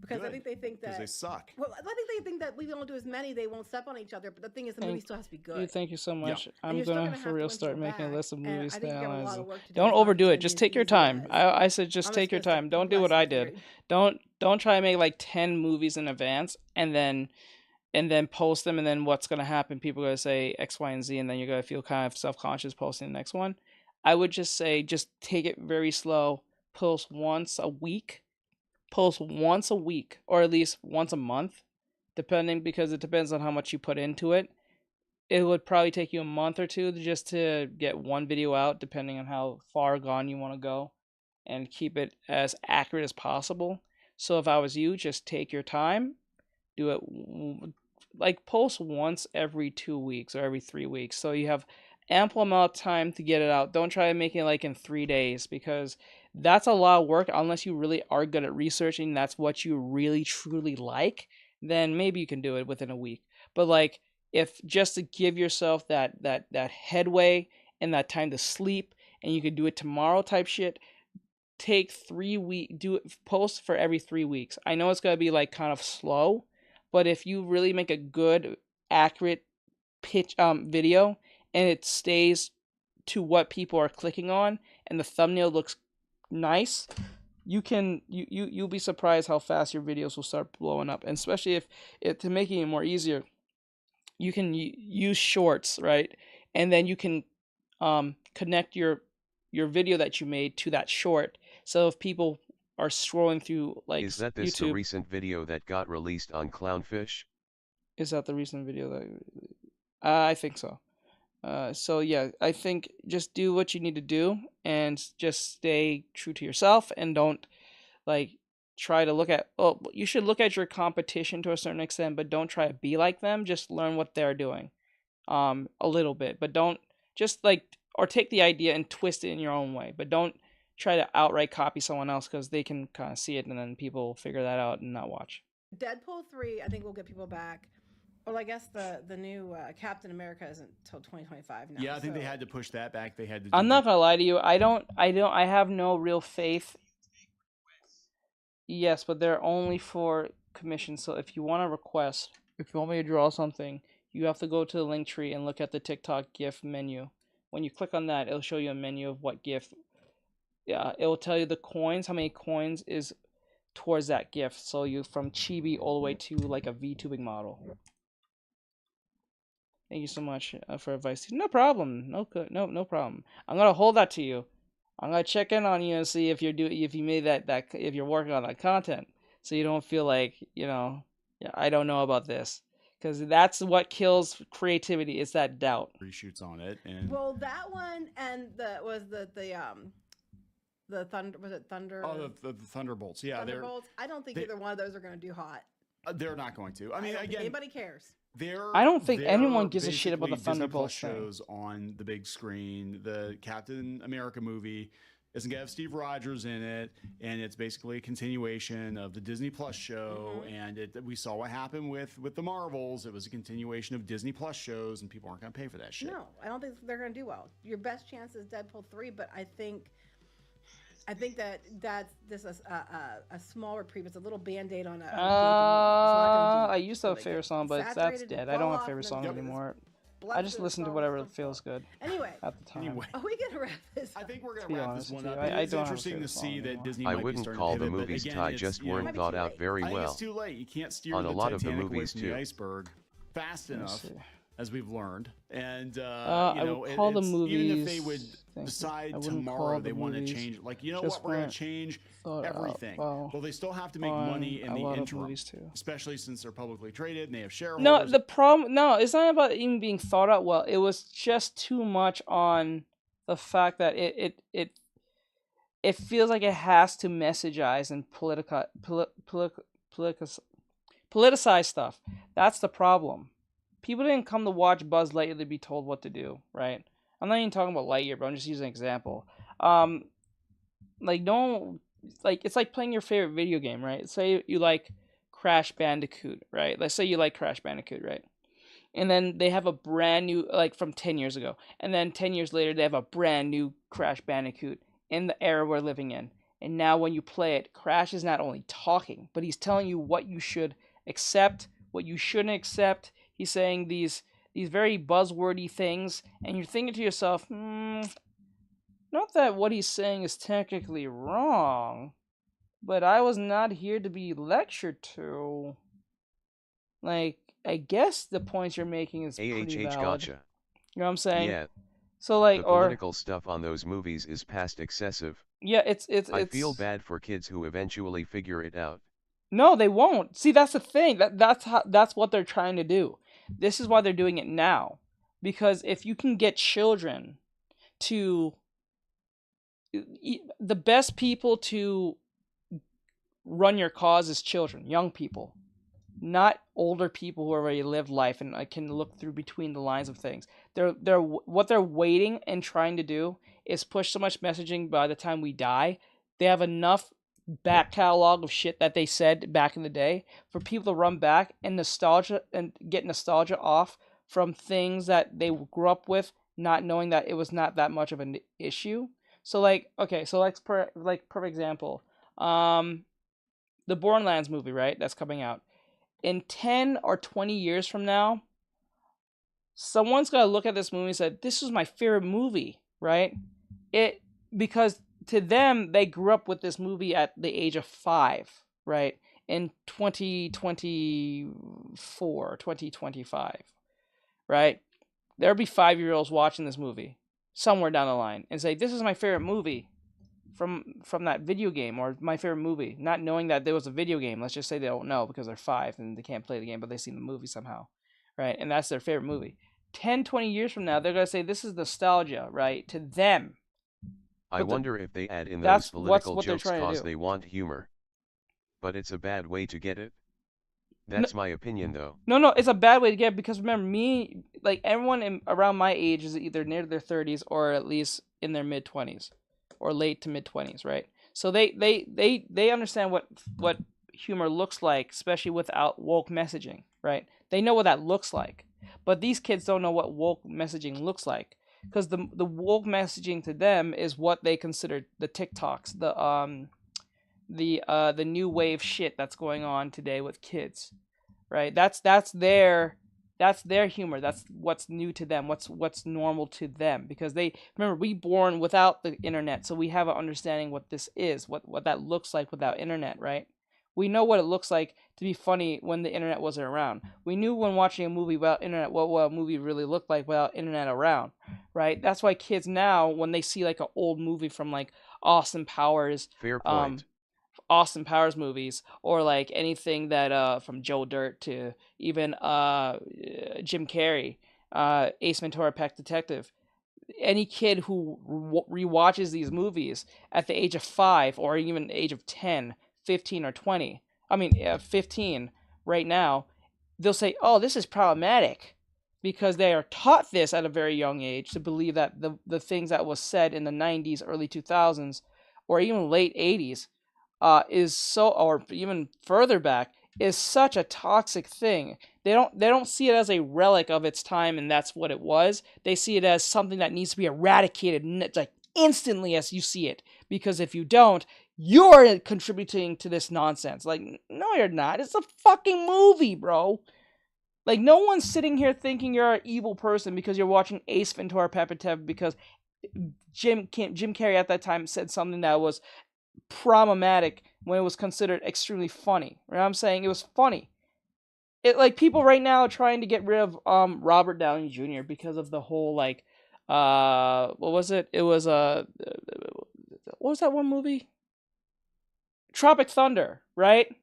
Because I think they think that they suck. Well, I think they think that we don't do as many, they won't step on each other. But the thing is, the movie still has to be good. Thank you so much. Yeah. I'm gonna for real start making a list of movies to analyze. Don't overdo it. Just take your time. I said just take your time. Don't do what I did. Don't try to make like 10 movies in advance and then post them, and then what's gonna happen? People are gonna say X, Y, and Z, and then you're gonna feel kind of self-conscious posting the next one. I would just say just take it very slow. Post once a week. Post once a week, or at least once a month, depending, because it depends on how much you put into it. It would probably take you a month or two just to get one video out, depending on how far gone you want to go, and keep it as accurate as possible. So if I was you, just take your time, do it like post once every 2 weeks or every 3 weeks, so you have ample amount of time to get it out. Don't try to make it like in 3 days, because that's a lot of work. Unless you really are good at researching, that's what you really truly like, then maybe you can do it within a week. But like, if just to give yourself that headway and that time to sleep, and you could do it tomorrow type shit, take 3 weeks, do it, post for every 3 weeks. I know it's gonna be like kind of slow, but if you really make a good, accurate pitch video, and it stays to what people are clicking on, and the thumbnail looks nice, you'll be surprised how fast your videos will start blowing up. And especially if to making it more easier, you can use shorts, right? And then you can connect your video that you made to that short. So if people are scrolling through like Is that this YouTube, the recent video that got released on Clownfish? Is that the recent video that I think so. So yeah, I think just do what you need to do and just stay true to yourself, and don't like try to look at. Oh, you should look at your competition to a certain extent, but don't try to be like them. Just learn what they're doing, a little bit, but don't just like or take the idea and twist it in your own way. But don't try to outright copy someone else because they can kind of see it and then people will figure that out and not watch. Deadpool 3, I think will get people back. Well, I guess the new Captain America isn't until 2025 now. Yeah, I think they had to push that back. They had to. I'm not gonna lie to you. I have no real faith. Yes, but they're only for commission. So if you want to request, if you want me to draw something, you have to go to the link tree and look at the TikTok GIF menu. When you click on that, it'll show you a menu of what GIF. Yeah, it will tell you the coins, how many coins is towards that GIF. So you from chibi all the way to like a VTubing model. Thank you so much for advice. No problem. No problem. I'm gonna hold that to you. I'm gonna check in on you and see if if you made if you're working on that content, so you don't feel like I don't know about this, because that's what kills creativity. Is that doubt. Reshoots on it, and well, that one and the thunder, was it thunder? Oh, the Thunderbolts. Yeah, Thunderbolts. I don't think either one of those are gonna do hot. They're not going to. I mean, again, anybody cares. I don't think anyone gives a shit about the Thunderbolts shows on the big screen. The Captain America movie isn't gonna have Steve Rogers in it, and it's basically a continuation of the Disney Plus show. And we saw what happened with the Marvels. It was a continuation of Disney Plus shows, and people aren't gonna pay for that shit. No, I don't think they're gonna do well. Your best chance is Deadpool 3, but I think that's a small reprieve. It's a little band-aid on a I used to have a favorite song, but that's dead. I don't have favorite songs anymore. I just listen to whatever feels good. Anyway, at the time. Are we gonna wrap this? I think we're gonna wrap this one up. It's interesting to see that Disney. I wouldn't call the movies just weren't thought out very well. It's too late. You can't steer on a lot of the movies the iceberg fast enough, as we've learned. And I would call the movies, even if they would decide tomorrow they want to change, like, you know what, we're going to change everything. Well, they still have to make money in the interim, especially since they're publicly traded and they have shareholders. No, the problem, it's not about even being thought out well. It was just too much on the fact that it feels like it has to messagize and politicize stuff. That's the problem. People didn't come to watch Buzz Lightyear to be told what to do, right? I'm not even talking about Lightyear, but I'm just using an example. It's like playing your favorite video game, right? Say you like Crash Bandicoot, right? Let's say you like Crash Bandicoot, right? And then they have a brand new, like from 10 years ago. And then 10 years later, they have a brand new Crash Bandicoot in the era we're living in. And now when you play it, Crash is not only talking, but he's telling you what you should accept, what you shouldn't accept. He's saying these very buzzwordy things, and you're thinking to yourself, not that what he's saying is technically wrong, but I was not here to be lectured to. Like, I guess the points you're making is pretty valid. Gotcha. You know what I'm saying? Yeah. So like, the political stuff on those movies is past excessive. Yeah, I feel bad for kids who eventually figure it out. No, they won't. See, that's the thing. That's what they're trying to do. This is why they're doing it now. Because if you can get children to... The best people to run your cause is children, young people. Not older people who already lived life and can look through between the lines of things. What they're waiting and trying to do is push so much messaging by the time we die. They have enough back catalog of shit that they said back in the day for people to run back and get nostalgia off from things that they grew up with, not knowing that it was not that much of an issue. So like, okay, so like perfect example, the Borderlands movie, right? That's coming out. In 10 or 20 years from now, someone's gonna look at this movie and say, "This is my favorite movie," right? Because to them, they grew up with this movie at the age of 5, right? In 2024, 2025, right? There'll be 5-year-olds watching this movie somewhere down the line and say, "This is my favorite movie from that video game," or "my favorite movie," not knowing that there was a video game. Let's just say they don't know because they're 5 and they can't play the game, but they've seen the movie somehow, right? And that's their favorite movie. 10, 20 years from now, they're going to say, "This is nostalgia," right? To them. I wonder if they add in those political jokes because they want humor. But it's a bad way to get it. That's my opinion, though. No, it's a bad way to get it because remember, like everyone around my age is either near their 30s or at least in their mid 20s or late to mid 20s, right? So they understand what humor looks like, especially without woke messaging, right? They know what that looks like, but these kids don't know what woke messaging looks like because the woke messaging to them is what they consider the TikToks, the new wave shit that's going on today with kids, right? That's their humor. That's what's new to them. What's normal to them because they remember we born without the internet, so we have an understanding what this is, what that looks like without internet, right? We know what it looks like to be funny when the internet wasn't around. We knew when watching a movie without internet what a movie really looked like without internet around, right? That's why kids now, when they see like an old movie from like Austin Powers, fair point. Austin Powers movies, or like anything that from Joe Dirt to even Jim Carrey, Ace Ventura, Pet Detective. Any kid who rewatches these movies at the age of 5 or even the age of 10, 15 or 20, 15 right now, they'll say, oh, this is problematic because they are taught this at a very young age to believe that the things that was said in the 90s, early 2000s, or even late 80s is so, or even further back, is such a toxic thing. They don't see it as a relic of its time and that's what it was. They see it as something that needs to be eradicated like instantly as you see it. Because if you don't, you're contributing to this nonsense. Like, no, you're not. It's a fucking movie, bro. Like, no one's sitting here thinking you're an evil person because you're watching Ace Ventura, Pet Detective because Jim Carrey at that time said something that was problematic when it was considered extremely funny. You know what I'm saying? It was funny. It like people right now are trying to get rid of Robert Downey Jr. because of the whole like what was it? It was what was that one movie? Tropic Thunder, right?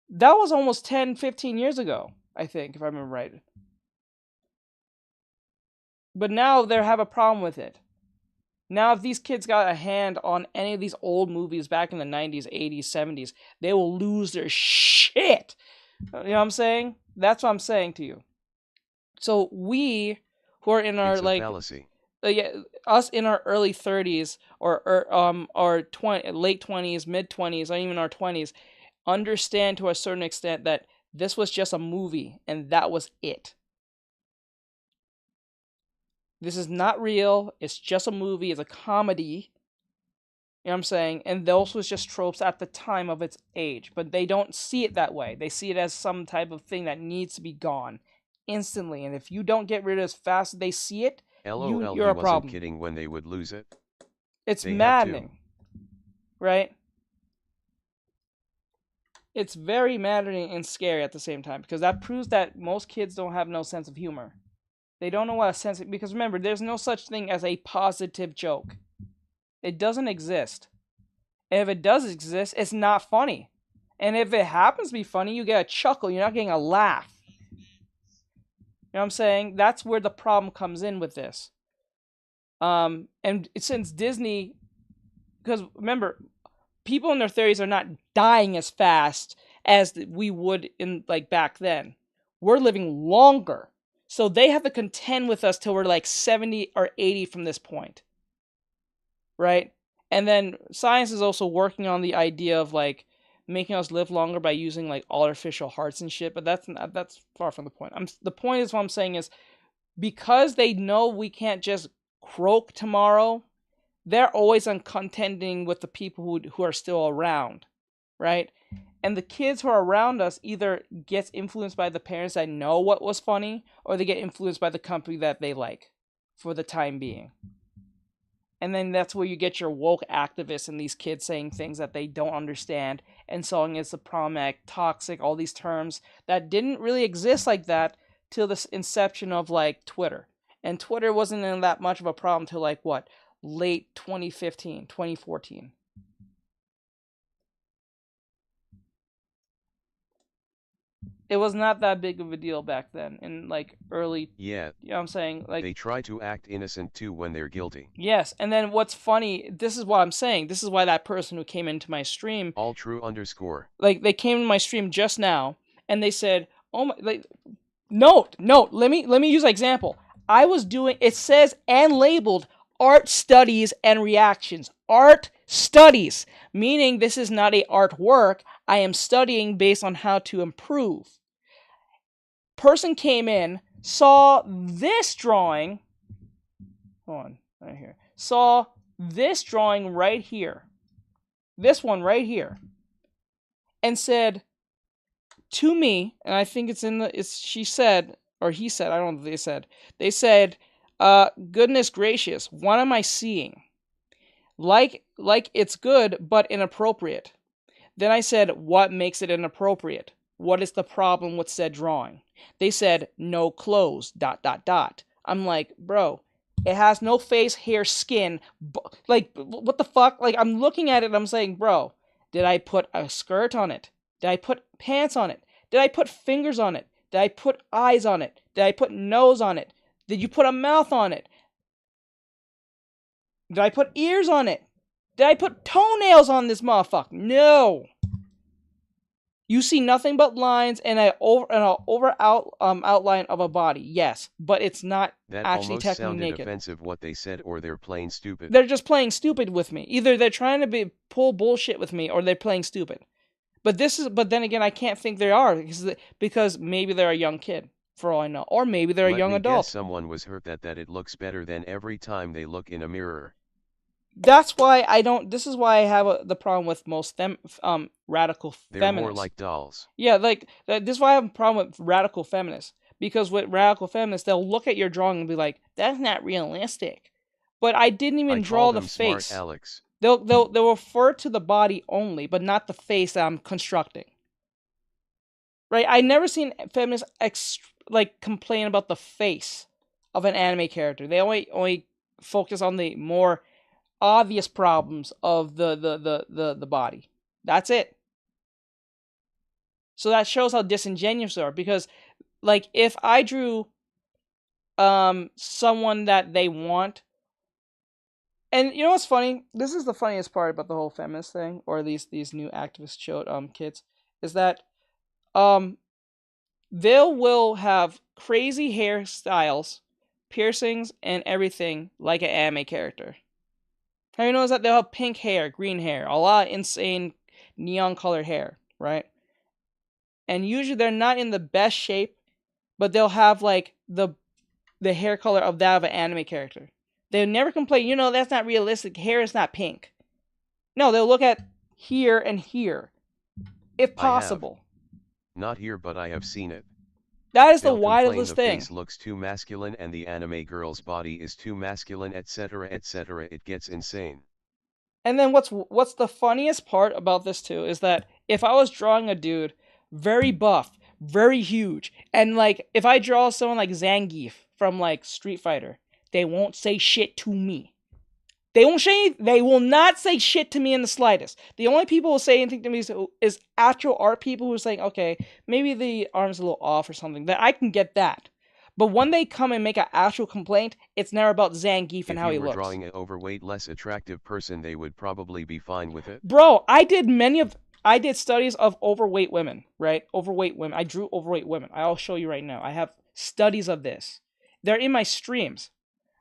That was almost 10, 15 years ago, I think, if I remember right. But now they have a problem with it. Now, if these kids got a hand on any of these old movies back in the 90s, 80s, 70s, they will lose their shit. You know what I'm saying? That's what I'm saying to you. So we, who are in our it's a fallacy. Us in our early 30s or late 20s, mid 20s, or even our 20s, understand to a certain extent that this was just a movie and that was it. This is not real. It's just a movie. It's a comedy. You know what I'm saying? And those was just tropes at the time of its age. But they don't see it that way. They see it as some type of thing that needs to be gone instantly. And if you don't get rid of it as fast as they see it, LOL, you're a problem. He wasn't kidding when they would lose it. It's maddening. Right? It's very maddening and scary at the same time. Because that proves that most kids don't have no sense of humor. They don't know what a sense of, because remember, there's no such thing as a positive joke. It doesn't exist. And if it does exist, it's not funny. And if it happens to be funny, you get a chuckle. You're not getting a laugh. You know what I'm saying? That's where the problem comes in with this. And since Disney, because remember, people in their 30s are not dying as fast as we would in like back then. We're living longer. So they have to contend with us till we're like 70 or 80 from this point. Right? And then science is also working on the idea of like making us live longer by using like artificial hearts and shit, but that's far from the point. The point is what I'm saying is because they know we can't just croak tomorrow, they're always on contending with the people who are still around, right? And the kids who are around us either gets influenced by the parents that know what was funny, or they get influenced by the company that they like for the time being. And then that's where you get your woke activists and these kids saying things that they don't understand and saying it's a problematic, toxic, all these terms that didn't really exist like that till the inception of like Twitter. And Twitter wasn't in that much of a problem till like what? Late 2015, 2014. It was not that big of a deal back then in like early. Yeah. You know what I'm saying? Like they try to act innocent too when they're guilty. Yes, and then what's funny? This is what I'm saying. This is why that person who came into my stream. All true _ Like they came to my stream just now and they said, "Oh my!" Like, note. Let me use an example. I was doing. It says and labeled art studies and reactions. Art studies, meaning this is not a artwork. I am studying based on how to improve. Person came in, saw this drawing. Hold on, right here. Saw this drawing right here. This one right here. And said to me, and I think it's in the, she said, or he said, I don't know what they said, goodness gracious, what am I seeing? Like it's good, but inappropriate. Then I said, what makes it inappropriate? What is the problem with said drawing? They said, no clothes, ... I'm like, bro, it has no face, hair, skin. Like, what the fuck? Like, I'm looking at it and I'm saying, bro, did I put a skirt on it? Did I put pants on it? Did I put fingers on it? Did I put eyes on it? Did I put nose on it? Did you put a mouth on it? Did I put ears on it? Did I put toenails on this motherfucker? No. You see nothing but lines and an outline of a body. Yes, but it's not that actually almost technically sounded naked. Offensive what they said, or they're playing stupid. They're just playing stupid with me. Either they're trying to pull bullshit with me, or they're playing stupid. But then again, I can't think they are because maybe they're a young kid, for all I know, or maybe they're a young adult. Guess someone was hurt that it looks better than every time they look in a mirror. That's why I don't. This is why I have the problem with most radical feminists. They're more like dolls. Yeah, like this is why I have a problem with radical feminists, because with radical feminists, they'll look at your drawing and be like, "That's not realistic." But I didn't even draw the face. Smart Alex. They'll refer to the body only, but not the face that I'm constructing. Right? I never seen feminists complain about the face of an anime character. They only focus on the more obvious problems of the body. That's it. So that shows how disingenuous they are, because like if I drew someone that they want, and you know what's funny? This is the funniest part about the whole feminist thing, or these new activist kids, is that they will have crazy hairstyles, piercings, and everything like an anime character. Have you noticed that they'll have pink hair, green hair, a lot of insane neon colored hair, right? And usually they're not in the best shape, but they'll have like the hair color of that of an anime character. They'll never complain, that's not realistic. Hair is not pink. No, they'll look at here and here, if possible. Not here, but I have seen it. That is the wildest thing. The face looks too masculine and the anime girl's body is too masculine, etc., etc. It gets insane. And then what's the funniest part about this too is that if I was drawing a dude very buff, very huge, and like if I draw someone like Zangief from like Street Fighter, they won't say shit to me. They will not say shit to me in the slightest. The only people who say anything to me is actual art people who are saying, okay, maybe the arm's a little off or something. That I can get that. But when they come and make an actual complaint, it's never about Zangief and how he looks. If you were drawing an overweight, less attractive person, they would probably be fine with it. Bro, I did studies of overweight women, right? Overweight women. I drew overweight women. I'll show you right now. I have studies of this. They're in my streams,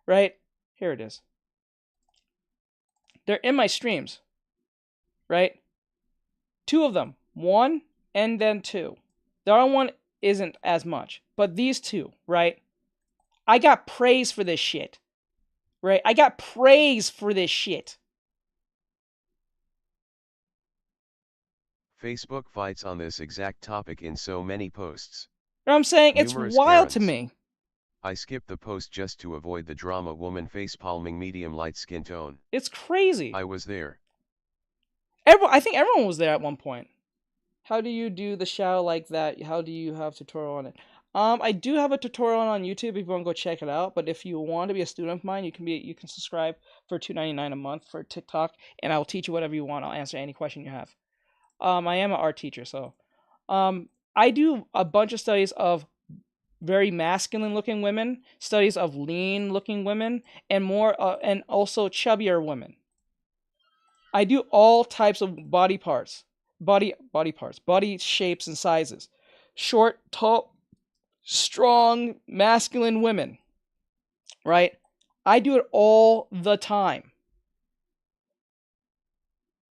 right? Here it is. They're in my streams, right? 2 of them. 1 and then 2. The other one isn't as much. But these 2, right? I got praise for this shit. Right? I got praise for this shit. Facebook fights on this exact topic in so many posts. You know what I'm saying? It's wild to me. I skipped the post just to avoid the drama. Woman facepalming, medium light skin tone. It's crazy. I was there. I think everyone was there at one point. How do you do the shadow like that? How do you have tutorial on it? I do have a tutorial on YouTube if you want to go check it out. But if you want to be a student of mine, you can subscribe for $2.99 a month for TikTok, and I'll teach you whatever you want. I'll answer any question you have. I am an art teacher, so I I do a bunch of studies of very masculine looking women, studies of lean looking women, and more and also chubbier women. I do all types of body parts, body shapes and sizes. Short, tall, strong, masculine women. Right? I do it all the time.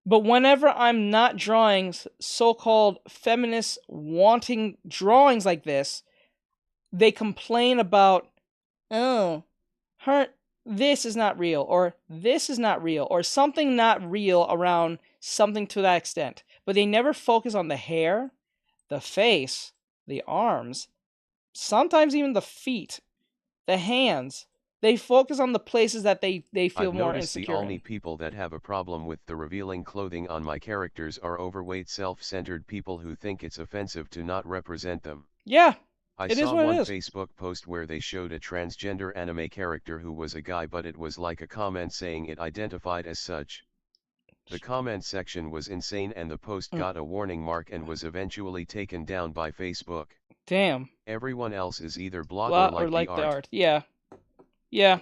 But whenever I'm not drawing so-called feminist wanting drawings like this, they complain about, oh, this is not real, or this is not real, or something not real around something to that extent. But they never focus on the hair, the face, the arms, sometimes even the feet, the hands. They focus on the places that they feel more insecure. The only people that have a problem with the revealing clothing on my characters are overweight, self-centered people who think it's offensive to not represent them. Yeah, I saw one Facebook post where they showed a transgender anime character who was a guy, but it was like a comment saying it identified as such. The comment section was insane, and the post got a warning mark and was eventually taken down by Facebook. Damn. Everyone else is either blocked or like the art. Yeah. Yeah,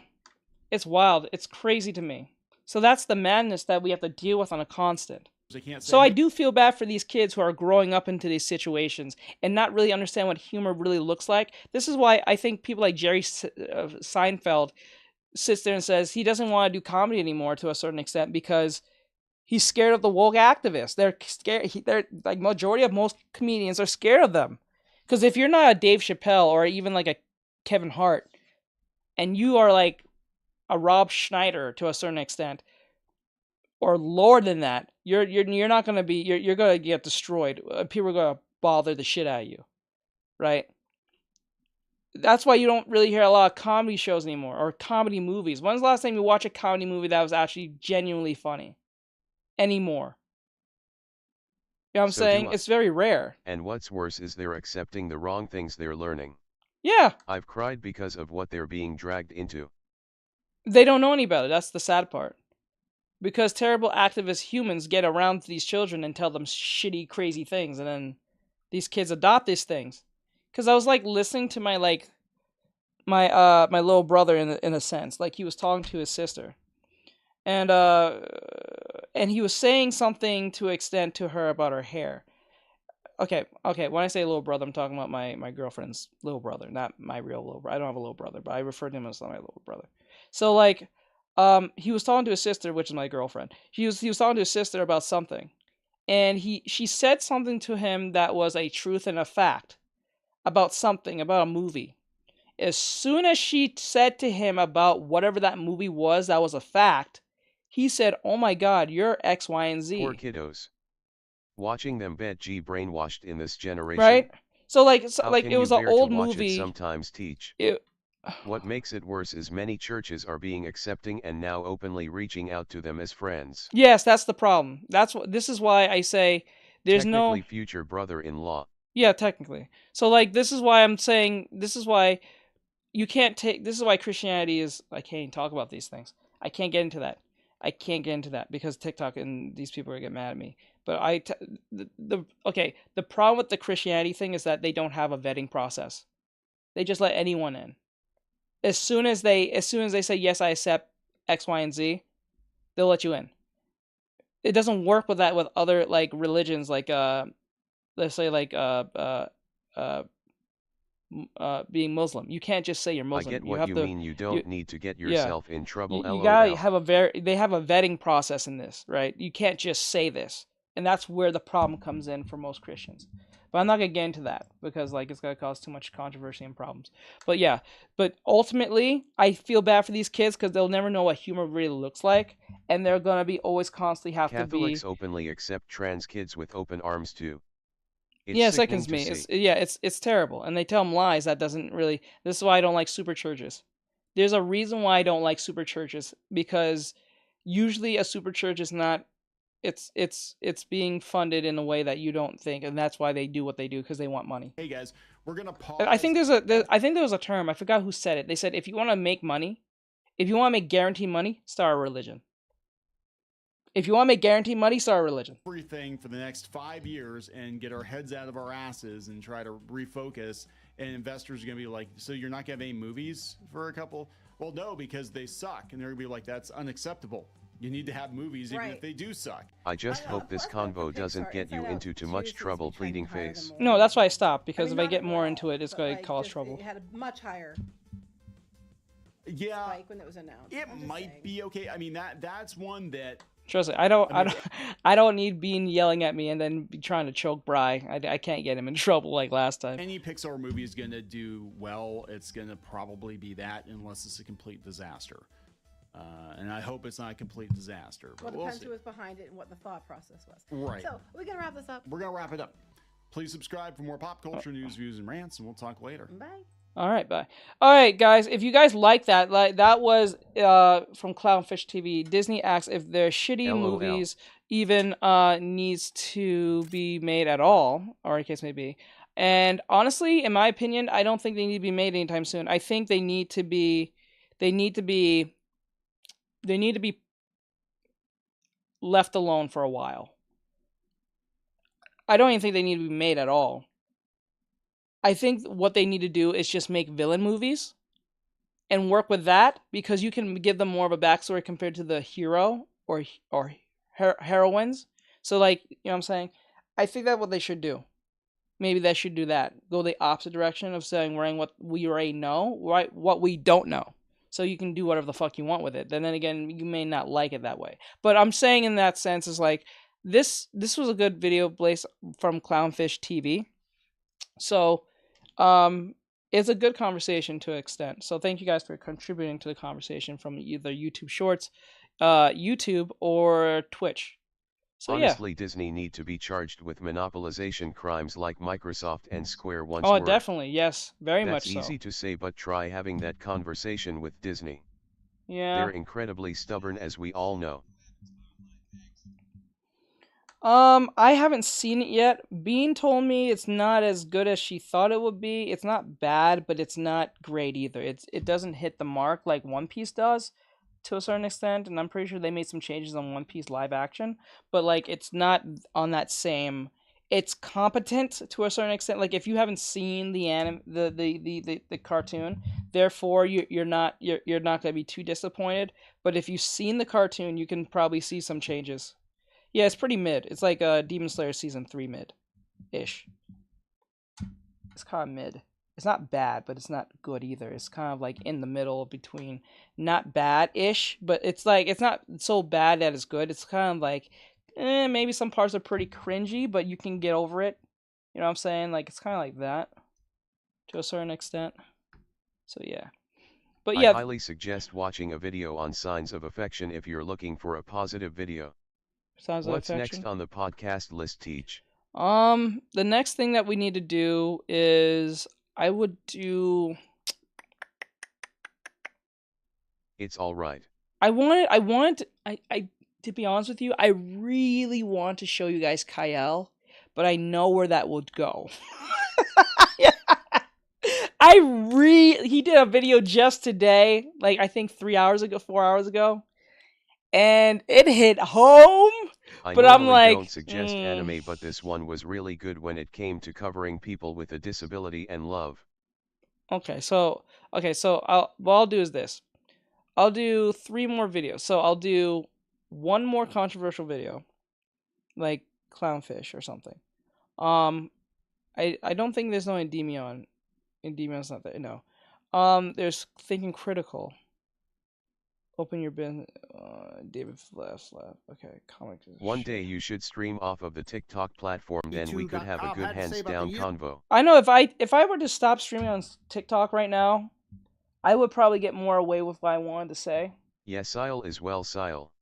it's wild. It's crazy to me. So that's the madness that we have to deal with on a constant. So I do feel bad for these kids who are growing up into these situations and not really understand what humor really looks like. This is why I think people like Jerry Seinfeld sits there and says he doesn't want to do comedy anymore to a certain extent because he's scared of the woke activists. They're scared. They're like majority of most comedians are scared of them. Because if you're not a Dave Chappelle or even like a Kevin Hart, and you are like a Rob Schneider to a certain extent, or lower than that, you're not gonna be you're gonna get destroyed. People are gonna bother the shit out of you, right? That's why you don't really hear a lot of comedy shows anymore or comedy movies. When's the last time you watched a comedy movie that was actually genuinely funny? Anymore? You know what I'm saying? It's very rare. And what's worse is they're accepting the wrong things they're learning. Yeah. I've cried because of what they're being dragged into. They don't know any better. That's the sad part. Because terrible activist humans get around to these children and tell them shitty, crazy things, and then these kids adopt these things. Because I was like listening to my my little brother in a sense, like he was talking to his sister, and he was saying something to extent to her about her hair. Okay. When I say little brother, I'm talking about my girlfriend's little brother, not my real little brother. I don't have a little brother, but I refer to him as my little brother. So like, he was talking to his sister, which is my girlfriend. He was talking to his sister about something, and she said something to him that was a truth and a fact about something, about a movie. As soon as she said to him about whatever that movie was that was a fact, he said, "Oh my God, you're X, Y, and Z." Poor kiddos. Watching them brainwashed in this generation. Right? So it was an old movie. Sometimes teach. What makes it worse is many churches are being accepting and now openly reaching out to them as friends. Yes, that's the problem. This is why I say there's technically future brother-in-law. Yeah, technically. So like this is why I'm saying this is why you can't take this is why Christianity is I can't even talk about these things. I can't get into that. Because TikTok and these people are gonna get mad at me. But the problem with the Christianity thing is that they don't have a vetting process. They just let anyone in. As soon as they say yes, I accept X, Y, and Z, they'll let you in. It doesn't work with that with other like religions, like let's say like being Muslim. You can't just say you're Muslim. I get what you mean. You don't need to get yourself in trouble. You gotta have they have a vetting process in this, right? You can't just say this. And that's where the problem comes in for most Christians. But I'm not going to get into that because like it's going to cause too much controversy and problems. But yeah, but ultimately, I feel bad for these kids because they'll never know what humor really looks like. And they're going to be always constantly have Catholics to be... Catholics openly accept trans kids with open arms too. It sickens me. It's terrible. And they tell them lies that doesn't really... This is why I don't like super churches. There's a reason why I don't like super churches. Because usually a super church is not... It's being funded in a way that you don't think, and that's why they do what they do because they want money. Hey guys, we're gonna pause. I think there was a term. I forgot who said it. They said if you want to make money, if you want to make guaranteed money, start a religion. If you want to make guaranteed money, start a religion. Everything for the next 5 years and get our heads out of our asses and try to refocus. And investors are going to be like, so you're not going to have any movies for a couple? Well, no, because they suck. And they're going to be like, that's unacceptable. You need to have movies even if they do suck. I just hope this convo doesn't get you into too much trouble, pleading face. No, that's why I stopped, because if I get more into it, it's going to cause trouble. It had a much higher spike when it was announced. It might be okay. I mean, that's one that... Trust me, I don't need Bean yelling at me and then be trying to choke Bry. I can't get him in trouble like last time. Any Pixar movie is going to do well. It's going to probably be that, unless it's a complete disaster. And I hope it's not a complete disaster. But well, it depends who was behind it and what the thought process was. Right. So, we're going to wrap this up. We're going to wrap it up. Please subscribe for more pop culture news, views, and rants, and we'll talk later. Bye. All right, bye. All right, guys, if you guys like that was from Clownfish TV. Disney asks if their shitty LOL. movies even needs to be made at all, or in case may be. And honestly, in my opinion, I don't think they need to be made anytime soon. I think they need to be left alone for a while. I don't even think they need to be made at all. I think what they need to do is just make villain movies and work with that, because you can give them more of a backstory compared to the hero or heroines. So, like, you know what I'm saying? I think that's what they should do. Maybe they should do that. Go the opposite direction of saying what we already know, right? What we don't know. So you can do whatever the fuck you want with it. Then again, you may not like it that way. But I'm saying in that sense is like, this was a good video placed from Clownfish TV. So, it's a good conversation to an extent. So thank you guys for contributing to the conversation from either YouTube Shorts, YouTube, or Twitch. So honestly, Disney need to be charged with monopolization crimes like Microsoft and Square once were. Oh, definitely, yes, very much so. That's easy to say, but try having that conversation with Disney. Yeah. They're incredibly stubborn, as we all know. I haven't seen it yet. Bean told me it's not as good as she thought it would be. It's not bad, but it's not great either. It doesn't hit the mark like One Piece does to a certain extent, and I'm pretty sure they made some changes on One Piece live action, but like it's not on that same. It's competent to a certain extent. Like if you haven't seen the cartoon, therefore you're not gonna be too disappointed. But if you've seen the cartoon, you can probably see some changes. Yeah, it's pretty mid. It's like Demon Slayer Season 3 mid-ish. It's kind of mid. It's not bad, but it's not good either. It's kind of like in the middle between not bad-ish, but it's like, it's not so bad that it's good. It's kind of like, maybe some parts are pretty cringy, but you can get over it. You know what I'm saying? Like, it's kind of like that to a certain extent. So, yeah. But yeah. I highly suggest watching a video on signs of affection if you're looking for a positive video. What's next on the podcast list, Teach? The next thing that we need to do is I would do. It's all right. To be honest with you, I really want to show you guys Kyle, but I know where that would go. He did a video just today, like I think 4 hours ago. And it hit home, but I'm like, don't suggest anime, but this one was really good when it came to covering people with a disability and love. Okay, so what I'll do is this. I'll do 3 more videos. So I'll do 1 more controversial video, like Clownfish or something. I don't think there's no Endymion. Endymion's not there. No. There's Thinking Critical. Open your business. David left. Okay, comics. One day you should stream off of the TikTok platform, then we could have a good hands-down convo. I know if I were to stop streaming on TikTok right now, I would probably get more away with what I wanted to say. Yeah, Sile is well, Sile.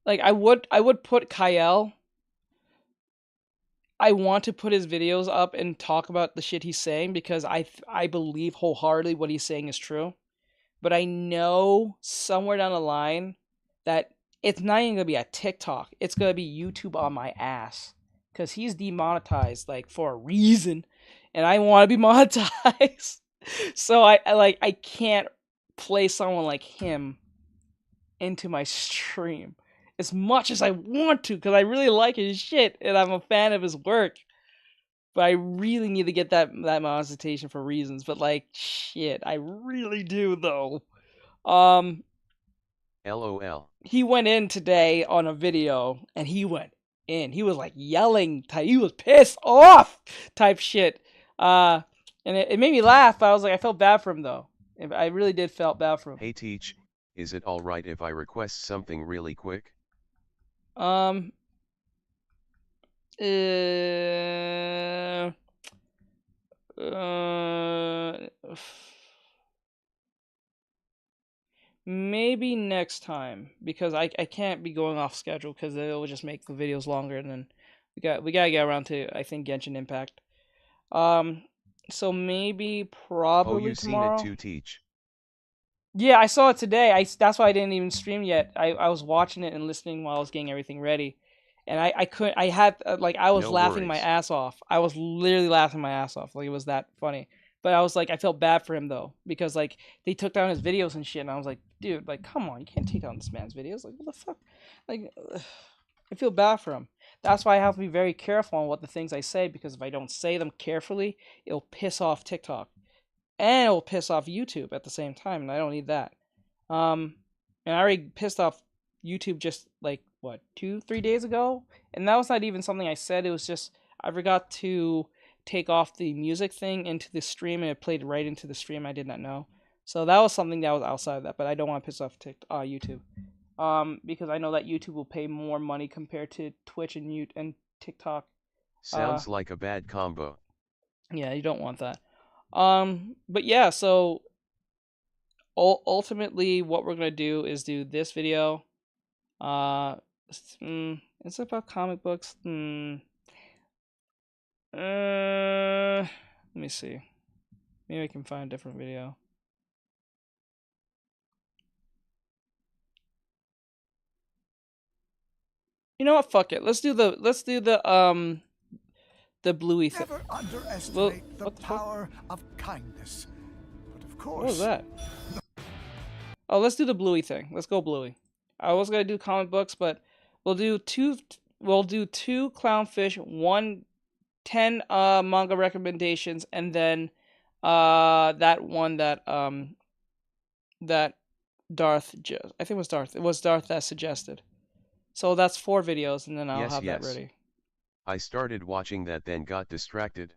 Like I would put Kyle. I want to put his videos up and talk about the shit he's saying because I believe wholeheartedly what he's saying is true. But I know somewhere down the line that it's not even going to be a TikTok. It's going to be YouTube on my ass. Because he's demonetized, like, for a reason. And I want to be monetized. So I can't play someone like him into my stream. as much as I want to, because I really like his shit and I'm a fan of his work. But I really need to get that monetization for reasons. But like, shit, I really do though. LOL. He went in today on a video and he went in. He was like yelling type. He was pissed off type shit. And it made me laugh. I was like, I felt bad for him though. I really did felt bad for him. Hey Teach, is it alright if I request something really quick? Maybe next time, because I can't be going off schedule because it'll just make the videos longer, and then we gotta get around to, I think, Genshin Impact. So maybe probably you've tomorrow. Seen it too, Teach. Yeah, I saw it today. That's why I didn't even stream yet. I was watching it and listening while I was getting everything ready, and I couldn't. I had I was laughing my ass off. I was literally laughing my ass off. Like, it was that funny. But I was like, I felt bad for him though, because like they took down his videos and shit, and I was like, dude, like, come on, you can't take down this man's videos. Like, what the fuck? Like, I feel bad for him. That's why I have to be very careful on what the things I say, because if I don't say them carefully, it'll piss off TikTok, and it'll piss off YouTube at the same time, and I don't need that. And I already pissed off YouTube just like what 2-3 days ago, and that was not even something I said. It was just I forgot to take off the music thing into the stream, and it played right into the stream. I did not know. So that was something that was outside of that, but I don't want to piss off YouTube. Because I know that YouTube will pay more money compared to Twitch and TikTok. Sounds like a bad combo. Yeah, you don't want that. But yeah, so ultimately what we're going to do is do this video. It's about comic books. Let me see. Maybe I can find a different video. You know what? Fuck it. Let's do the bluey thing. Never underestimate the power of kindness. But of course. What was that? Oh, let's do the bluey thing. Let's go bluey. I was gonna do comic books, but we'll do two clownfish, 10 manga recommendations, and then that one that Darth I think it was Darth. It was Darth that suggested. So that's 4 videos, and then I'll have that ready. I started watching that, then got distracted.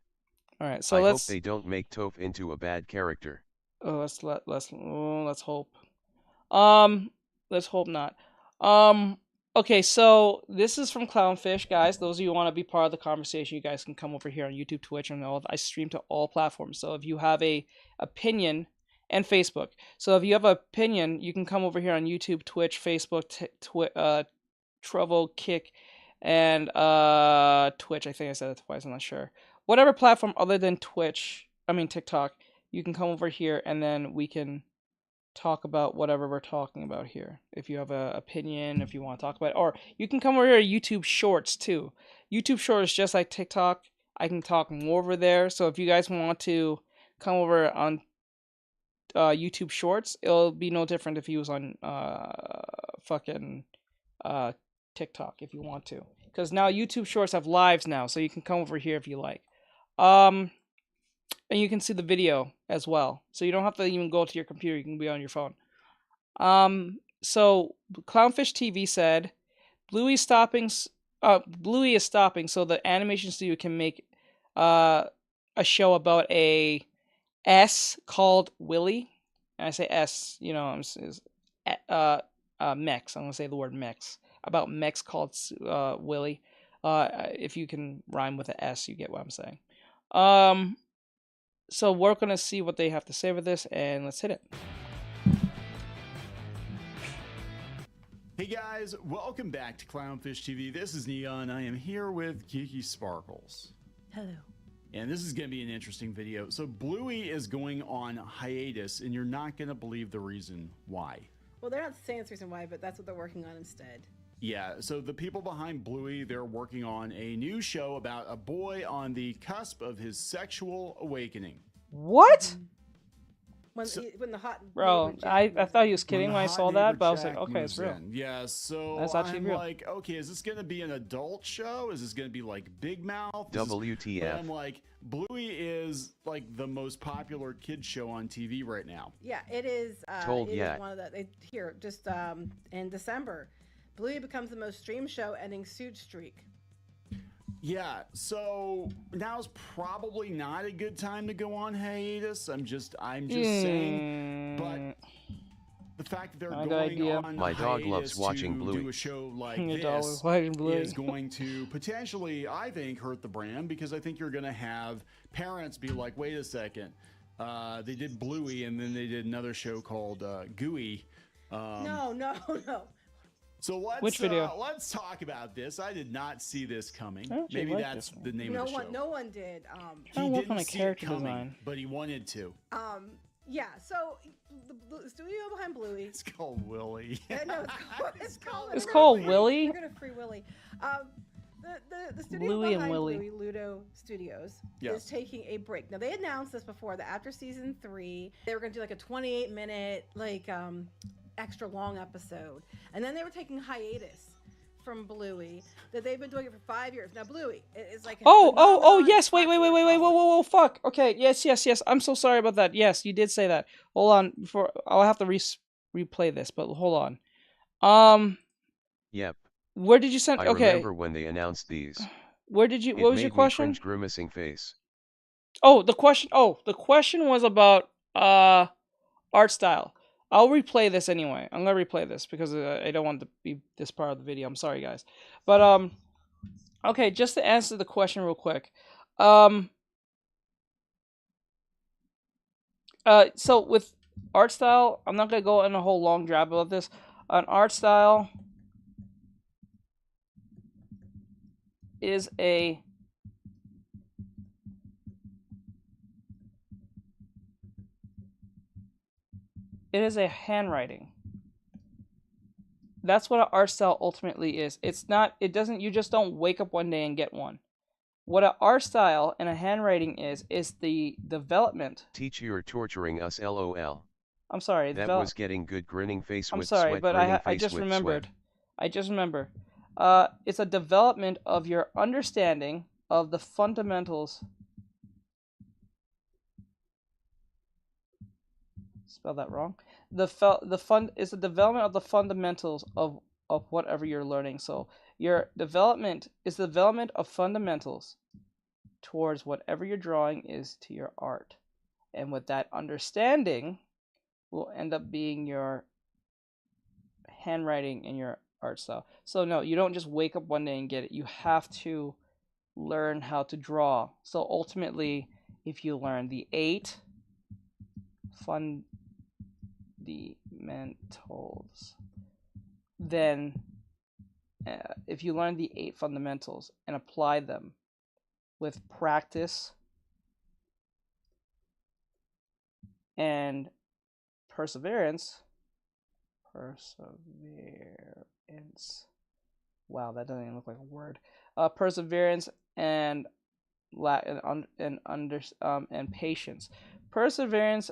All right, so I let's. hope they don't make Toph into a bad character. Oh, let's hope. Let's hope not. Okay, so this is from Clownfish, guys. Those of you who want to be part of the conversation, you guys can come over here on YouTube, Twitch, and all. I stream to all platforms. So if you have a opinion, and Facebook. So if you have an opinion, you can come over here on YouTube, Twitch, Facebook, Trovo, Kick, and Twitch. I think I said it twice, I'm not sure. Whatever platform other than TikTok, you can come over here and then we can talk about whatever we're talking about here. If you have an opinion, if you want to talk about it, or you can come over here to YouTube Shorts too. YouTube Shorts, just like TikTok, I can talk more over there. So if you guys want to come over on YouTube Shorts, it'll be no different if you was on TikTok if you want to, because now YouTube Shorts have lives now, so you can come over here if you like, and you can see the video as well, so you don't have to even go to your computer. You can be on your phone. So Clownfish TV said Bluey is stopping, so the animation studio can make a show about a S called Willy. And I say S, you know, mechs. I'm gonna say the word mechs. About mechs called Willy. If you can rhyme with an S, you get what I'm saying. So we're gonna see what they have to say with this, and let's hit it. Hey guys, welcome back to Clownfish TV. This is Neon. I am here with Kiki Sparkles. Hello. And this is going to be an interesting video. So Bluey is going on hiatus, and you're not going to believe the reason why. Well, they're not saying the reason why, but that's what they're working on instead. Yeah, so the people behind Bluey, they're working on a new show about a boy on the cusp of his sexual awakening. What? when the hot bro, neighbor Jack I thought he was When kidding the when I hot saw that, neighbor but I was like, Jack okay, it's moves real. in. Yeah, so That's actually I'm real. like, okay, is this gonna be an adult show? Is this gonna be like Big Mouth? WTF. But I'm like, Bluey is like the most popular kids show on TV right now. Yeah, it is. Told it yet. is one of the here just in December, Bluey becomes the most streamed show, ending Suit Streak. Yeah, so now's probably not a good time to go on hiatus. I'm just saying. But the fact that they're going on My dog loves watching to Bluey. do a show like Your this dog was watching Bluey. is going to potentially, I think, hurt the brand, because I think you're going to have parents be like, wait a second, they did Bluey and then they did another show called Gooey. No. So Which video? Let's talk about this. I did not see this coming. I actually Maybe like that's this one. the name of the show. No one did. He work didn't on a see character it coming, design. but he wanted to. Yeah. So the studio behind Bluey. It's called Willie. No, it's called Willie? We're gonna free Willie. The studio Bluey and behind Willie. Bluey, Ludo Studios, Yes. is taking a break. Now they announced this before that after season 3, they were gonna do like a 28-minute extra long episode, and then they were taking hiatus from Bluey that they've been doing it for 5 years. Now Bluey is like Oh yes, wait, whoa, fuck. Okay, yes. I'm so sorry about that. Yes, you did say that. Hold on, I'll have to replay this, but hold on. Yep. Where did you send? I remember when they announced these. Where did you? What was your question? It made me cringe grimacing face. Oh, the question was about art style. I'll replay this anyway. I'm gonna replay this because I don't want to be this part of the video. I'm sorry, guys. But okay, just to answer the question real quick. So with art style, I'm not gonna go in a whole long drab about this. An art style is a handwriting. That's what an art style ultimately is. You just don't wake up one day and get one. What an art style and a handwriting is the development. Teacher, you're torturing us, lol. I'm sorry. That was getting good grinning face I'm with sorry, sweat. but I just remembered. It's a development of your understanding of the fundamentals. Spell that wrong. Is the development of the fundamentals of whatever you're learning. So your development is the development of fundamentals towards whatever your drawing is to your art. And with that understanding will end up being your handwriting and your art style. So no, you don't just wake up one day and get it. You have to learn how to draw. So ultimately, if you learn the 8 fundamentals, then if you learn the 8 fundamentals and apply them with practice and perseverance. Wow, that doesn't even look like a word. Perseverance and patience. Perseverance,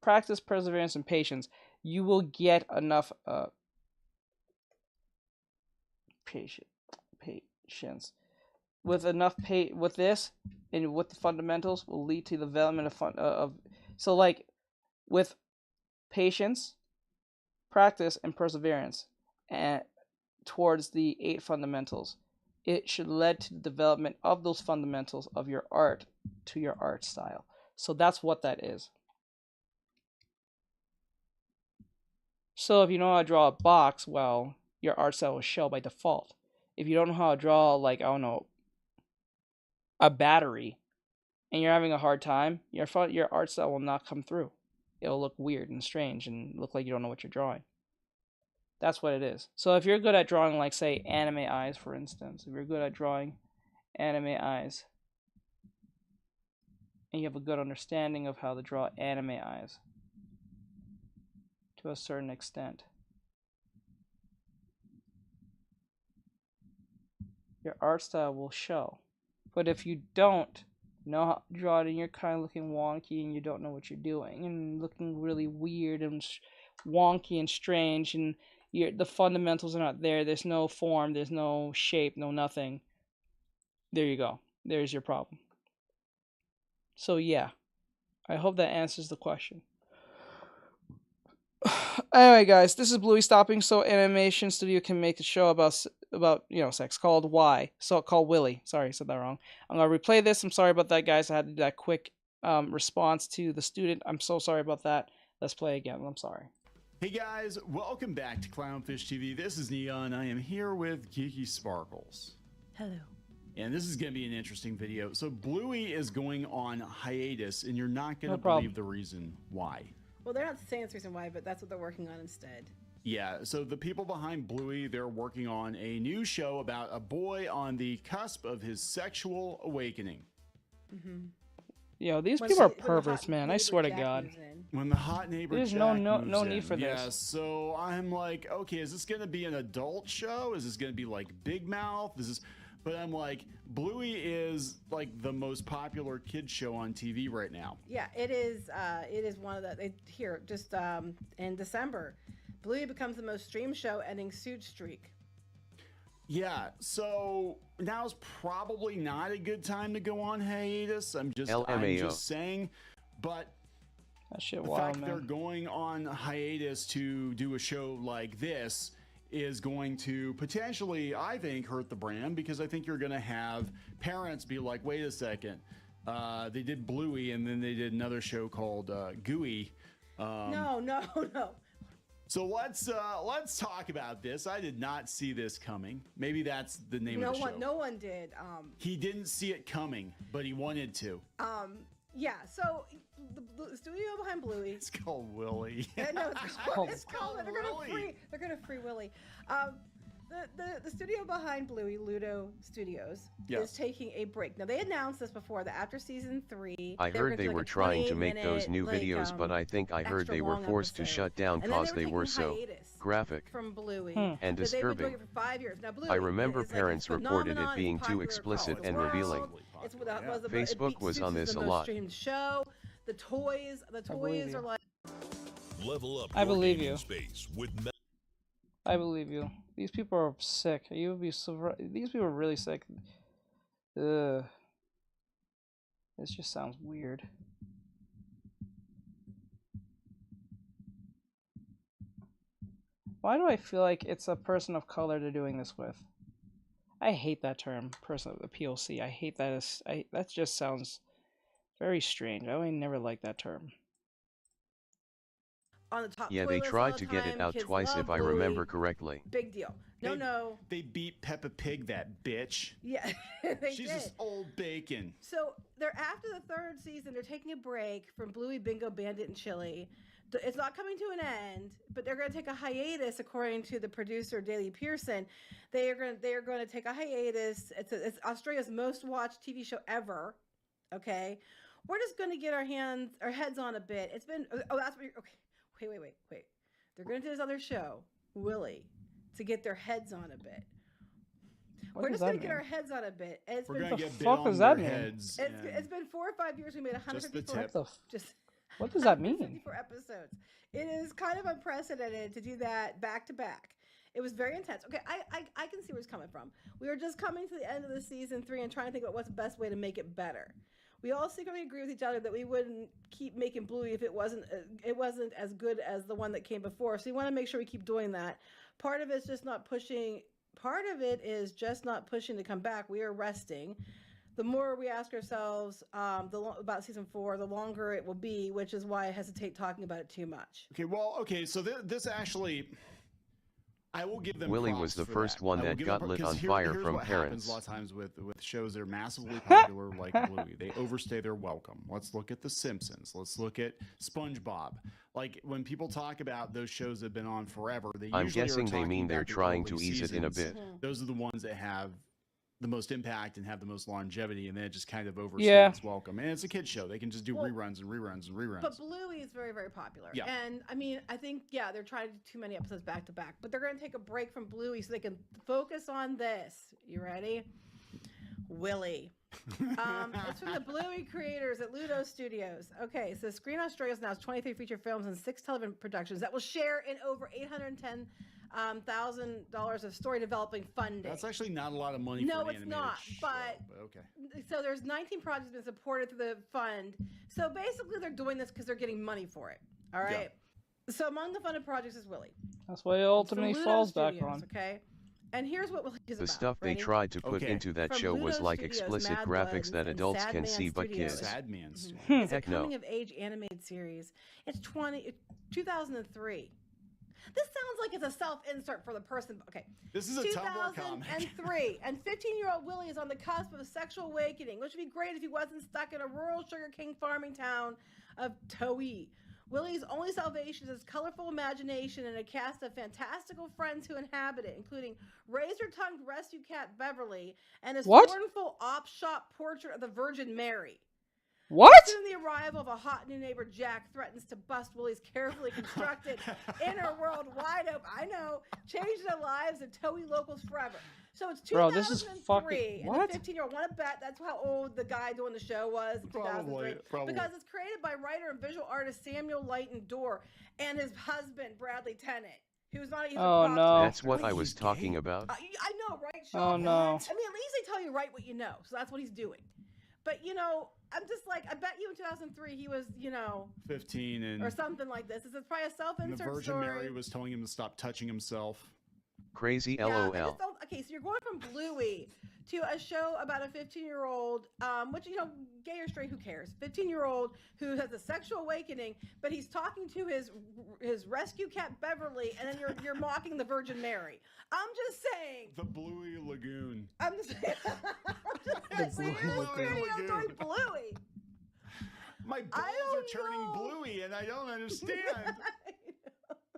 practice, perseverance, and patience. You will get enough patience. With enough with this and with the fundamentals will lead to the development of so like with patience, practice, and perseverance and towards the 8 fundamentals, it should lead to the development of those fundamentals of your art to your art style. So that's what that is. So if you know how to draw a box, well, your art style will show by default. If you don't know how to draw, like, I don't know, a battery, and you're having a hard time, your art style will not come through. It'll look weird and strange and look like you don't know what you're drawing. That's what it is. So if you're good at drawing, like, say, anime eyes, for instance, if you're good at drawing anime eyes, and you have a good understanding of how to draw anime eyes to a certain extent, your art style will show. But if you don't You know how to draw it, and you're kind of looking wonky, and you don't know what you're doing, and looking really weird and wonky and strange, and the fundamentals are not there. There's no form, there's no shape, no nothing. There you go. There's your problem. So yeah, I hope that answers the question. Anyway, guys, this is Bluey stopping so animation studio can make a show about sex called Why. So called Willy. Sorry, I said that wrong. I'm gonna replay this. I'm sorry about that, guys. I had to do that quick response to the student. I'm so sorry about that. Let's play again. I'm sorry. Hey guys, welcome back to Clownfish TV. This is Neon. I am here with Geeky Sparkles. Hello. And this is going to be an interesting video. So Bluey is going on hiatus, and you're not going to believe the reason why. Well, they're not saying the reason why, but that's what they're working on instead. Yeah, so the people behind Bluey, they're working on a new show about a boy on the cusp of his sexual awakening. Mm-hmm. Yo, these people are perverts, man. I swear to God. When the hot neighbor There's Jack no moves need for in. this. Yeah, so I'm like, okay, is this going to be an adult show? Is this going to be like Big Mouth? But I'm like, Bluey is like the most popular kids show on TV right now. Yeah, it is. It is one of the just in December, Bluey becomes the most streamed show, ending suit streak. Yeah, so now's probably not a good time to go on hiatus. I'm just saying, but that shit the fact they're going on hiatus to do a show like this is going to potentially, I think, hurt the brand, because I think you're going to have parents be like, wait a second, they did Bluey and then they did another show called Gooey. No. So let's talk about this. I did not see this coming. Maybe that's the name of the show. No one did. He didn't see it coming, but he wanted to. Yeah, so the studio behind Bluey. It's called Willy. No, it's called. They're gonna free Willy. The studio behind Bluey, Ludo Studios, is taking a break. Now they announced this before that after season 3. I heard they were trying to make those new videos, but I think I heard they were forced to shut down because they were so graphic from Bluey and disturbing. They've been doing it for 5 years. Now, Bluey I remember parents reported it being too explicit and revealing. Facebook was on this a lot. Show. The toys are like. Level up. I believe you. Space with I believe you. These people are sick. These people are really sick. Ugh. This just sounds weird. Why do I feel like it's a person of color they're doing this with? I hate that term, person of the POC. I hate that. That just sounds very strange. I never liked that term. On the top yeah, they tried to get it out twice if I remember correctly. Big deal. No. They beat Peppa Pig, that bitch. Yeah, She's just old bacon. So they're after the 3rd season. They're taking a break from Bluey, Bingo, Bandit, and Chili. It's not coming to an end, but they're going to take a hiatus, according to the producer Daley Pearson. They are going to take a hiatus. It's Australia's most watched TV show ever. Okay, we're just going to get our heads on a bit. It's been that's what you're, okay. Wait. They're going to do this other show, Willy, to get their heads on a bit. We're just going to get our heads on a bit. It's We're been going to get bit fuck on does their that mean? heads. It's been 4 or 5 years. We made 154 What does that mean? 154 episodes. It is kind of unprecedented to do that back to back. It was very intense. Okay, I can see where it's coming from. We were just coming to the end of the season 3 and trying to think about what's the best way to make it better. We all secretly agree with each other that we wouldn't keep making Bluey if it wasn't as good as the one that came before. So we want to make sure we keep doing that. Part of it's just not pushing. Part of it is just not pushing to come back. We are resting. The more we ask ourselves about season 4, the longer it will be, which is why I hesitate talking about it too much. Okay, so this actually, I will give them Willy props was the for first that. one that got lit on fire here's from what parents. Happens a lot of times with shows that are massively popular like Bluey. They overstay their welcome. Let's look at The Simpsons. Let's look at SpongeBob. Like when people talk about those shows that have been on forever, I'm guessing they mean they're trying to ease it in a bit. Those are the ones that have the most impact and have the most longevity, and then it just kind of overstays its welcome. And it's a kid's show; they can just do reruns and reruns and reruns. But Bluey is very, very popular. Yeah. And I mean, I think they're trying to do too many episodes back to back, but they're going to take a break from Bluey so they can focus on this. You ready? Willy. It's from the Bluey creators at Ludo Studios. Okay, so Screen Australia now has 23 feature films and 6 television productions that will share in over $810,000 of story developing funding. That's actually not a lot of money. No, for an it's not. show, but okay. So there's 19 projects been supported through the fund. So basically, they're doing this because they're getting money for it. All right. Yeah. So among the funded projects is Willy. That's why it ultimately falls back on. Okay. And here's what Willy is about. The stuff they tried to put into that show was like explicit graphics that adults can see, but kids. Sad Man Studios. It's a coming of age animated series. It's 2003. This sounds like it's a self-insert for the person. Okay. This is a Tumblr comic. 2003, and 15-year-old Willy is on the cusp of a sexual awakening, which would be great if he wasn't stuck in a rural sugarcane farming town of Towee. Willy's only salvation is his colorful imagination and a cast of fantastical friends who inhabit it, including razor-tongued rescue cat Beverly and his scornful op-shop portrait of the Virgin Mary. What? Soon the arrival of a hot new neighbor Jack threatens to bust Willy's carefully constructed inner world wide open. I know, change the lives of Towee locals forever. So it's 2003. Bro, this is fucking what? And the 15-year-old want to bet that's how old the guy doing the show was in 2003. Probably. Because it's created by writer and visual artist Samuel Leighton Dorr and his husband Bradley Tennant. Who's not even no. That's what I was talking about. I know, right, Sean? Oh, no. I mean, at least they tell you right what you know. So that's what he's doing. But, you know, I'm just like, I bet you in 2003 he was, 15 and or something like this. This is probably a self-insert the Virgin story. Mary was telling him to stop touching himself. Crazy Yeah, LOL. Okay, so you're going from Bluey to a show about a 15-year-old, which, gay or straight, who cares? 15-year-old who has a sexual awakening, but he's talking to his rescue cat Beverly, and then you're mocking the Virgin Mary. I'm just saying. The Bluey Lagoon. I'm just saying. I'm doing Bluey. My balls are turning bluey, and I don't understand.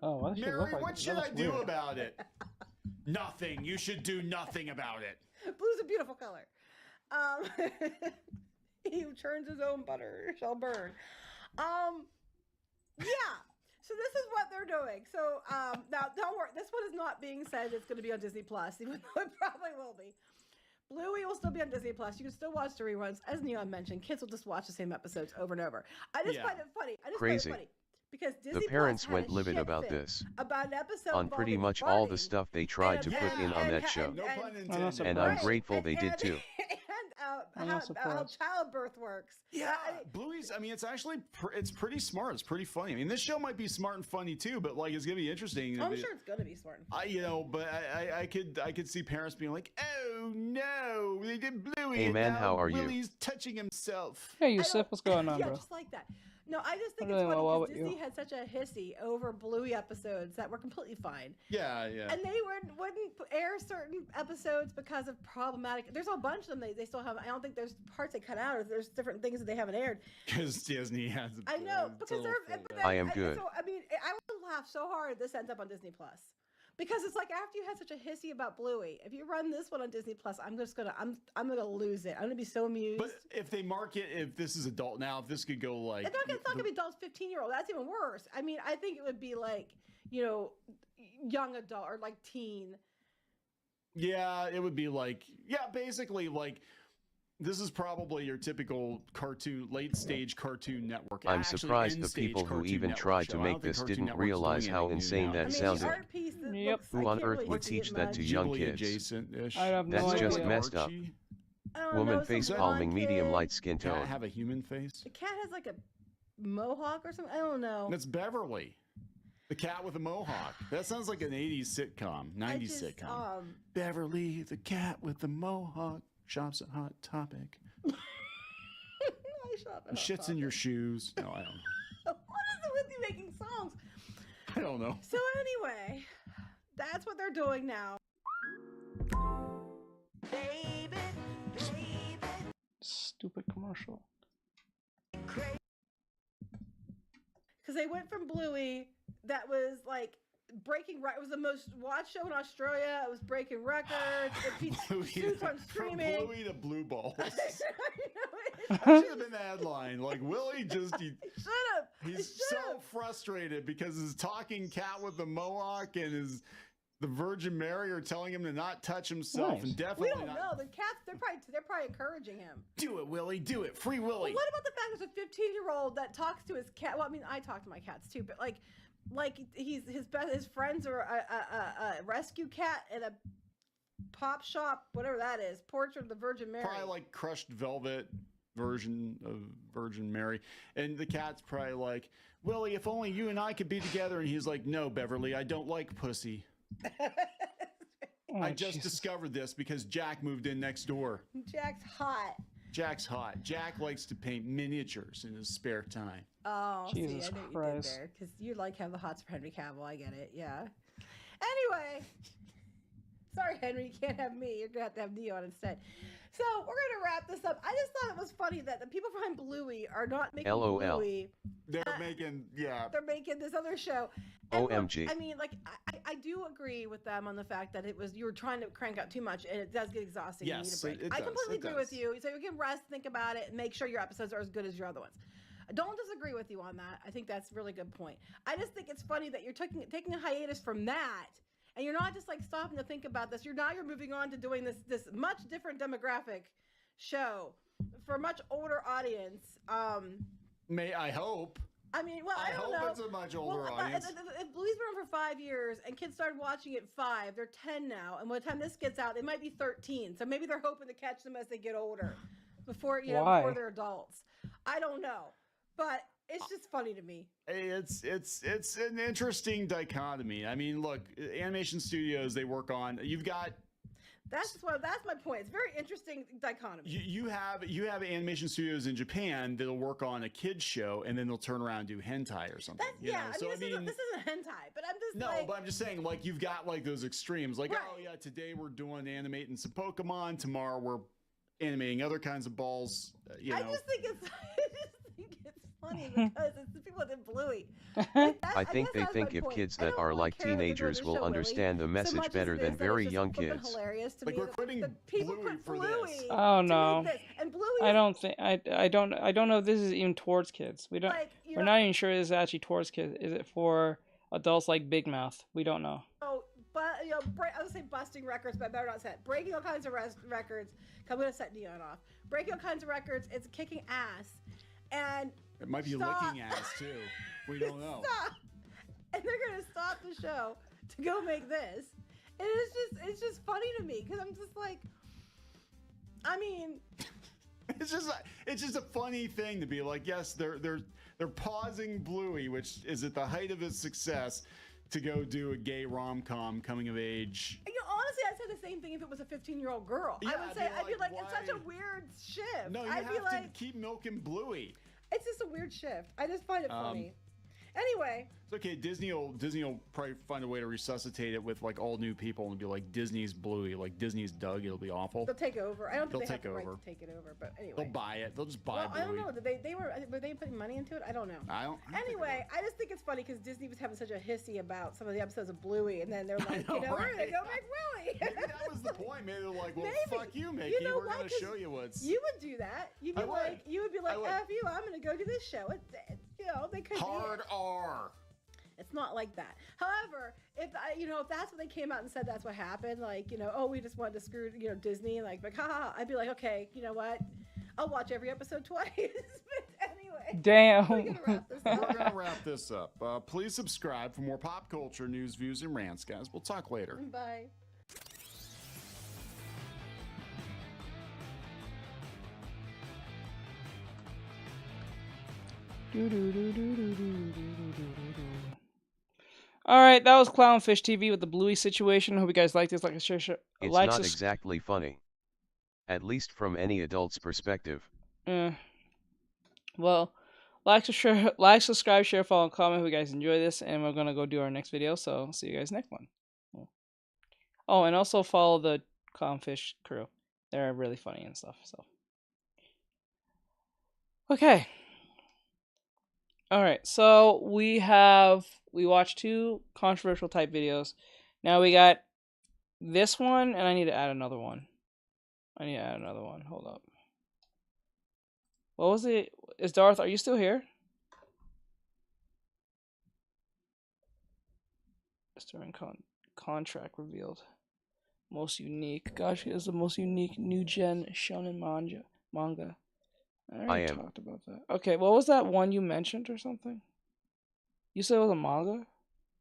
Oh, what Mary, what should I do about it? Nothing. You should do nothing about it. Blue's a beautiful color. He who churns his own butter shall burn. Yeah. So this is what they're doing. So now, don't worry. This one is not being said it's going to be on Disney Plus, even though it probably will be. Bluey will still be on Disney Plus. You can still watch the reruns. As Neon mentioned, kids will just watch the same episodes over and over. I just find it funny. Crazy. Because Disney The parents Plus went livid about this. About an episode on pretty much all the stuff they tried to put in on that show. And I'm grateful they did too. And how childbirth works. Yeah, Bluey's, it's actually, it's pretty smart. It's pretty funny. This show might be smart and funny too, but like, it's going to be interesting. I'm sure it's going to be smart and funny. But I could see parents being like, oh no, they did Bluey. Hey man, how are you? Willie's touching himself. Hey, Yusuf, what's going on, yeah, bro? Just like that. No, I just think it's funny because Disney had such a hissy over Bluey episodes that were completely fine. Yeah. And they wouldn't air certain episodes because of problematic. There's a bunch of them they still have. I don't think there's parts they cut out, or there's different things that they haven't aired. Because Disney has. I know because they're. I am good. So, I would laugh so hard if this ends up on Disney Plus. Because it's like after you had such a hissy about Bluey, if you run this one on Disney Plus, I'm gonna lose it. I'm gonna be so amused. But if they market, if this is adult now, if this could go like, it's not gonna be adults 15-year-old. That's even worse. I think it would be like young adult or like teen. Yeah, it would be like basically like. This is probably your typical late stage Cartoon Network. I'm surprised the people who even tried to make this didn't realize how insane that sounded. Who on earth would teach that to young kids? That's just messed up. Woman face palming medium light skin tone. Have a human face? The cat has like a mohawk or something. I don't know. That's Beverly. The cat with a mohawk. That sounds like an 80s sitcom, 90s sitcom. Beverly, the cat with the mohawk. Shops at Hot Topic. Shits in your shoes. No, I don't know. What is it with you making songs? I don't know. So anyway, that's what they're doing now. David. Stupid commercial. Because they went from Bluey, that was like breaking it was the most watched show in Australia. It was breaking records. Suits on streaming. From Bluey to Blue Balls. That should have been the headline. Like Willie he's so frustrated because his talking cat with the mohawk and his the Virgin Mary are telling him to not touch himself and definitely We don't know. The cats, they're probably encouraging him. Do it, Willie. Do it. Free Willie. Well, what about the fact there's a 15-year-old that talks to his cat? Well, I mean, I talk to my cats too, but like his friends are a rescue cat and a pop shop, whatever that is, portrait of the Virgin Mary. Probably like crushed velvet version of Virgin Mary. And the cat's probably like, Willie, if only you and I could be together. And he's like, no, Beverly, I don't like pussy. I just discovered this because Jack moved in next door. Jack's hot. Jack's hot. Jack likes to paint miniatures in his spare time. Oh, Jesus see, I know Christ. you did there because you like have the hots for Henry Cavill. I get it. Yeah. Anyway, sorry, Henry, you can't have me. You're gonna have to have Neon instead. So we're gonna wrap this up. I just thought it was funny that the people behind Bluey are not making LOL. Bluey. They're making They're making this other show. And OMG. look, I mean, like, I do agree with them on the fact that you were trying to crank out too much, and it does get exhausting. Yes, you need a break. I completely agree with you. So you can rest, think about it, and make sure your episodes are as good as your other ones. I don't disagree with you on that. I think that's a really good point. I just think it's funny that you're taking a hiatus from that, and you're not just like stopping to think about this. You're moving on to doing this much different demographic show for a much older audience. May I hope. I mean, well, I don't know. I hope it's a much older audience. If Bluey's been on for 5 years and kids started watching it at 5, they're 10 now. And by the time this gets out, they might be 13. So maybe they're hoping to catch them as they get older, before they're adults. I don't know, but it's just funny to me. It's an interesting dichotomy. I mean, look, animation studios, they work on. You've got. That's my point. It's a very interesting dichotomy. You have animation studios in Japan that'll work on a kids show and then they'll turn around and do hentai or something. This isn't hentai, but I'm just but I'm just saying, like, you've got like those extremes, like, oh yeah, today we're doing animating some Pokemon, tomorrow we're animating other kinds of balls. I just think it's funny because it's the people that did Bluey. I think they think if kids that are like teenagers will understand the message better than very young kids. Like we're quitting Bluey for this. Oh no. And Bluey I don't think I don't know if this is even towards kids. We're not even sure this is actually towards kids. Is it for adults like Big Mouth? We don't know. Oh, but I would say busting records, but I better not say it. Breaking all kinds of records. I'm gonna set Neon off. Breaking all kinds of records. It's kicking ass, and it might be licking ass too. We don't know. Stop. And they're gonna stop the show to go make this, and it's just funny to me because I'm just like, I mean, it's just a funny thing to be like, yes, they're pausing Bluey, which is at the height of its success, to go do a gay rom-com coming of age. Honestly, I'd say the same thing if it was a 15-year-old girl. Yeah, I'd be like, it's such a weird shift. No, you have to keep milking Bluey. It's just a weird shift. I just find it funny. Anyway. It's okay. Disney will probably find a way to resuscitate it with like all new people and be like Disney's Bluey, like Disney's Doug. It'll be awful. They'll take over. I don't think they have the right to take it over, but anyway. They'll buy it. They'll just buy Bluey. I don't know. Were they putting money into it? I don't know. Anyway, I just think it's funny because Disney was having such a hissy about some of the episodes of Bluey, and then they're like, we're gonna go make Willy. Maybe that was the point. Maybe they're like, well, fuck you, Mickey. We're gonna show you what's. You would do that. You would be like, F you. I'm gonna go do this show. They could hard R. It's not like that. However, if that's what they came out and said, that's what happened. Like, we just wanted to screw, Disney. Like, haha. I'd be like, okay, you know what? I'll watch every episode twice. But anyway. Damn. We're gonna wrap this up. Please subscribe for more pop culture news, views, and rants, guys. We'll talk later. Bye. All right, that was Clownfish TV with the Bluey situation. Hope you guys liked this. Like, share. It's not exactly funny, at least from any adult's perspective. Well, like, subscribe, share, follow, and comment if you guys enjoy this, and we're gonna go do our next video. So see you guys next one. Oh, and also follow the Clownfish crew. They're really funny and stuff. So okay. All right, so we watched 2 controversial type videos. Now we got this one, and I need to add another one. Hold up. What was it? Is Darth, are you still here? Restoring contract revealed. Most unique. Gosh, is the most unique new gen shonen manga. I already talked about that. Okay, what was that one you mentioned or something? You said it was a manga?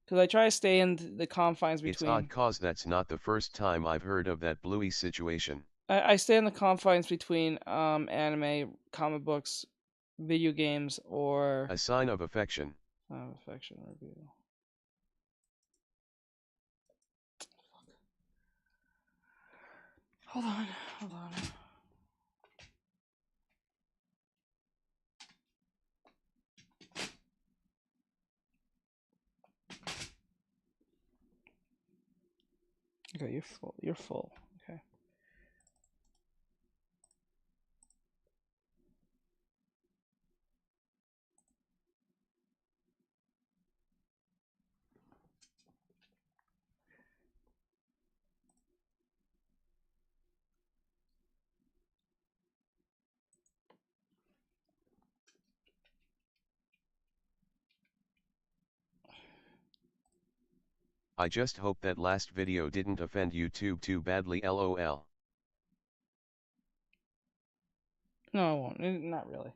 Because I try to stay in the confines between... It's odd cause that's not the first time I've heard of that Bluey situation. I stay in the confines between anime, comic books, video games, or... A sign of affection. Affection review. Hold on. Okay, you're full. Okay. I just hope that last video didn't offend YouTube too badly, lol. No, I won't. Not really.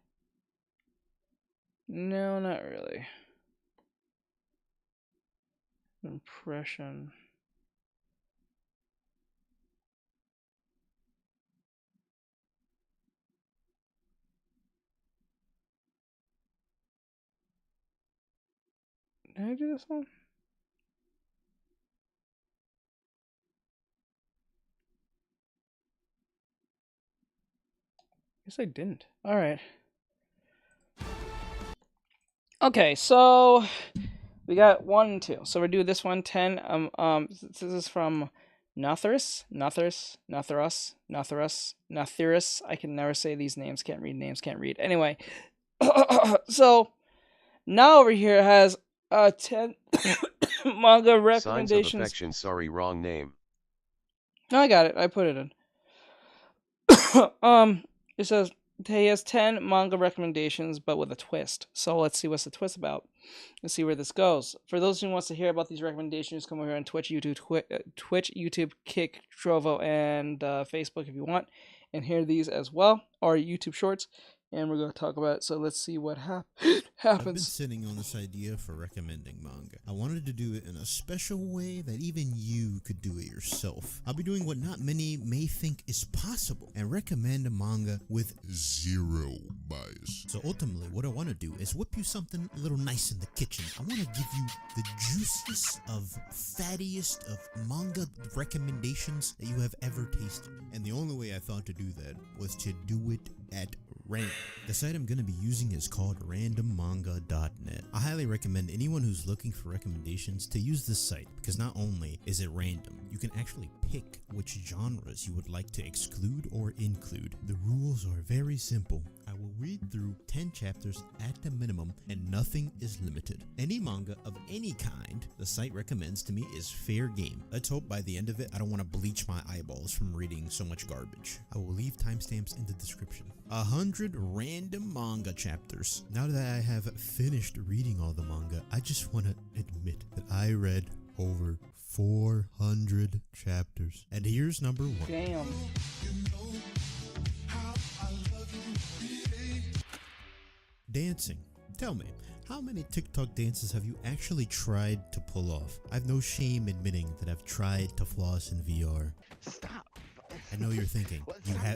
No, not really. Impression. Did I do this one? Guess I didn't. Alright. Okay, so we got 1 and 2. So we're doing this one, 10. This is from Nothurus. I can never say these names. Can't read. Anyway. So now over here has 10 manga recommendations. Signs of affection, sorry, wrong name. No, I got it. I put it in. It says he has 10 manga recommendations, but with a twist. So let's see what's the twist about. Let's see where this goes. For those who wants to hear about these recommendations, come over here on Twitch, YouTube, Kick, Trovo, and Facebook if you want, and hear these as well, or YouTube Shorts. And we're going to talk about it, so let's see what happens. I've been sitting on this idea for recommending manga. I wanted to do it in a special way that even you could do it yourself. I'll be doing what not many may think is possible, and recommend a manga with zero bias. So ultimately, what I want to do is whip you something a little nice in the kitchen. I want to give you the juiciest of fattiest of manga recommendations that you have ever tasted. And the only way I thought to do that was to do it at random. The site I'm going to be using is called randommanga.net. I highly recommend anyone who's looking for recommendations to use this site, because not only is it random, you can actually pick which genres you would like to exclude or include. The rules are very simple. I will read through 10 chapters at the minimum, and nothing is limited. Any manga of any kind the site recommends to me is fair game. Let's hope by the end of it I don't want to bleach my eyeballs from reading so much garbage. I will leave timestamps in the description. 100 random manga chapters. Now that I have finished reading all the manga, I just want to admit that I read over 400 chapters. And here's number 1. Damn. Dancing. Tell me, how many TikTok dances have you actually tried to pull off? I've no shame admitting that I've tried to floss in VR. Stop. I know you're thinking,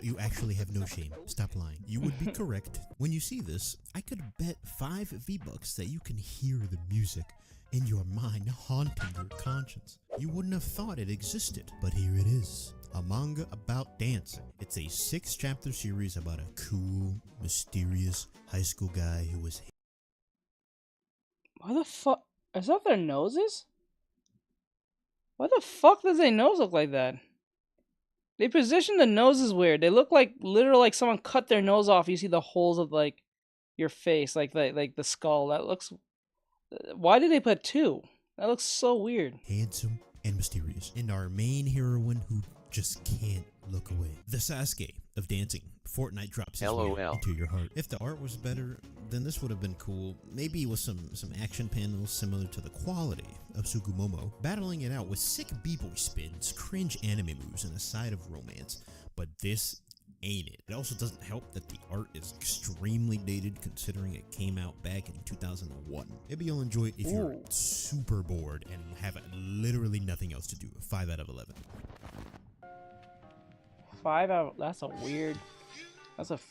you actually have no shame. Stop lying. You would be correct. When you see this, I could bet 5 V-Bucks that you can hear the music in your mind haunting your conscience. You wouldn't have thought it existed, but here it is. A manga about dancing. It's a 6-chapter series about a cool, mysterious high school guy who was... Why the fuck? Is that their noses? Why the fuck does their nose look like that? They position the noses weird. They look like literally like someone cut their nose off. You see the holes of like your face, like the skull. That looks. Why did they put 2? That looks so weird. Handsome and mysterious. And our main heroine, who just can't look away. The Sasuke of dancing. Fortnite drops his way into your heart. If the art was better, then this would have been cool. Maybe with some action panels similar to the quality of Sugumomo, battling it out with sick b-boy spins, cringe anime moves, and a side of romance. But this ain't it. It also doesn't help that the art is extremely dated considering it came out back in 2001. Maybe you'll enjoy it if you're super bored and have literally nothing else to do. 5 out of 11. 5 out. That's a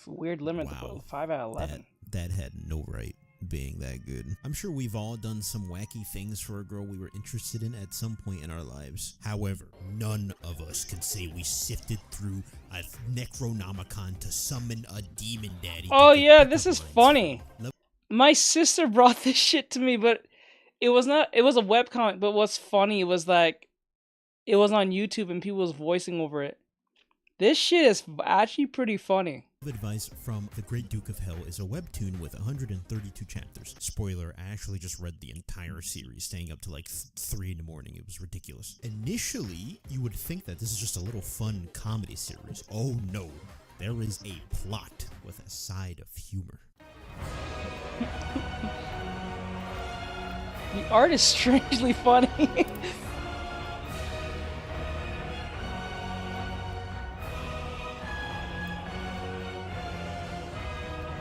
weird limit to put. 5 out of 11. That had no right being that good. I'm sure we've all done some wacky things for a girl we were interested in at some point in our lives. However, none of us can say we sifted through a Necronomicon to summon a demon daddy. Oh yeah, this is funny. My sister brought this shit to me, but it was a webcomic, but what's funny was like it was on YouTube and people was voicing over it. This shit is actually pretty funny. Advice from The Great Duke of Hell is a webtoon with 132 chapters. Spoiler, I actually just read the entire series, staying up to like 3 in the morning. It was ridiculous. Initially, you would think that this is just a little fun comedy series. Oh no, there is a plot with a side of humor. The art is strangely funny.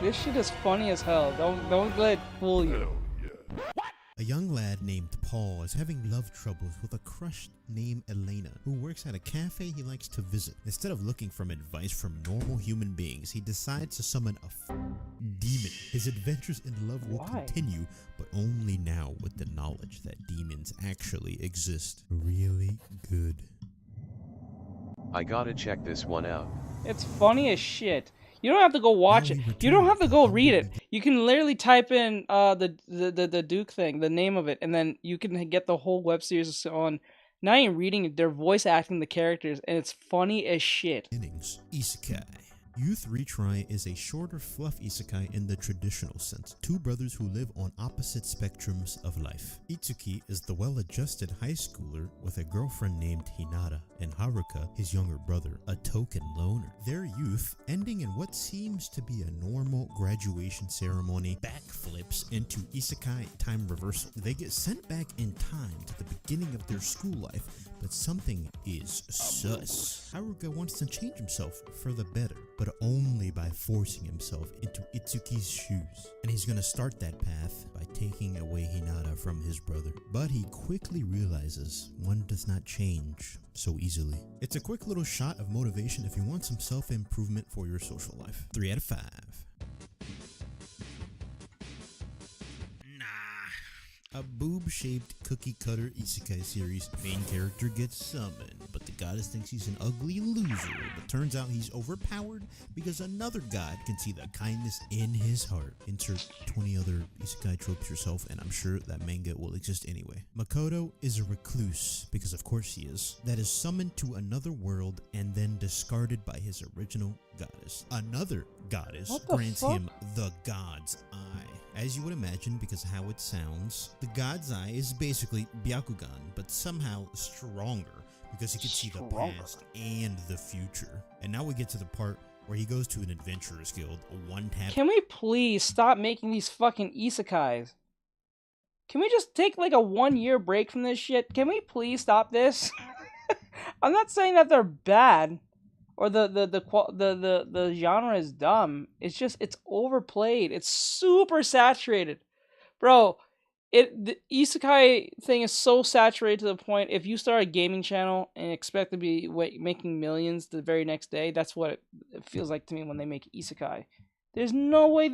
This shit is funny as hell. Don't let it fool you. A young lad named Paul is having love troubles with a crush named Elena, who works at a cafe he likes to visit. Instead of looking for advice from normal human beings, he decides to summon a demon. His adventures in love will continue, but only now with the knowledge that demons actually exist. Really good. I gotta check this one out. It's funny as shit. You don't have to go watch it. You don't have to go read it. You can literally type in the Duke thing, the name of it, and then you can get the whole web series on. Not even reading it, they're voice acting the characters, and it's funny as shit. Isekai. Youth Retry is a shorter fluff isekai in the traditional sense. 2 brothers who live on opposite spectrums of life. Itsuki is the well-adjusted high schooler with a girlfriend named Hinata, and Haruka, his younger brother, a token loner. Their youth, ending in what seems to be a normal graduation ceremony, backflips into isekai time reversal. They get sent back in time to the beginning of their school life, but something is sus. Haruka wants to change himself for the better, but only by forcing himself into Itsuki's shoes. And he's gonna start that path by taking away Hinata from his brother. But he quickly realizes one does not change so easily. It's a quick little shot of motivation if you want some self-improvement for your social life. 3 out of 5. A boob-shaped cookie-cutter isekai series. Main character gets summoned, but the goddess thinks he's an ugly loser, but turns out he's overpowered because another god can see the kindness in his heart. Insert 20 other isekai tropes yourself, and I'm sure that manga will exist anyway. Makoto is a recluse, because of course he is, that is summoned to another world and then discarded by his original goddess. Another goddess grants him the God's Eye. As you would imagine, because of how it sounds, the God's Eye is basically Byakugan, but somehow stronger, because he can see the past and the future. And now we get to the part where he goes to an adventurers guild, a one-tap. Can we please stop making these fucking isekais? Can we just take like a 1-year break from this shit? Can we please stop this? I'm not saying that they're bad or the genre is dumb. It's just it's overplayed. It's super saturated, bro. The isekai thing is so saturated to the point if you start a gaming channel and expect to be making millions the very next day, that's what it feels like to me when they make isekai. There's no way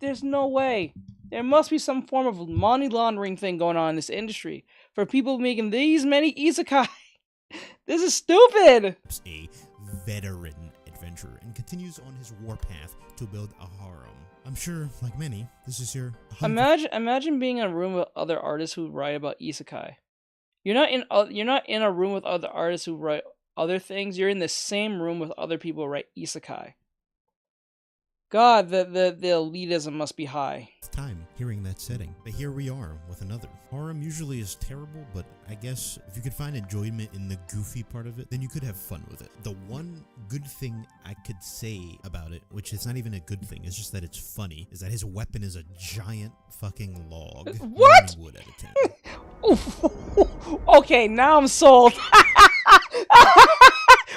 there's no way. There must be some form of money laundering thing going on in this industry for people making these many isekai. This is stupid. A veteran adventurer and continues on his warpath to build a harem. I'm sure, like many, this is your... Imagine being in a room with other artists who write about isekai. You're not in a room with other artists who write other things. You're in the same room with other people who write isekai. God, the elitism must be high. Time hearing that setting, but here we are with another. Harem usually is terrible, but I guess if you could find enjoyment in the goofy part of it, then you could have fun with it. The one good thing I could say about it, which is not even a good thing, it's just that it's funny, is that his weapon is a giant fucking log. What? Wood at a time. Okay, now I'm sold.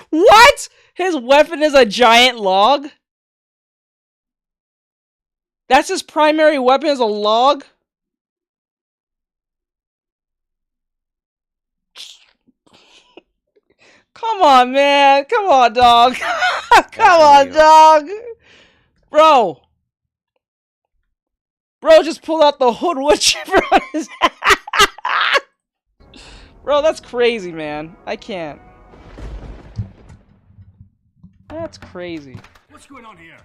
What? His weapon is a giant log? That's his primary weapon, is a log? Come on, man. Come on, dog. Come on, dog. Bro. Bro just pulled out the hood wood chipper on his head. Bro, that's crazy, man. I can't. That's crazy. What's going on here?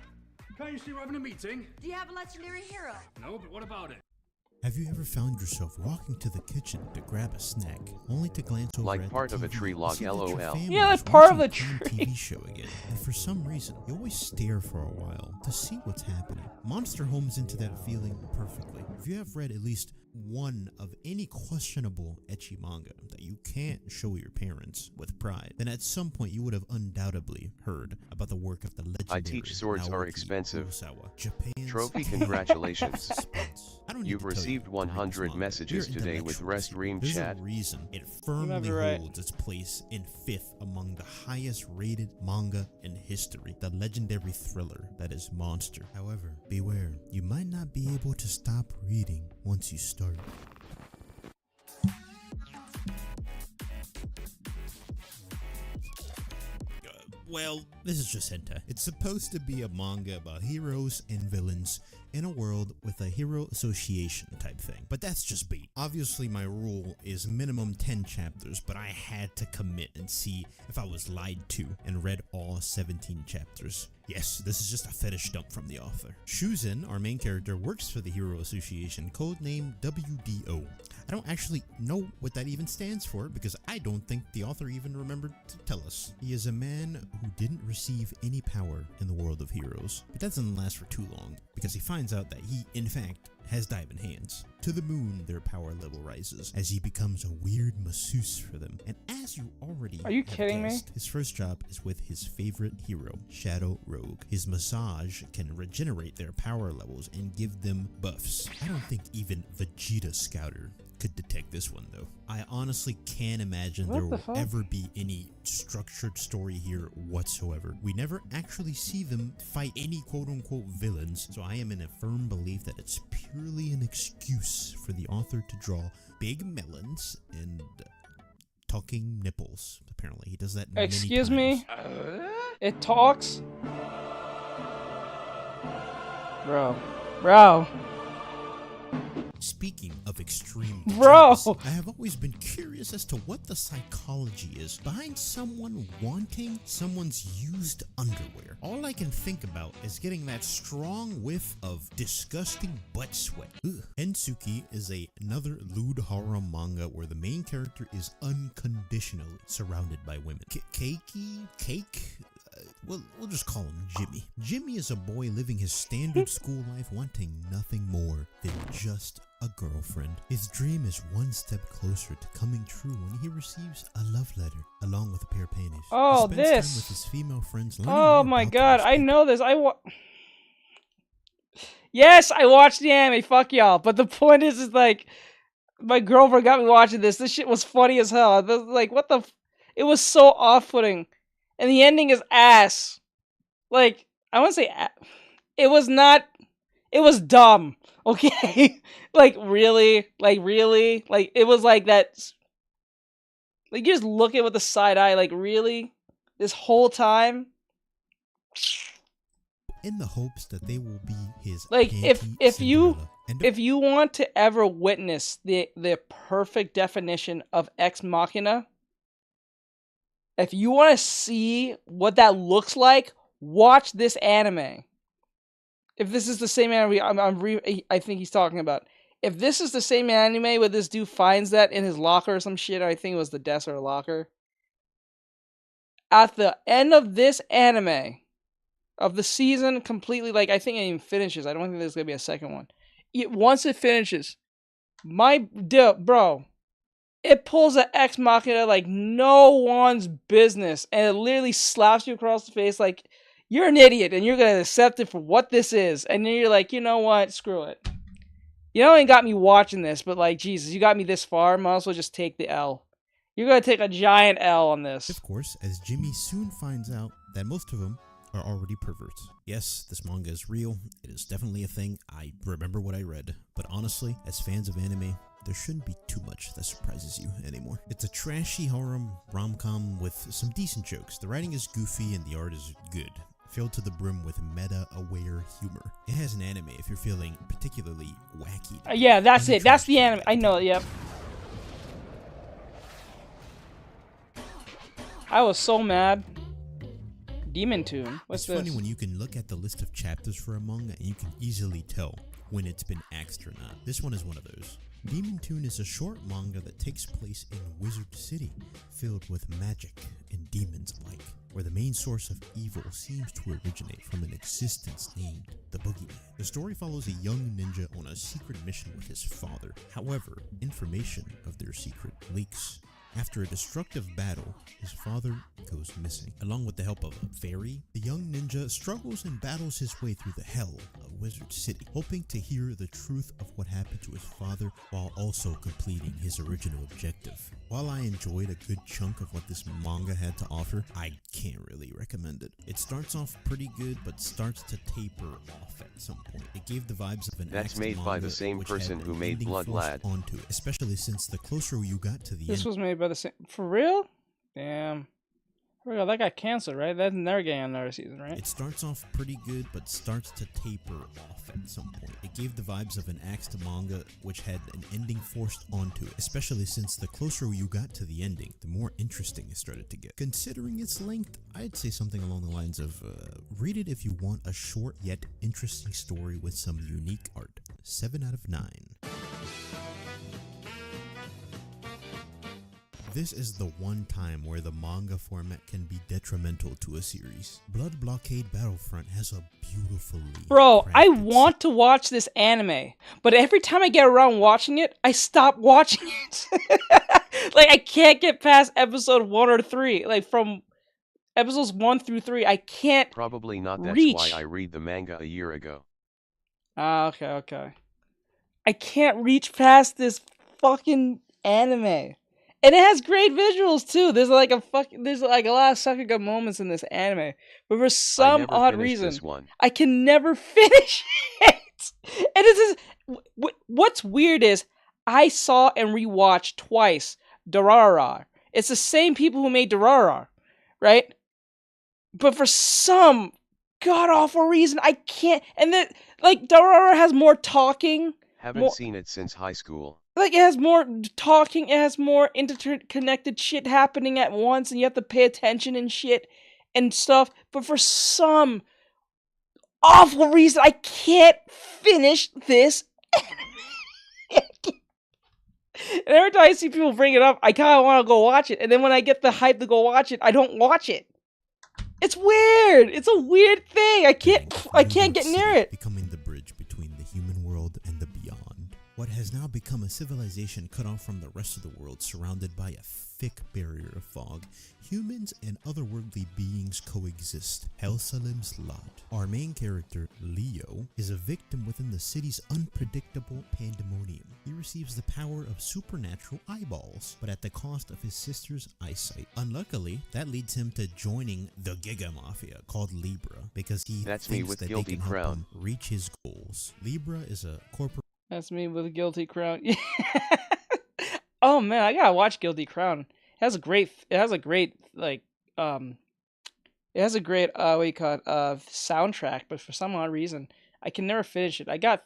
Can't you see we're having a meeting? Do you have a legendary hero? No, but what about it? Have you ever found yourself walking to the kitchen to grab a snack, only to glance over like at part the of a TV tree log, LOL. Yeah, that's part of the tree. TV show again, and for some reason, you always stare for a while to see what's happening. Monster Home's into that feeling perfectly. If you have read at least one of any questionable ecchi manga that you can't show your parents with pride, then at some point you would have undoubtedly heard about the work of the legendary I teach swords are expensive. Japan's Trophy, congratulations. I don't You've received 100 messages today with Rest Ream There's Chat. a reason it firmly holds its place in 5th among the highest rated manga in history, the legendary thriller that is Monster. However, beware, you might not be able to stop reading once you start. Well, this is just hentai. It's supposed to be a manga about heroes and villains in a world with a hero association type thing, but that's just bait. Obviously my rule is minimum 10 chapters, but I had to commit and see if I was lied to and read all 17 chapters. Yes, this is just a fetish dump from the author. Shuzen, our main character, works for the Hero Association, codenamed WDO. I don't actually know what that even stands for because I don't think the author even remembered to tell us. He is a man who didn't receive any power in the world of heroes, but that doesn't last for too long because he finds out that he, in fact, has diamond hands. To the moon, their power level rises as he becomes a weird masseuse for them. And as you already Are you kidding me? His first job is with his favorite hero, Shadow Rogue. His massage can regenerate their power levels and give them buffs. I don't think even Vegeta Scouter could detect this one though. I honestly can't imagine there will ever be any structured story here whatsoever. We never actually see them fight any quote-unquote villains, so I am in a firm belief that it's purely an excuse for the author to draw big melons and talking nipples. Apparently he does that many Excuse times. me? It talks? Bro. Speaking of extreme Bro, I have always been curious as to what the psychology is behind someone wanting someone's used underwear. All I can think about is getting that strong whiff of disgusting butt sweat. Hensuki is another lewd horror manga where the main character is unconditionally surrounded by women. Cake? Well, we'll just call him Jimmy. Jimmy is a boy living his standard school life, wanting nothing more than just a girlfriend. His dream is one step closer to coming true when he receives a love letter along with a pair of panties. Oh, he spends this. time with his female friends. Oh my god, I know this. Yes, I watched the anime. Fuck y'all. But the point is like, my girlfriend got me watching this. This shit was funny as hell. I was like, what the? It was so off-putting. And the ending is ass. Like, I want to say it was not, it was dumb. Okay? Like, really? Like, it was like that. Like, you just look at it with a side eye. Like, really? This whole time? In the hopes that they will be his like, if you Cinderella. want to ever witness the perfect definition of ex machina, if you want to see what that looks like, watch this anime. If this is the same anime I think he's talking about. If this is the same anime where this dude finds that in his locker or some shit, I think it was the desk or locker. At the end of this anime, of the season completely. Like, I think it even finishes. I don't think there's gonna be a second one. Once it finishes, bro, it pulls an ex machina like no one's business, and it literally slaps you across the face like you're an idiot, and you're gonna accept it for what this is. And then you're like, you know what? Screw it. You know, it got me watching this, but like, Jesus, you got me this far. Might as well just take the L. You're gonna take a giant L on this. Of course, as Jimmy soon finds out that most of them are already perverts. Yes, this manga is real. It is definitely a thing. I remember what I read. But honestly, as fans of anime, there shouldn't be too much that surprises you anymore. It's a trashy horror rom-com with some decent jokes. The writing is goofy and the art is good, filled to the brim with meta-aware humor. It has an anime if you're feeling particularly wacky. Yeah, that's it. That's the anime. I know it, yep. I was so mad. Demon Tune. What's this? It's funny when you can look at the list of chapters for a manga and you can easily tell when it's been axed or not. This one is one of those. Demon Tune is a short manga that takes place in Wizard City, filled with magic and demons alike, where the main source of evil seems to originate from an existence named the Boogeyman. The story follows a young ninja on a secret mission with his father. However, information of their secret leaks. After a destructive battle, his father goes missing. Along with the help of a fairy, the young ninja struggles and battles his way through the hell of Wizard City, hoping to hear the truth of what happened to his father while also completing his original objective. While I enjoyed a good chunk of what this manga had to offer, I can't really recommend it. It starts off pretty good, but starts to taper off at some point. It gave the vibes of an That's made by the same person who made Blood Lad. Onto it, especially since the closer you got to the end. This was made by the same. For real? Damn. That got canceled, right? That's never getting another season, right? It starts off pretty good, but starts to taper off at some point. It gave the vibes of an axed manga, which had an ending forced onto it, especially since the closer you got to the ending, the more interesting it started to get. Considering its length, I'd say something along the lines of, read it if you want a short yet interesting story with some unique art. 7 out of 9. This is the one time where the manga format can be detrimental to a series. Blood Blockade Battlefront has a beautifully Bro, I want to watch this anime, but every time I get around watching it, I stop watching it. Like, I can't get past episode 1 or 3. Like, from episodes 1 through 3, I can't Probably not. That's reach. why I read the manga a year ago. Ah, okay. I can't reach past this fucking anime. And it has great visuals too. There's like a lot of sucker gut moments in this anime, but for some odd reason, I can never finish it. And it's just, what's weird is I saw and rewatched twice Durarara. It's the same people who made Durarara, right? But for some god awful reason, I can't. And then like Durarara has more talking. Haven't seen it since high school. Like, it has more talking, it has more interconnected shit happening at once, and you have to pay attention and shit and stuff. But for some awful reason, I can't finish this anime. And every time I see people bring it up, I kind of want to go watch it. And then when I get the hype to go watch it, I don't watch it. It's weird. It's a weird thing. I can't get near it. Becoming the bridge between the human world and the beyond. What has now become a civilization cut off from the rest of the world, surrounded by a thick barrier of fog, humans and otherworldly beings coexist. Hel Salim's lot. Our main character, Leo, is a victim within the city's unpredictable pandemonium. He receives the power of supernatural eyeballs, but at the cost of his sister's eyesight. Unluckily, that leads him to joining the Giga Mafia, called Libra, because he thinks that they can help him reach his goals. Libra is a corporate. That's me with a Guilty Crown. Oh man, I gotta watch Guilty Crown. It has a great soundtrack, but for some odd reason I can never finish it. I got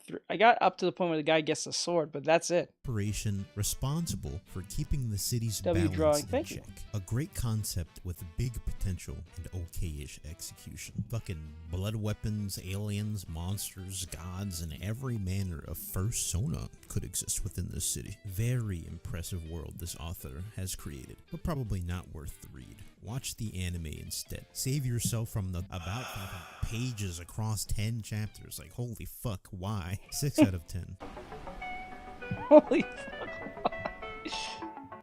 up to the point where the guy gets the sword, but that's it. corporation responsible for keeping the city's HOWTODRAW, balance in thank you. check. A great concept with big potential and okay-ish execution. Fucking blood weapons, aliens, monsters, gods, and every manner of fursona could exist within this city. Very impressive world this author has created, but probably not worth the read. Watch the anime instead. Save yourself from the about pages across 10 chapters. Like, holy fuck, why? 6 out of 10. Holy fuck.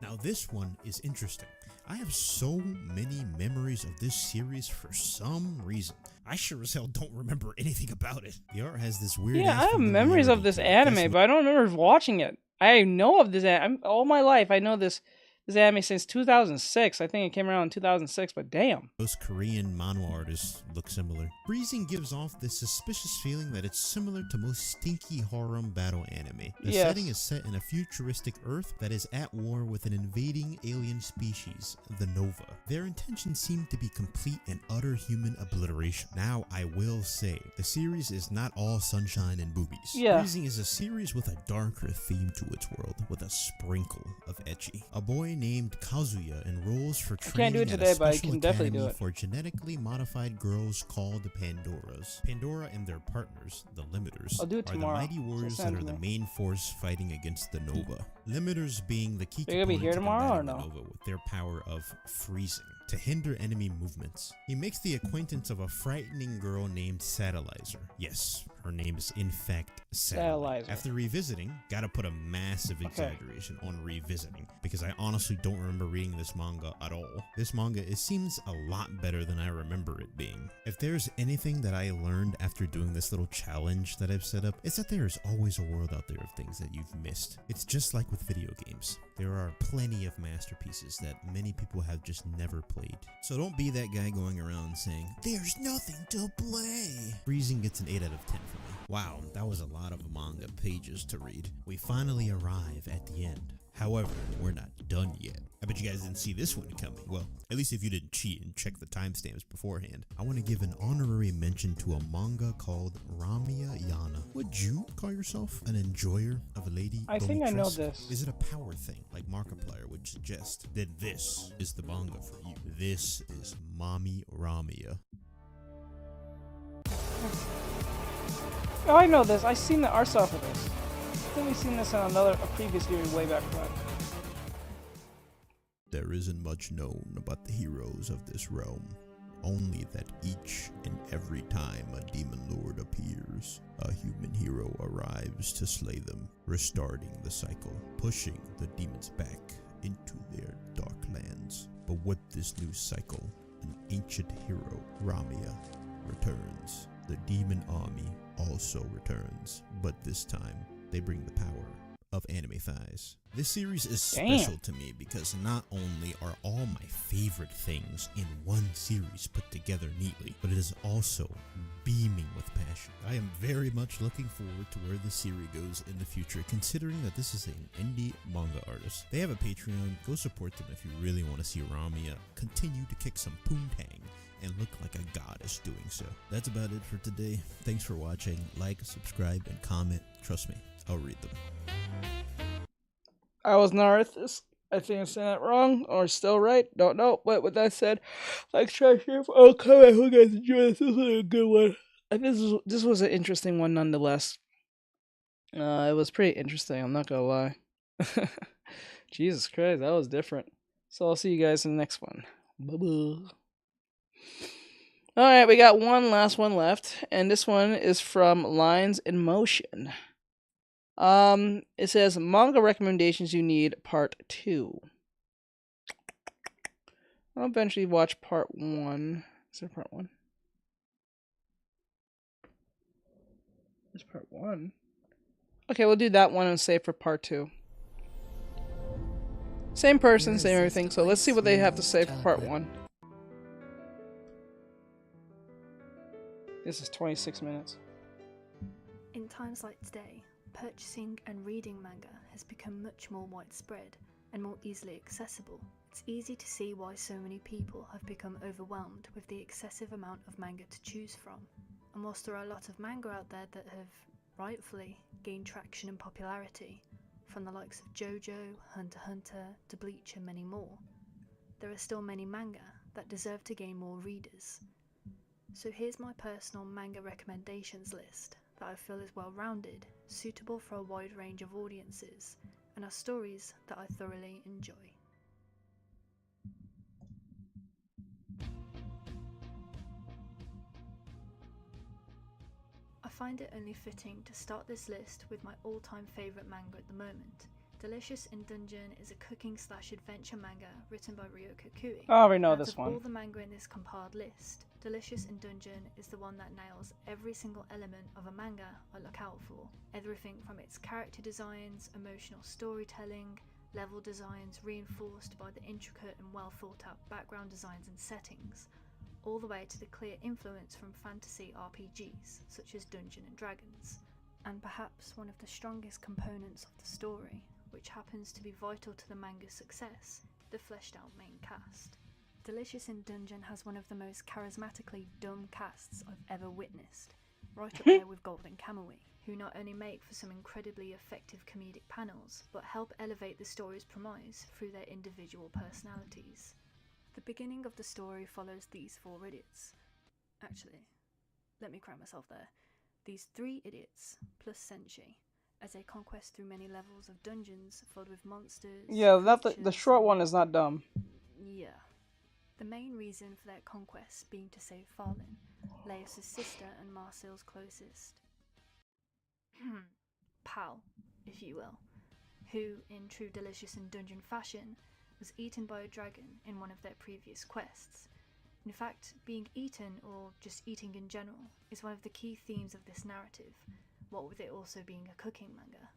Now this one is interesting. I have so many memories of this series for some reason. I sure as hell don't remember anything about it. The art has this weird. Yeah, I have memories of this anime, but I don't remember watching it. I know of this anime all my life. I know this anime since 2006. I think it came around in 2006, but damn. Most Korean manhwa artists look similar. Freezing gives off this suspicious feeling that it's similar to most stinky harem battle anime. The setting is set in a futuristic Earth that is at war with an invading alien species, the Nova. Their intentions seem to be complete and utter human obliteration. Now, I will say, the series is not all sunshine and boobies. Freezing is a series with a darker theme to its world, with a sprinkle of ecchi. A boy named Kazuya enrolls for training at a special academy for genetically modified girls called Pandoras. Pandora and their partners, the Limiters, are the mighty warriors that are the main force fighting against the Nova. Limiters being the key component to combating the Nova with their power of freezing to hinder enemy movements. He makes the acquaintance of a frightening girl named Satellizer. Yes, her name is in fact Satellite. After revisiting, gotta put a massive exaggeration on revisiting, because I honestly don't remember reading this manga at all. This manga, it seems a lot better than I remember it being. If there's anything that I learned after doing this little challenge that I've set up, it's that there is always a world out there of things that you've missed. It's just like with video games. There are plenty of masterpieces that many people have just never played. So don't be that guy going around saying, "There's nothing to play." Freezing gets an 8 out of 10 for me. Wow, that was a lot of manga pages to read. We finally arrive at the end. However, we're not done yet. I bet you guys didn't see this one coming. Well, at least if you didn't cheat and check the timestamps beforehand. I want to give an honorary mention to a manga called Ramia Yana. Would you call yourself an enjoyer of a lady? I think I know this. Is it a power thing, like Markiplier would suggest? Then this is the manga for you. This is Mommy Ramia. Oh, I know this. I've seen the art style for this. I think we've seen this on a previous series way back when. There isn't much known about the heroes of this realm, only that each and every time a demon lord appears, a human hero arrives to slay them, restarting the cycle, pushing the demons back into their dark lands. But with this new cycle, an ancient hero, Ramia, returns. The demon army also returns, but this time they bring the power of anime thighs. This series is special to me because not only are all my favorite things in one series put together neatly, but it is also beaming with passion. I am very much looking forward to where this series goes in the future, considering that this is an indie manga artist. They have a Patreon. Go support them if you really want to see Ramia continue to kick some poontang and look like a goddess doing so. That's about it for today. Thanks for watching. Like, subscribe, and comment. Trust me, I'll read them. I was an artist. I think I'm saying that wrong, or still right. Don't know. But with that said, like, share, share. Oh, comment. Hope you guys enjoyed this. This was a good one. I think this was an interesting one nonetheless. It was pretty interesting. I'm not gonna lie. Jesus Christ, that was different. So I'll see you guys in the next one. Bye-bye. Alright, we got one last one left, and this one is from Lines in Motion. It says manga recommendations you need part 2. I'll eventually watch part 1. Is there part 1? There's part 1. Okay, we'll do that one and save for part 2. Same person, same everything, so let's see what they have to say for part 1. This is 26 minutes. In times like today, purchasing and reading manga has become much more widespread and more easily accessible. It's easy to see why so many people have become overwhelmed with the excessive amount of manga to choose from. And whilst there are a lot of manga out there that have rightfully gained traction and popularity, from the likes of JoJo, Hunter x Hunter, to Bleach and many more. There are still many manga that deserve to gain more readers. So here's my personal manga recommendations list that I feel is well rounded, suitable for a wide range of audiences, and are stories that I thoroughly enjoy. I find it only fitting to start this list with my all-time favourite manga at the moment. Delicious in Dungeon is a cooking/adventure manga written by Ryoko Kui. I already know Out this of one. all the manga in this compiled list, Delicious in Dungeon is the one that nails every single element of a manga I look out for. Everything from its character designs, emotional storytelling, level designs reinforced by the intricate and well thought out background designs and settings, all the way to the clear influence from fantasy RPGs such as Dungeons and Dragons. And perhaps one of the strongest components of the story, which happens to be vital to the manga's success, the fleshed out main cast. Delicious in Dungeon has one of the most charismatically dumb casts I've ever witnessed, right up there with Golden Kamuy, who not only make for some incredibly effective comedic panels, but help elevate the story's premise through their individual personalities. The beginning of the story follows these 4 idiots. Actually, let me correct myself there. These 3 idiots, plus Senshi, as they conquest through many levels of dungeons filled with monsters. Yeah, the short one is not dumb. Yeah. The main reason for their conquest being to save Farlin, Laios' sister and Marcel's closest pal, if you will, who, in true Delicious in Dungeon fashion, was eaten by a dragon in one of their previous quests. In fact, being eaten, or just eating in general, is one of the key themes of this narrative, what with it also being a cooking manga.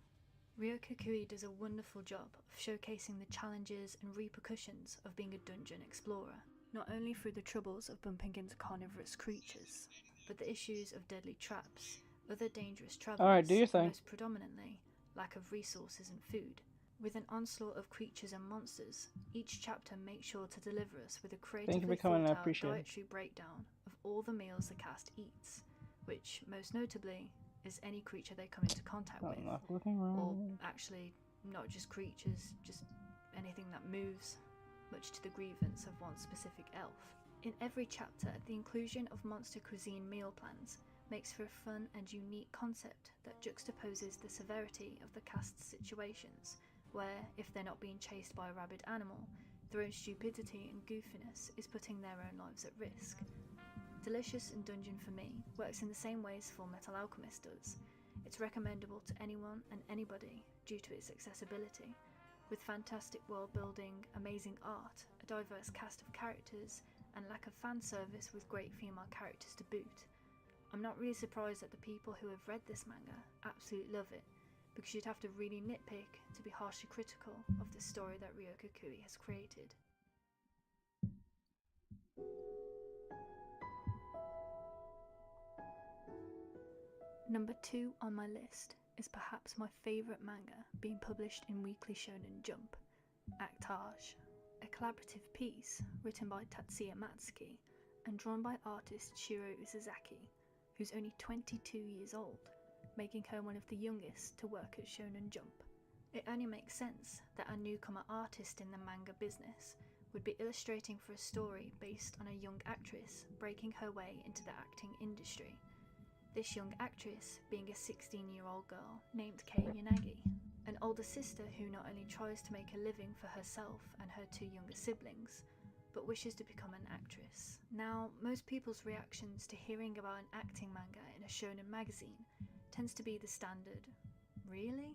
Ryoko Kui does a wonderful job of showcasing the challenges and repercussions of being a dungeon explorer, not only through the troubles of bumping into carnivorous creatures, but the issues of deadly traps, other dangerous travels, Alright, do your thing. most predominantly, lack of resources and food. With an onslaught of creatures and monsters, each chapter makes sure to deliver us with a creatively thought out dietary breakdown of all the meals the cast eats, which, most notably, is any creature they come into contact with, or actually not just creatures, just anything that moves, much to the grievance of one specific elf. In every chapter, the inclusion of monster cuisine meal plans makes for a fun and unique concept that juxtaposes the severity of the cast's situations, where, if they're not being chased by a rabid animal, their own stupidity and goofiness is putting their own lives at risk. Delicious in Dungeon for me works in the same ways Full Metal Alchemist does. It's recommendable to anyone and anybody due to its accessibility, with fantastic world building, amazing art, a diverse cast of characters, and lack of fan service with great female characters to boot. I'm not really surprised that the people who have read this manga absolutely love it, because you'd have to really nitpick to be harshly critical of the story that Ryoko Kui has created. Number 2 on my list is perhaps my favourite manga being published in Weekly Shonen Jump, Artextric, a collaborative piece written by Tatsuya Matsuki and drawn by artist Shiro Uzuzaki, who's only 22 years old, making her one of the youngest to work at Shonen Jump. It only makes sense that a newcomer artist in the manga business would be illustrating for a story based on a young actress breaking her way into the acting industry. This young actress being a 16-year-old girl named Kei Yanagi, an older sister who not only tries to make a living for herself and her 2 younger siblings, but wishes to become an actress. Now, most people's reactions to hearing about an acting manga in a shonen magazine tends to be the standard, really?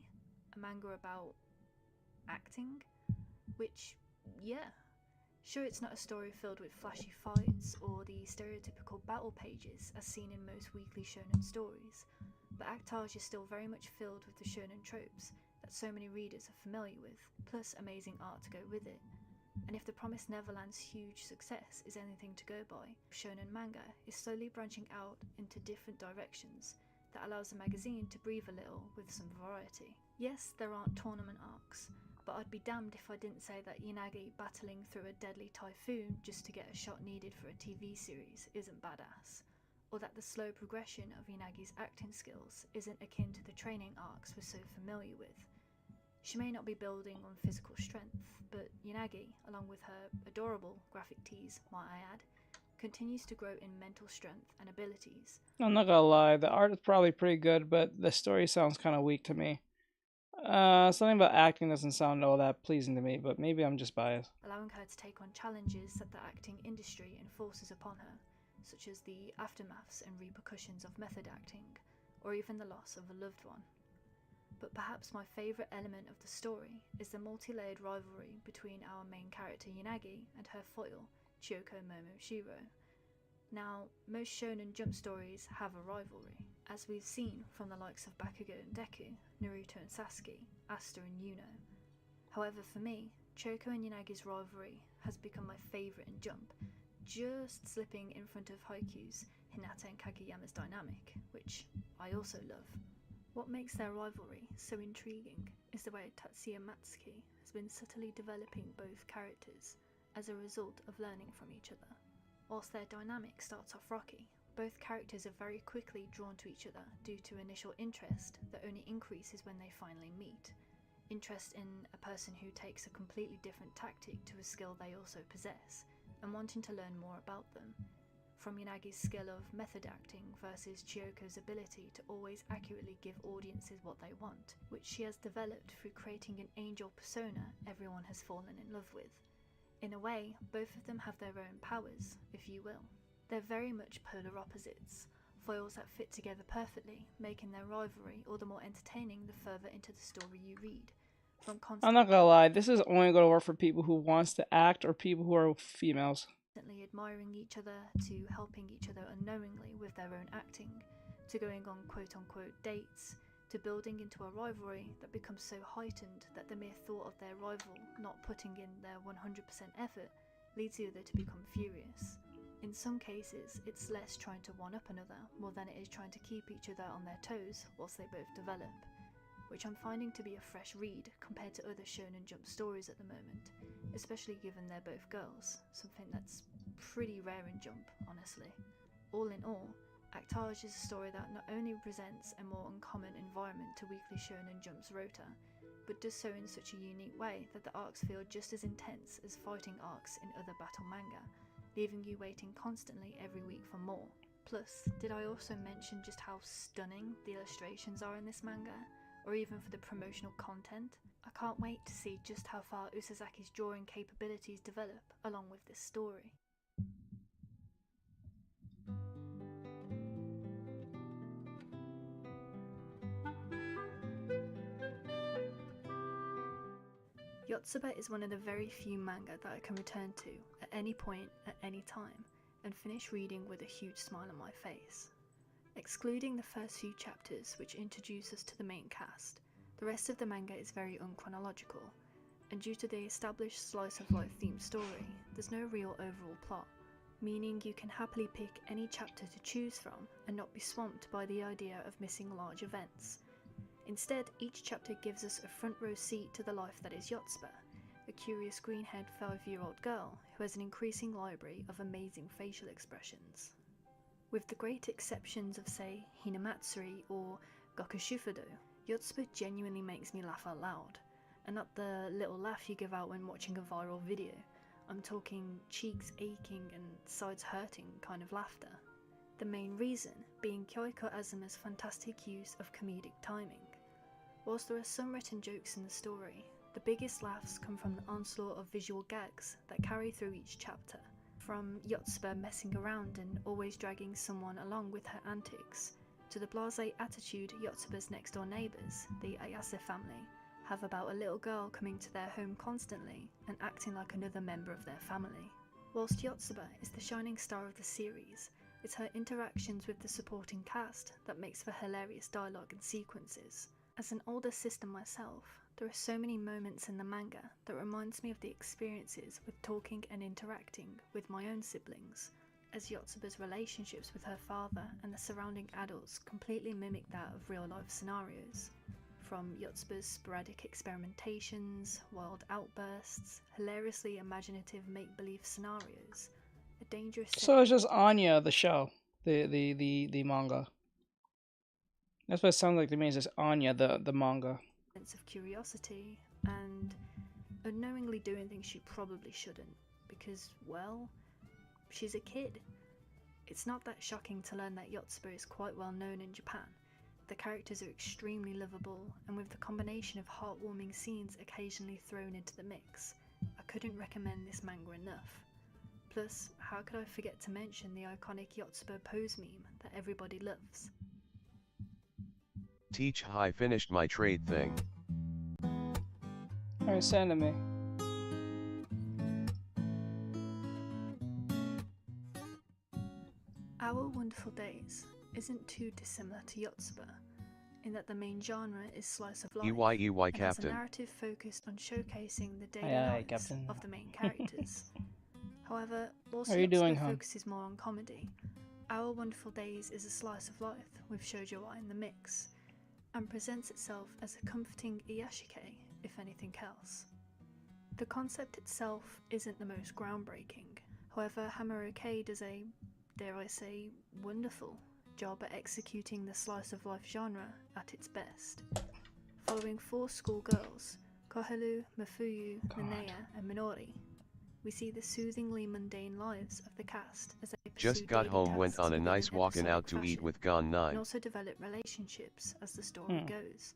A manga about acting? Which, yeah. Sure, it's not a story filled with flashy fights or the stereotypical battle pages as seen in most weekly shonen stories, but Artextric is still very much filled with the shonen tropes that so many readers are familiar with, plus amazing art to go with it. And if the Promised Neverland's huge success is anything to go by, shonen manga is slowly branching out into different directions that allows the magazine to breathe a little with some variety. Yes, there aren't tournament arcs, but I'd be damned if I didn't say that Yanagi battling through a deadly typhoon just to get a shot needed for a TV series isn't badass, or that the slow progression of Yanagi's acting skills isn't akin to the training arcs we're so familiar with. She may not be building on physical strength, but Yanagi, along with her adorable graphic tees, might I add, continues to grow in mental strength and abilities. I'm not gonna lie, the art is probably pretty good, but the story sounds kind of weak to me. Something about acting doesn't sound all that pleasing to me, but maybe I'm just biased. Allowing her to take on challenges that the acting industry enforces upon her, such as the aftermaths and repercussions of method acting, or even the loss of a loved one. But perhaps my favourite element of the story is the multi-layered rivalry between our main character Yanagi and her foil, Chiyoko Momoshiro. Now, most shonen jump stories have a rivalry, as we've seen from the likes of Bakugo and Deku, Naruto and Sasuke, Asta and Yuno. However, for me, Chiyoko and Yanagi's rivalry has become my favourite in Jump, just slipping in front of Haikyuu's Hinata and Kageyama's dynamic, which I also love. What makes their rivalry so intriguing is the way Tatsuya Matsuki has been subtly developing both characters as a result of learning from each other. Whilst their dynamic starts off rocky, both characters are very quickly drawn to each other due to initial interest that only increases when they finally meet. Interest in a person who takes a completely different tactic to a skill they also possess, and wanting to learn more about them. From Yanagi's skill of method acting versus Chiyoko's ability to always accurately give audiences what they want, which she has developed through creating an angel persona everyone has fallen in love with. In a way, both of them have their own powers, if you will. They're very much polar opposites, foils that fit together perfectly, making their rivalry all the more entertaining the further into the story you read. I'm not gonna lie, this is only gonna work for people who wants to act or people who are females. Admiring each other, to helping each other unknowingly with their own acting, to going on quote-unquote dates, to building into a rivalry that becomes so heightened that the mere thought of their rival not putting in their 100% effort leads the other to become furious. In some cases, it's less trying to one-up another more than it is trying to keep each other on their toes whilst they both develop, which I'm finding to be a fresh read compared to other Shonen Jump stories at the moment, especially given they're both girls, something that's pretty rare in Jump, honestly. All in all, Actage is a story that not only presents a more uncommon environment to Weekly Shonen Jump's rota, but does so in such a unique way that the arcs feel just as intense as fighting arcs in other battle manga, leaving you waiting constantly every week for more. Plus, did I also mention just how stunning the illustrations are in this manga? Or even for the promotional content? I can't wait to see just how far Usasaki's drawing capabilities develop along with this story. Yotsuba is one of the very few manga that I can return to at any point at any time and finish reading with a huge smile on my face. Excluding the first few chapters which introduce us to the main cast, the rest of the manga is very unchronological, and due to the established slice-of-life themed story, there's no real overall plot, meaning you can happily pick any chapter to choose from and not be swamped by the idea of missing large events. Instead, each chapter gives us a front row seat to the life that is Yotsuba, a curious green-haired 5-year-old girl who has an increasing library of amazing facial expressions. With the great exceptions of, say, Hinamatsuri or Gakushufudo, Yotsuba genuinely makes me laugh out loud, and not the little laugh you give out when watching a viral video. I'm talking cheeks aching and sides hurting kind of laughter. The main reason being Kyoiko Azuma's fantastic use of comedic timing. Whilst there are some written jokes in the story, the biggest laughs come from the onslaught of visual gags that carry through each chapter. From Yotsuba messing around and always dragging someone along with her antics, to the blasé attitude Yotsuba's next door neighbours, the Ayase family, have about a little girl coming to their home constantly and acting like another member of their family. Whilst Yotsuba is the shining star of the series, it's her interactions with the supporting cast that makes for hilarious dialogue and sequences. As an older sister myself, there are so many moments in the manga that reminds me of the experiences with talking and interacting with my own siblings, as Yotsuba's relationships with her father and the surrounding adults completely mimic that of real-life scenarios. From Yotsuba's sporadic experimentations, wild outbursts, hilariously imaginative make-believe scenarios, a dangerous... So it's just Anya, the show, the manga. That's what it sounds like to me, is just Anya, the manga. sense of curiosity and unknowingly doing things she probably shouldn't because, well, she's a kid. It's not that shocking to learn that Yotsuba is quite well known in Japan. The characters are extremely lovable, and with the combination of heartwarming scenes occasionally thrown into the mix, I couldn't recommend this manga enough. Plus, how could I forget to mention the iconic Yotsuba pose meme that everybody loves? Teach, I finished my trade thing. Alright, send to me. Our Wonderful Days isn't too dissimilar to Yotsuba, in that the main genre is slice of life, and Captain. has a narrative focused on showcasing the daily lives of the main characters. However, whilst Yotsuba focuses more on comedy, Our Wonderful Days is a slice of life with shoujo in the mix, and presents itself as a comforting iyashike, if anything else. The concept itself isn't the most groundbreaking, however Hamaruke does a, dare I say, wonderful job at executing the slice of life genre at its best. Following 4 schoolgirls, Koharu, Mafuyu, Nanea and Minori, we see the soothingly mundane lives of the cast as they just got home, went on a nice walking out to eat with Gone 9. And also develop relationships as the story goes.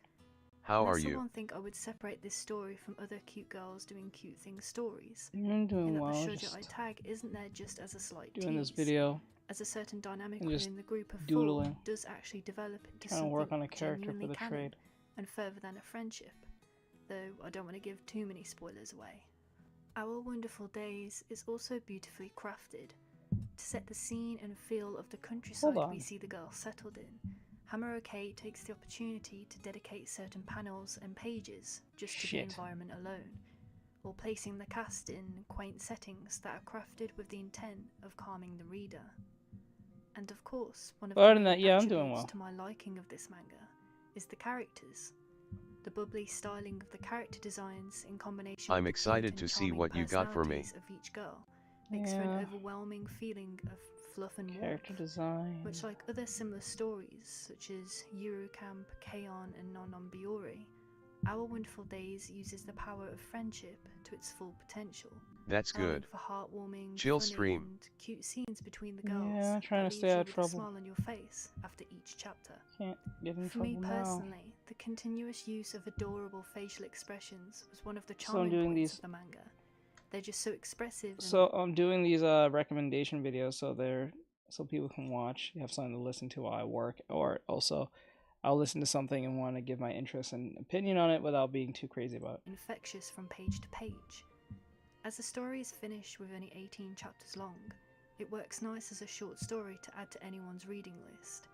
How are you? I don't think I would separate this story from other cute girls doing cute things stories. I'm doing in that well. the shoujo tag isn't there just as a slight doing tease, this video. as a certain dynamic within the group of doodling. 4 does actually develop into Trying to something work on a character for genuinely the canon trade. and further than a friendship, though I don't want to give too many spoilers away. Our Wonderful Days is also beautifully crafted. To set the scene and feel of the countryside we see the girls settled in, Hamaruke takes the opportunity to dedicate certain panels and pages just to the environment alone, while placing the cast in quaint settings that are crafted with the intent of calming the reader. And of course, one of the main attributes to my liking of this manga is the characters. The bubbly styling of the character designs in combination I'm with excited the to see what you got for me. of each girl makes for an overwhelming feeling of fluff and Character warmth. design. Much like other similar stories such as Yuru Camp, K-On! And Non Biore, Our Wonderful Days uses the power of friendship to its full potential. That's good. For heartwarming, chill funny stream. And cute scenes between the girls. Yeah, I'm trying to stay out of trouble. A smile on your face after each chapter. Can't get in For trouble me now. personally, the continuous use of adorable facial expressions was one of the charming points of the manga. They're just so expressive. So I'm doing these recommendation videos so people can watch. You have something to listen to while I work, or also I'll listen to something and want to give my interest and opinion on it without being too crazy about it. Infectious from page to page. As the story is finished with only 18 chapters long, it works nice as a short story to add to anyone's reading list.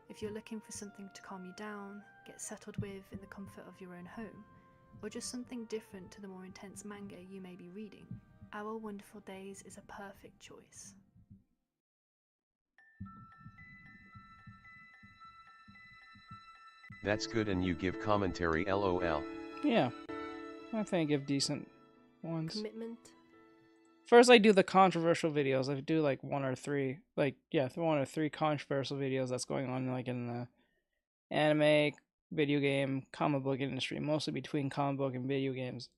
If you're looking for something to calm you down, get settled with in the comfort of your own home, or just something different to the more intense manga you may be reading, Our Wonderful Days is a perfect choice. That's good, and you give commentary, LOL. Yeah, I think I give decent ones. Commitment. First, I do the controversial videos. I do like 1 or 3, like 1 or 3 controversial videos that's going on like in the anime, video game, comic book industry, mostly between comic book and video games.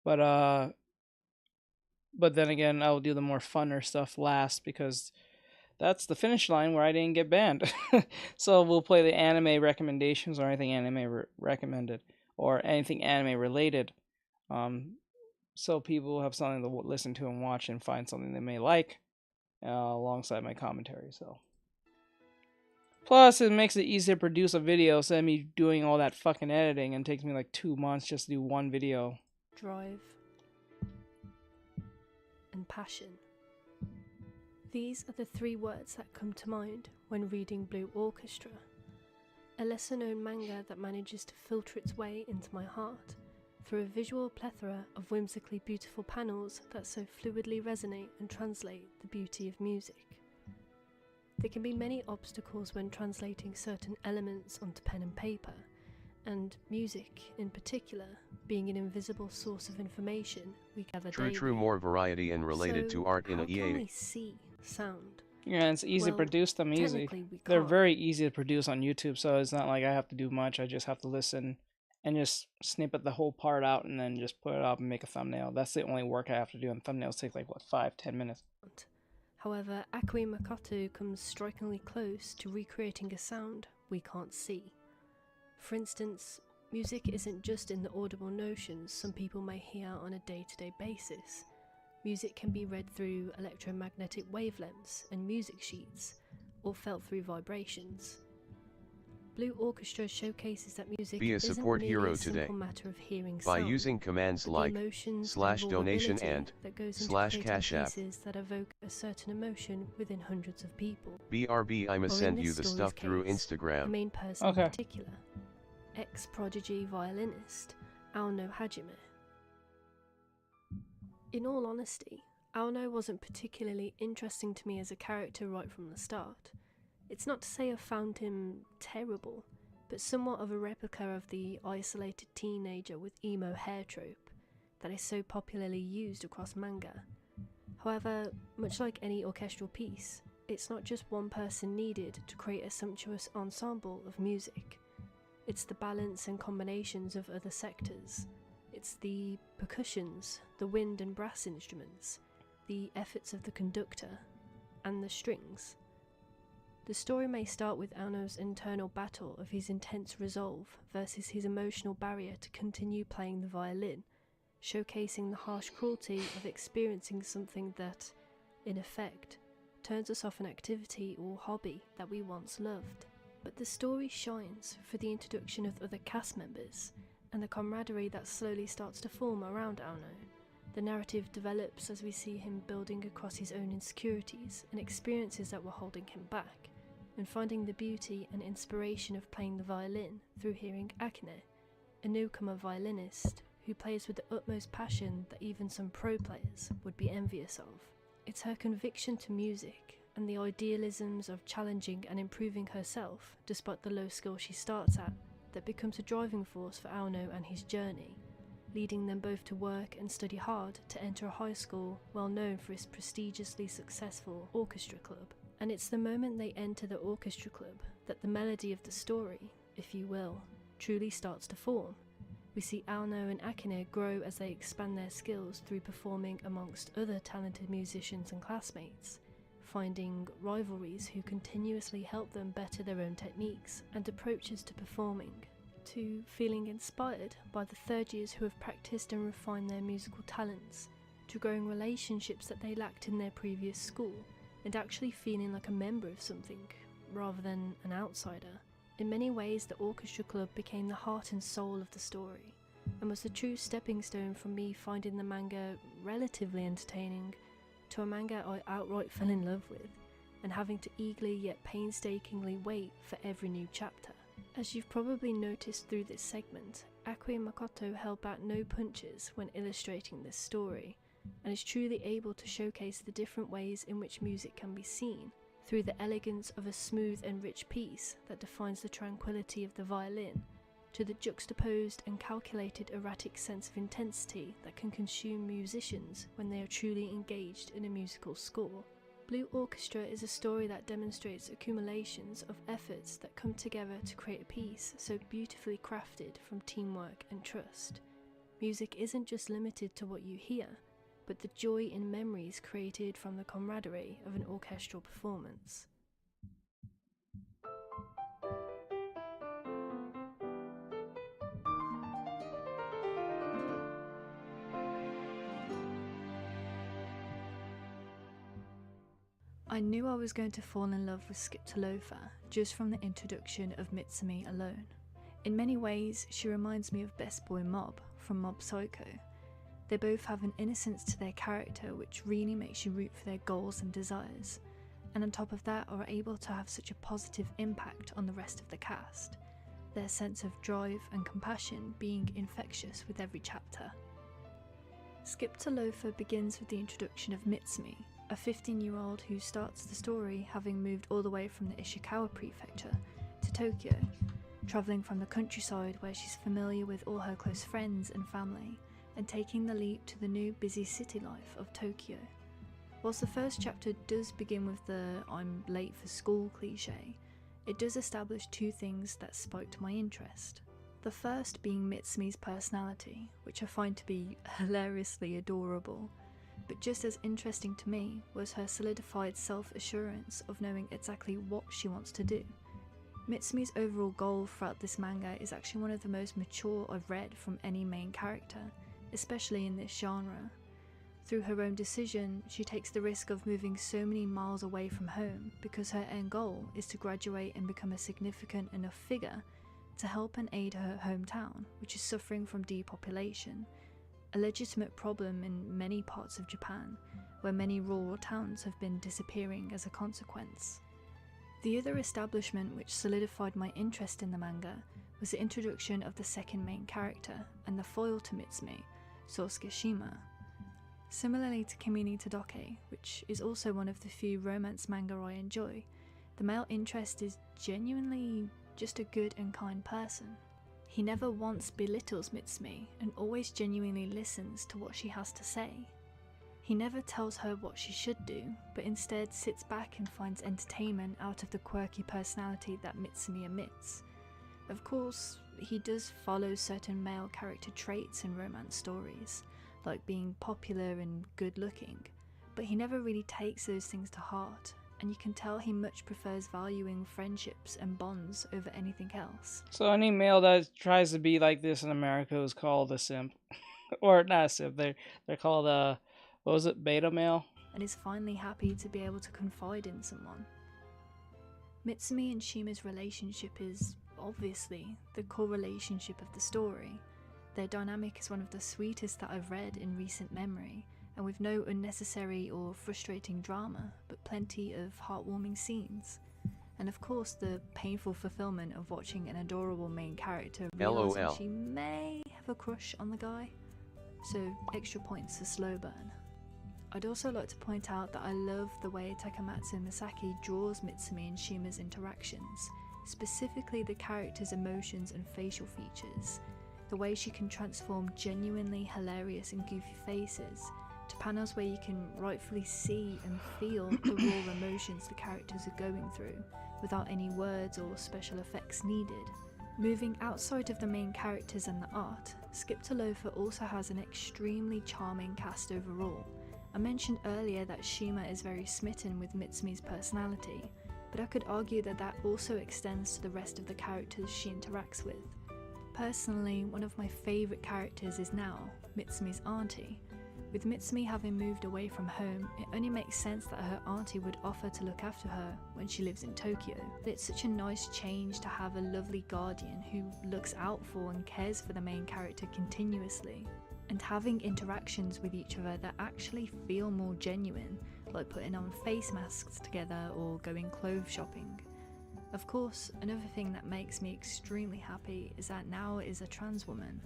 But then again, I'll do the more funner stuff last because that's the finish line where I didn't get banned. So we'll play the anime recommendations or anything anime recommended or anything anime related. So people have something to listen to and watch and find something they may like alongside my commentary. So plus it makes it easier to produce a video instead of me doing all that fucking editing, and it takes me like 2 months just to do one video. Drive and passion. These are the 3 words that come to mind when reading Blue Orchestra, a lesser-known manga that manages to filter its way into my heart through a visual plethora of whimsically beautiful panels that so fluidly resonate and translate the beauty of music. There can be many obstacles when translating certain elements onto pen and paper, and music, in particular, being an invisible source of information we gather daily. True, more variety and related to art in a EA. How can we see sound? Yeah, it's easy to produce them easy. They're very easy to produce on YouTube, so it's not like I have to do much. I just have to listen and just snippet the whole part out and then just put it up and make a thumbnail. That's the only work I have to do, and thumbnails take like, what, 5-10 minutes. However, Akui Makoto comes strikingly close to recreating a sound we can't see. For instance, music isn't just in the audible notions some people may hear on a day-to-day basis. Music can be read through electromagnetic wavelengths and music sheets, or felt through vibrations. Blue Orchestra showcases that music Be a isn't support merely hero a simple today matter of hearing by sound, using commands but the like emotions /donation and that goes into /cash creating app. pieces that evoke a certain emotion within hundreds of people. BRB, I'ma Or in send this you the story's stuff through case, the Instagram. main person in particular, ex-prodigy violinist Aono Hajime. In all honesty, Aono wasn't particularly interesting to me as a character right from the start. It's not to say I found him terrible, but somewhat of a replica of the isolated teenager with emo hair trope that is so popularly used across manga. However, much like any orchestral piece, it's not just one person needed to create a sumptuous ensemble of music. It's the balance and combinations of other sectors. It's the percussions, the wind and brass instruments, the efforts of the conductor, and the strings. The story may start with Aono's internal battle of his intense resolve versus his emotional barrier to continue playing the violin, showcasing the harsh cruelty of experiencing something that, in effect, turns us off an activity or hobby that we once loved. But the story shines for the introduction of other cast members and the camaraderie that slowly starts to form around Aono. The narrative develops as we see him building across his own insecurities and experiences that were holding him back, and finding the beauty and inspiration of playing the violin through hearing Akine, a newcomer violinist who plays with the utmost passion that even some pro players would be envious of. It's her conviction to music and the idealisms of challenging and improving herself despite the low skill she starts at that becomes a driving force for Aono and his journey, leading them both to work and study hard to enter a high school well known for its prestigiously successful orchestra club. And it's the moment they enter the orchestra club that the melody of the story, if you will, truly starts to form. We see Aono and Akine grow as they expand their skills through performing amongst other talented musicians and classmates, finding rivalries who continuously help them better their own techniques and approaches to performing, to feeling inspired by the third years who have practiced and refined their musical talents, to growing relationships that they lacked in their previous school, and actually feeling like a member of something, rather than an outsider. In many ways, the orchestra club became the heart and soul of the story, and was the true stepping stone from me finding the manga relatively entertaining, to a manga I outright fell in love with, and having to eagerly yet painstakingly wait for every new chapter. As you've probably noticed through this segment, Akui Makoto held back no punches when illustrating this story, and is truly able to showcase the different ways in which music can be seen, through the elegance of a smooth and rich piece that defines the tranquility of the violin, to the juxtaposed and calculated erratic sense of intensity that can consume musicians when they are truly engaged in a musical score. Blue Orchestra is a story that demonstrates accumulations of efforts that come together to create a piece so beautifully crafted from teamwork and trust. Music isn't just limited to what you hear, but the joy in memories created from the camaraderie of an orchestral performance. I knew I was going to fall in love with Skip to Loafer just from the introduction of Mitsumi alone. In many ways, she reminds me of Best Boy Mob from Mob Psycho. They both have an innocence to their character which really makes you root for their goals and desires, and on top of that are able to have such a positive impact on the rest of the cast, their sense of drive and compassion being infectious with every chapter. Skip to Loafer begins with the introduction of Mitsumi, a 15-year-old who starts the story having moved all the way from the Ishikawa prefecture to Tokyo, travelling from the countryside where she's familiar with all her close friends and family, and taking the leap to the new busy city life of Tokyo. Whilst the first chapter does begin with the "I'm late for school" cliche, it does establish two things that spiked my interest. The first being Mitsumi's personality, which I find to be hilariously adorable, but just as interesting to me was her solidified self-assurance of knowing exactly what she wants to do. Mitsumi's overall goal throughout this manga is actually one of the most mature I've read from any main character, especially in this genre. Through her own decision, she takes the risk of moving so many miles away from home because her end goal is to graduate and become a significant enough figure to help and aid her hometown, which is suffering from depopulation, a legitimate problem in many parts of Japan, where many rural towns have been disappearing as a consequence. The other establishment which solidified my interest in the manga was the introduction of the second main character and the foil to Mitsumi, Sosuke Shima. Similarly to Kimi ni Todoke, which is also one of the few romance manga I enjoy, the male interest is genuinely just a good and kind person. He never once belittles Mitsumi and always genuinely listens to what she has to say. He never tells her what she should do, but instead sits back and finds entertainment out of the quirky personality that Mitsumi emits. Of course, he does follow certain male character traits in romance stories, like being popular and good looking, but he never really takes those things to heart, and you can tell he much prefers valuing friendships and bonds over anything else. So any male that tries to be like this in America is called a simp. Or not a simp, they're called what was it, beta male? And is finally happy to be able to confide in someone. Mitsumi and Shima's relationship is, obviously, the core relationship of the story. Their dynamic is one of the sweetest that I've read in recent memory, and with no unnecessary or frustrating drama, but plenty of heartwarming scenes. And of course the painful fulfillment of watching an adorable main character realizing LOL. she may have a crush on the guy. So extra points for slow burn. I'd also like to point out that I love the way Takamatsu Misaki draws Mitsumi and Shima's interactions, specifically the characters' emotions and facial features. The way she can transform genuinely hilarious and goofy faces to panels where you can rightfully see and feel the raw emotions the characters are going through, without any words or special effects needed. Moving outside of the main characters and the art, Skip to Loafer also has an extremely charming cast overall. I mentioned earlier that Shima is very smitten with Mitsumi's personality, but I could argue that that also extends to the rest of the characters she interacts with. Personally, one of my favourite characters is Nao, Mitsumi's auntie. With Mitsumi having moved away from home, it only makes sense that her auntie would offer to look after her when she lives in Tokyo. It's such a nice change to have a lovely guardian who looks out for and cares for the main character continuously, and having interactions with each other that actually feel more genuine, like putting on face masks together or going clothes shopping. Of course, another thing that makes me extremely happy is that Nao is a trans woman,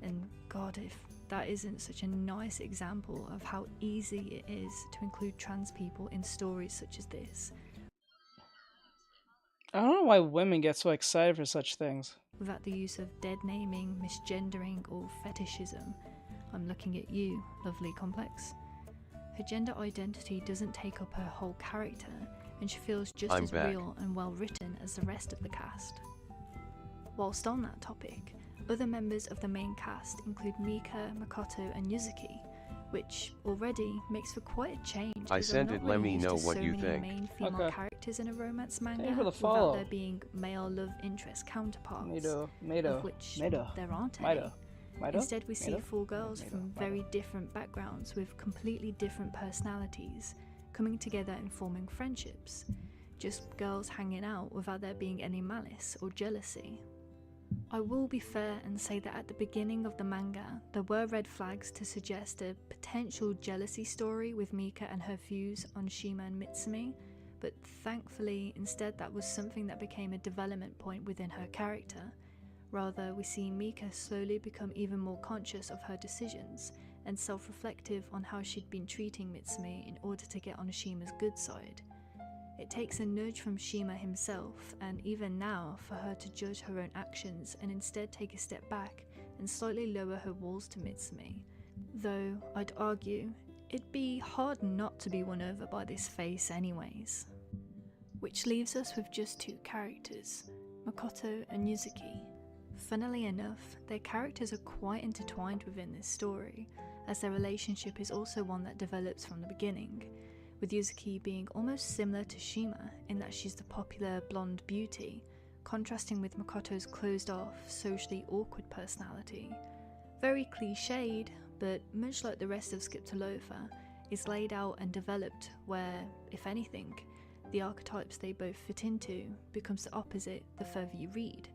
and god, if that isn't such a nice example of how easy it is to include trans people in stories such as this. I don't know why women get so excited for such things. Without the use of dead naming, misgendering, or fetishism. I'm looking at you, lovely Complex. Her gender identity doesn't take up her whole character, and she feels just as real and well written as the rest of the cast. Whilst on that topic, other members of the main cast include Mika, Makoto and Yuzuki, which already makes for quite a change. I sent it, let me know what you think. Main female characters in a romance manga for the without there being male love interest counterparts, of which there aren't any. Instead we see four girls from very different backgrounds with completely different personalities coming together and forming friendships. Just girls hanging out without there being any malice or jealousy. I will be fair and say that at the beginning of the manga, there were red flags to suggest a potential jealousy story with Mika and her views on Shima and Mitsumi, but thankfully instead that was something that became a development point within her character. Rather, we see Mika slowly become even more conscious of her decisions and self-reflective on how she'd been treating Mitsumi in order to get on Shima's good side. It takes a nudge from Shima himself, and even now, for her to judge her own actions and instead take a step back and slightly lower her walls to Mitsumi. Though, I'd argue, it'd be hard not to be won over by this face anyways. Which leaves us with just two characters, Makoto and Yuzuki. Funnily enough, their characters are quite intertwined within this story, as their relationship is also one that develops from the beginning, with Yuzuki being almost similar to Shima in that she's the popular blonde beauty, contrasting with Makoto's closed-off, socially awkward personality. Very cliched, but much like the rest of Skip to Loafer, is laid out and developed where, if anything, the archetypes they both fit into becomes the opposite the further you read.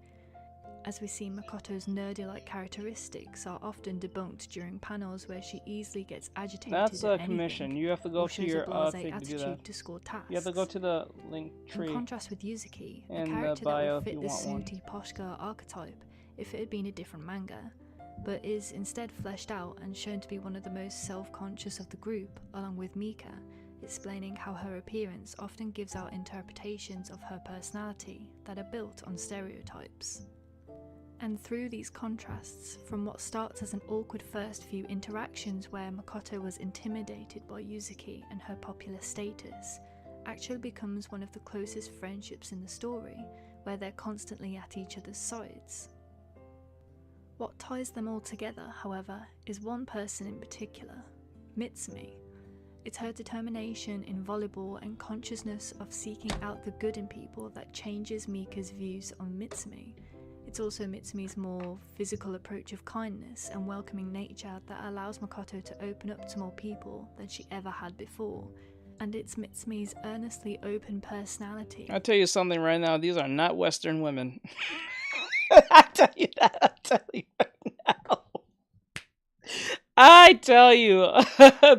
As we see, Makoto's nerdy-like characteristics are often debunked during panels where she easily gets agitated. That's a commission. You have to go to your thing to do that. To score tasks. You have to go to the link tree. In contrast with Yuzuki, a in character the bio that would fit if the you want one. snooty posh girl archetype if it had been a different manga, but is instead fleshed out and shown to be one of the most self-conscious of the group, along with Mika, explaining how her appearance often gives out interpretations of her personality that are built on stereotypes. And through these contrasts, from what starts as an awkward first few interactions where Makoto was intimidated by Yuzuki and her popular status, actually becomes one of the closest friendships in the story, where they're constantly at each other's sides. What ties them all together, however, is one person in particular, Mitsumi. It's her determination in volleyball and consciousness of seeking out the good in people that changes Mika's views on Mitsumi. It's also Mitsumi's more physical approach of kindness and welcoming nature that allows Makoto to open up to more people than she ever had before. And it's Mitsumi's earnestly open personality. I'll tell you something right now, these are not Western women. I tell you that, I tell you right now. I tell you,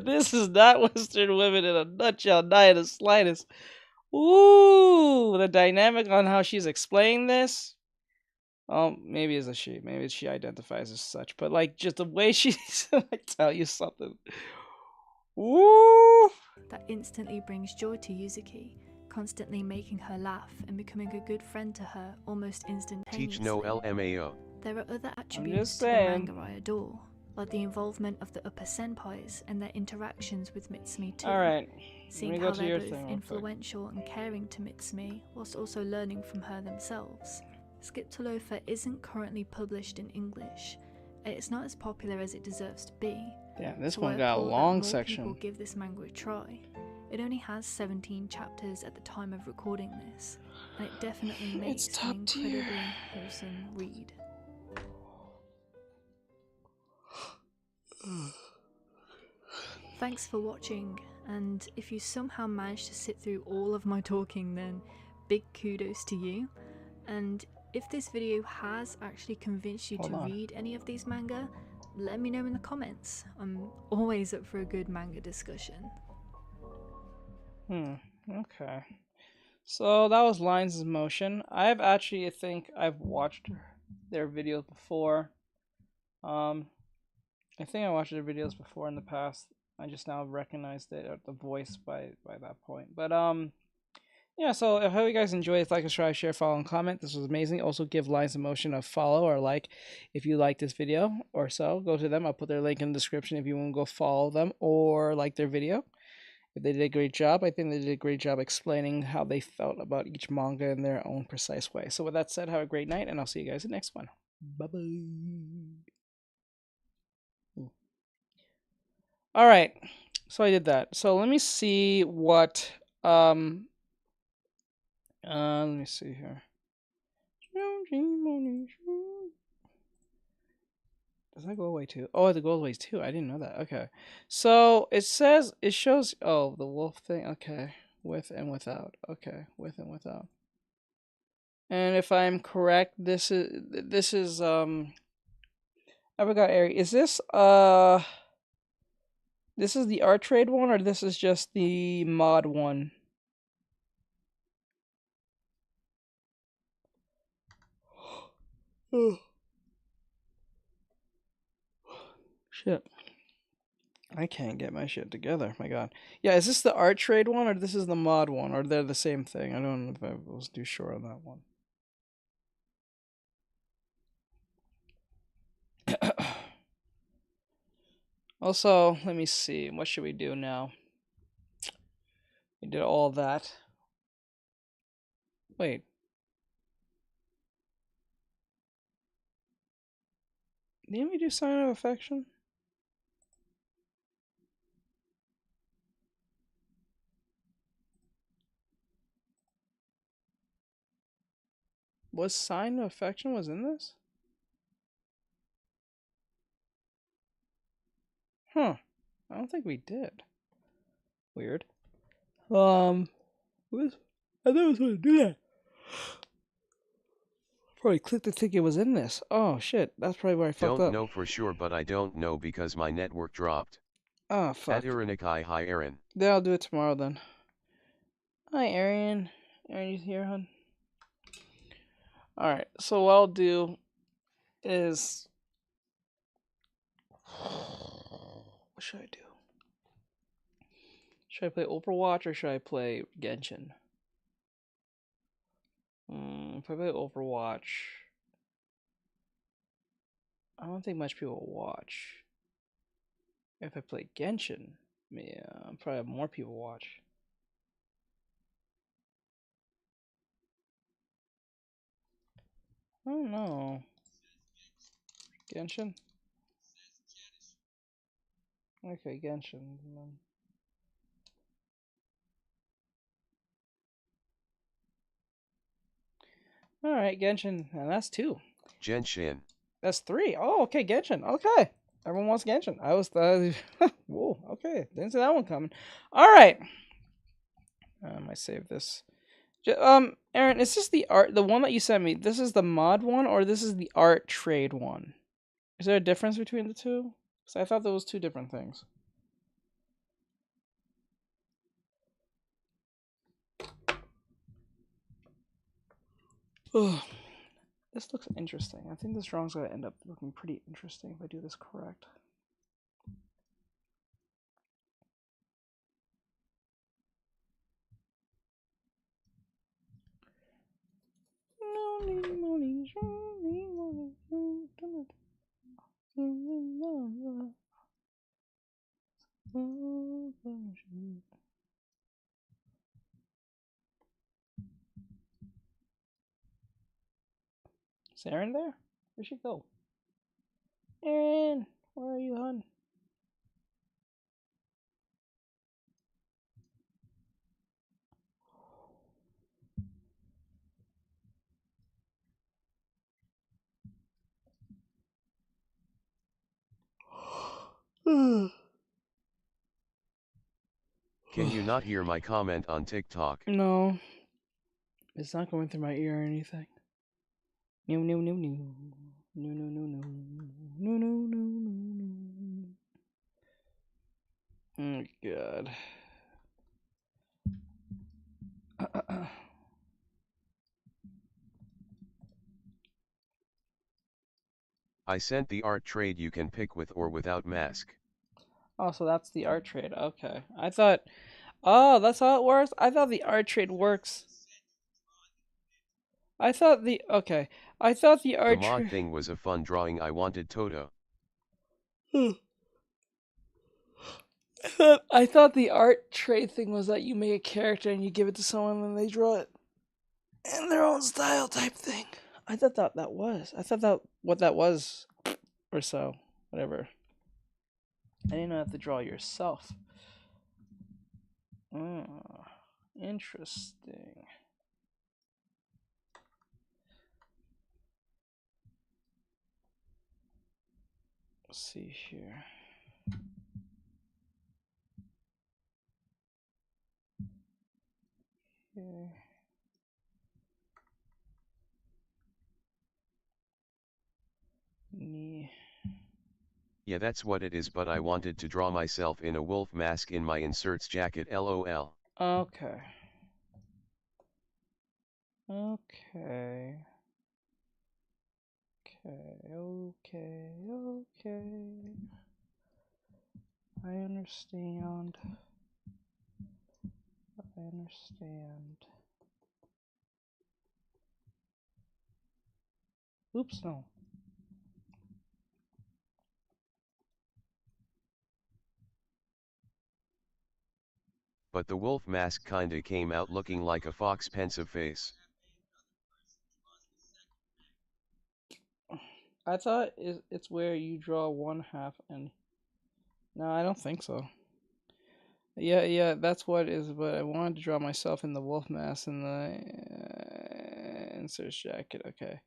this is not Western women in a nutshell, not in the slightest. Ooh, the dynamic on how she's explaining this. Maybe it's a she. Maybe she identifies as such. But like, just the way she's, I tell you something. Woo! That instantly brings joy to Yuzuki, constantly making her laugh and becoming a good friend to her almost instantaneously. Teach no LMAO. There are other attributes to the manga I adore, like the involvement of the upper senpais and their interactions with Mitsumi too. Alright, seeing how they're both influential and caring to Mitsumi, whilst also learning from her themselves. Skip to Loafer isn't currently published in English. It's not as popular as it deserves to be. Yeah, this one got a long section. People give this manga a try. It only has 17 chapters at the time of recording this, and it definitely makes an incredibly wholesome read. Thanks for watching, and if you somehow managed to sit through all of my talking, then big kudos to you. And if this video has actually convinced you to read any of these manga, let me know in the comments. I'm always up for a good manga discussion. Okay. So that was Lines of Motion. I think I've watched their videos before. I think I watched their videos before in the past. I just now recognized it at the voice by that point. But yeah, so I hope you guys enjoyed. Like, subscribe, share, follow, and comment. This was amazing. Also, give Lines of Motion a follow or like if you like this video or so. Go to them. I'll put their link in the description if you want to go follow them or like their video. If they did a great job, I think they did a great job explaining how they felt about each manga in their own precise way. So with that said, have a great night, and I'll see you guys in the next one. Bye-bye. All right, so I did that. So let me see what let me see here. Does that go away too? Oh, it goes away too. I didn't know that. Okay, so it shows. Oh, the wolf thing. Okay, with and without. Okay, with and without. And if I'm correct, this is I forgot, Ari. Is this this is the art trade one, or this is just the mod one? Oh. Shit. I can't get my shit together. My god. Yeah, is this the art trade one, or this is the mod one, or they're the same thing? I don't know if I was too sure on that one. Also, let me see. What should we do now? We did all that. Wait. Didn't we do Sign of Affection? Was Sign of Affection was in this? Huh. I don't think we did. Weird. I thought I was going to do that. Probably clicked to think it was in this. Oh shit, that's probably where I fucked up. Don't know for sure, but I don't know because my network dropped. Oh fuck. Artextric, hi Aaron. Then I'll do it tomorrow then. Hi Aaron. Aaron, you here, hon? Alright, so what I'll do is... What should I do? Should I play Overwatch or should I play Genshin? If I play Overwatch, I don't think much people will watch. If I play Genshin, yeah, I'll probably have more people watch. I don't know. Genshin? Okay, Genshin. Alright, Genshin. And that's 2. Genshin. That's 3. Oh, okay, Genshin. Okay. Everyone wants Genshin. I was... whoa, okay. Didn't see that one coming. Alright. I might save this. Aaron, is this the one that you sent me? This is the mod one, or this is the art trade one? Is there a difference between the two? Because I thought there was 2 different things. Ugh. This looks interesting. I think this drawing's going to end up looking pretty interesting if I do this correct. Is Aaron there? Where'd she go? Aaron, where are you, hon? Can you not hear my comment on TikTok? No. It's not going through my ear or anything. No, no, no, no. No, no, no, no. No, no, no, no, no. Oh, God. I sent the art trade you can pick with or without mask. Oh, so that's the art trade. Okay. I thought... Oh, that's how it works? I thought the art trade works... I thought the... Okay. I thought the art... The mod thing was a fun drawing. I wanted Toto. I thought the art trade thing was that you make a character and you give it to someone and they draw it in their own style type thing. I thought that was. I thought that what that was, or so. Whatever. I didn't have to draw yourself. Oh, interesting. Let's see here. Okay. Yeah, that's what it is, but I wanted to draw myself in a wolf mask in my inserts jacket, lol. Okay. Okay. Okay. I understand. Oops, no. But the wolf mask kinda came out looking like a fox, pensive face. I thought it's where you draw one half and... No, I don't think so. Yeah, that's what is. But I wanted to draw myself in the wolf mask and the insert jacket. Okay.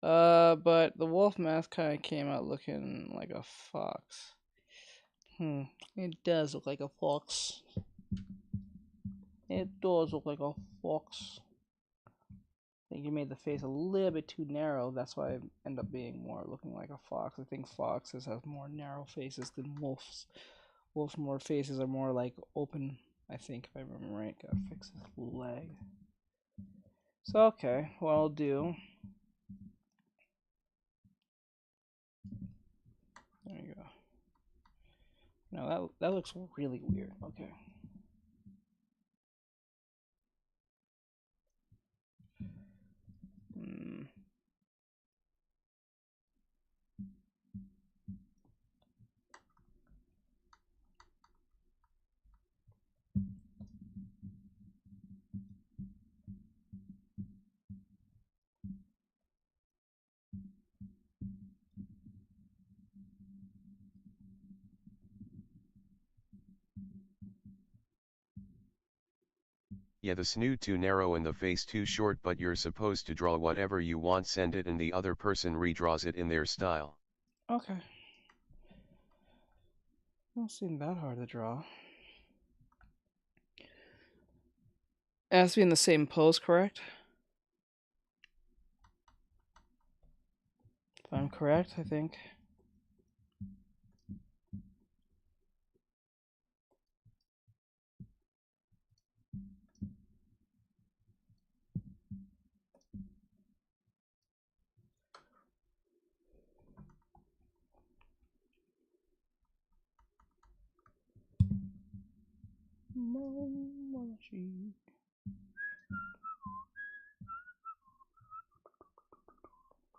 But the wolf mask kind of came out looking like a fox. It does look like a fox. It does look like a fox. I think you made the face a little bit too narrow. That's why I end up being more looking like a fox. I think foxes have more narrow faces than wolves. Wolves' more faces are more like open. I think if I remember right. Gotta fix his leg. So okay, what I'll do. There you go. No, that looks really weird. Okay. Yeah, the snoot too narrow and the face too short, but you're supposed to draw whatever you want, send it, and the other person redraws it in their style. Okay. Don't seem that hard to draw. It has to be in the same pose, correct? If I'm correct, I think.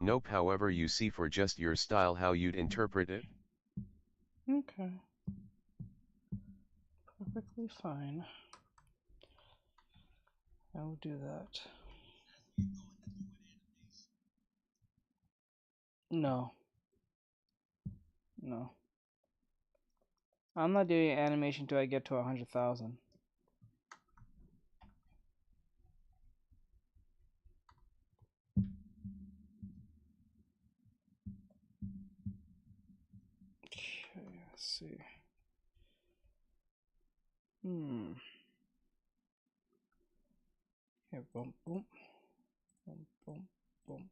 Nope, however you see for just your style how you'd interpret it. Okay. Perfectly fine. I will do that. No. No. I'm not doing animation till I get to 100,000. Okay, let's see. Okay, boom, boom. Boom, boom, boom.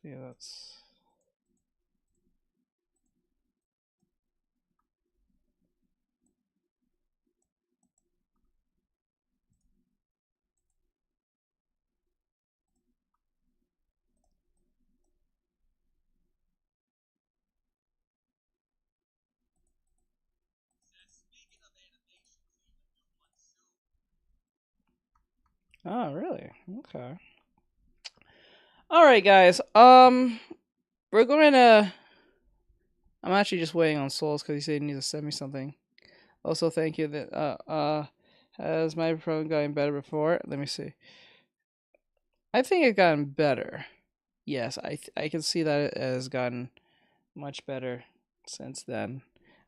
See, that's... Oh, really? Okay. Alright, guys. We're going to... I'm actually just waiting on Souls because he said he needs to send me something. Also, thank you that, has my program gotten better before? Let me see. I think it's gotten better. Yes, I can see that it has gotten much better since then.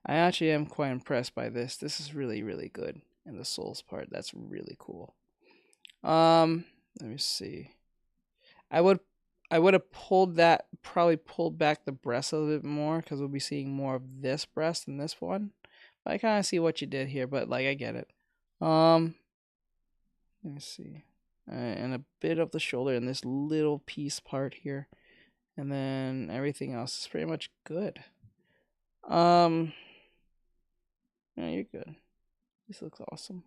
I actually am quite impressed by this. This is really, really good. And the Souls part, that's really cool. Let me see. I would have probably pulled back the breast a little bit more because we'll be seeing more of this breast than this one. But I kind of see what you did here, but like I get it. Let me see. And a bit of the shoulder and this little piece part here. And then everything else is pretty much good. Yeah, you're good. This looks awesome.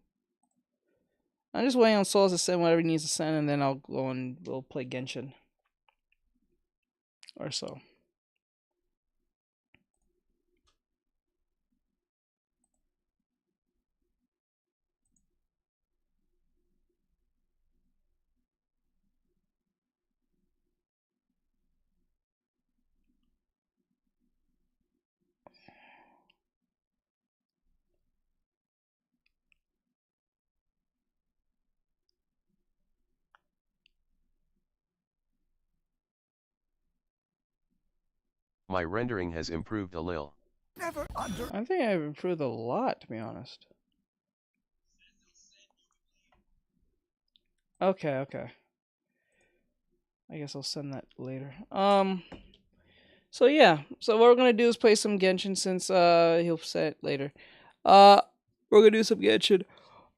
I'm just waiting on Souls to send whatever he needs to send, and then I'll go and we'll play Genshin. Or so. My rendering has improved a little. Never under. I think I've improved a lot, to be honest. Okay, okay. I guess I'll send that later. So yeah, so what we're gonna do is play some Genshin since he'll say it later. We're gonna do some Genshin.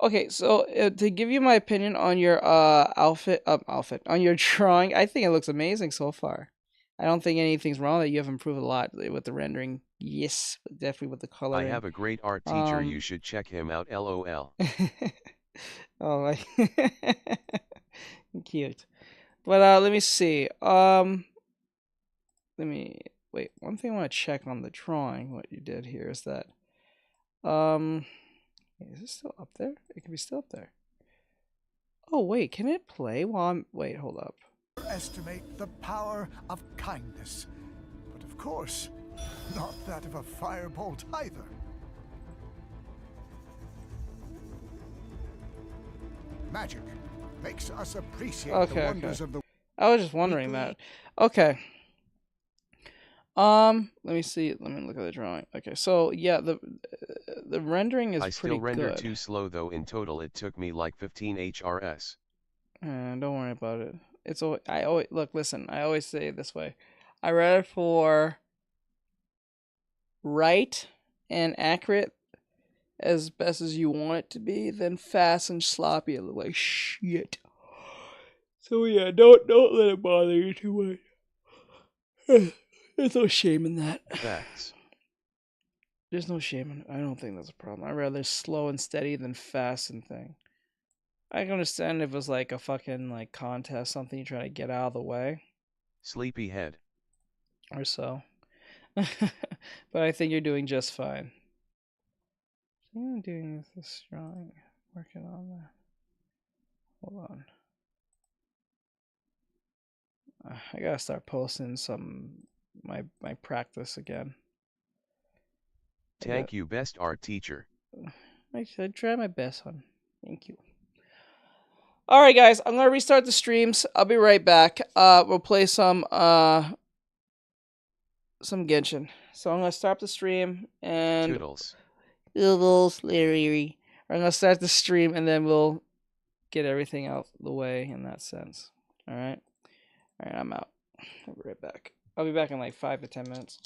Okay, so to give you my opinion on your outfit on your drawing, I think it looks amazing so far. I don't think anything's wrong that you have improved a lot with the rendering. Yes, definitely with the coloring. I have a great art teacher. You should check him out. LOL. Oh, my. Cute. But let me see. Let me wait. One thing I want to check on the drawing. What you did here is that. Is it still up there? It can be still up there. Oh wait, can it play while I'm? Wait, hold up. Estimate the power of kindness, but of course, not that of a firebolt either. Magic makes us appreciate the wonders of the. I was just wondering that. Okay. Let me see. Let me look at the drawing. Okay, so yeah, the rendering is pretty good. I still render too slow though. In total, it took me like 15 HRS. Don't worry about it. It's I always look. Listen, I always say it this way. I read it for right and accurate as best as you want it to be, then fast and sloppy. It look like shit. So yeah, don't let it bother you too much. There's no shame in that. Facts. There's no shame in it. I don't think that's a problem. I'd rather slow and steady than fast and thing. I can understand if it was like a fucking like contest, something you're trying to get out of the way. Sleepyhead. Or so. But I think you're doing just fine. I think I'm doing this drawing. Working on that. Hold on. I gotta start posting some my practice again. Thank you, best art teacher. I should try my best, hon. Thank you. Alright guys, I'm gonna restart the streams. I'll be right back. We'll play some Genshin. So I'm gonna start the stream and Toodles, Larry. I'm gonna start the stream and then we'll get everything out the way in that sense. Alright? Alright, I'm out. I'll be right back. I'll be back in like 5 to 10 minutes.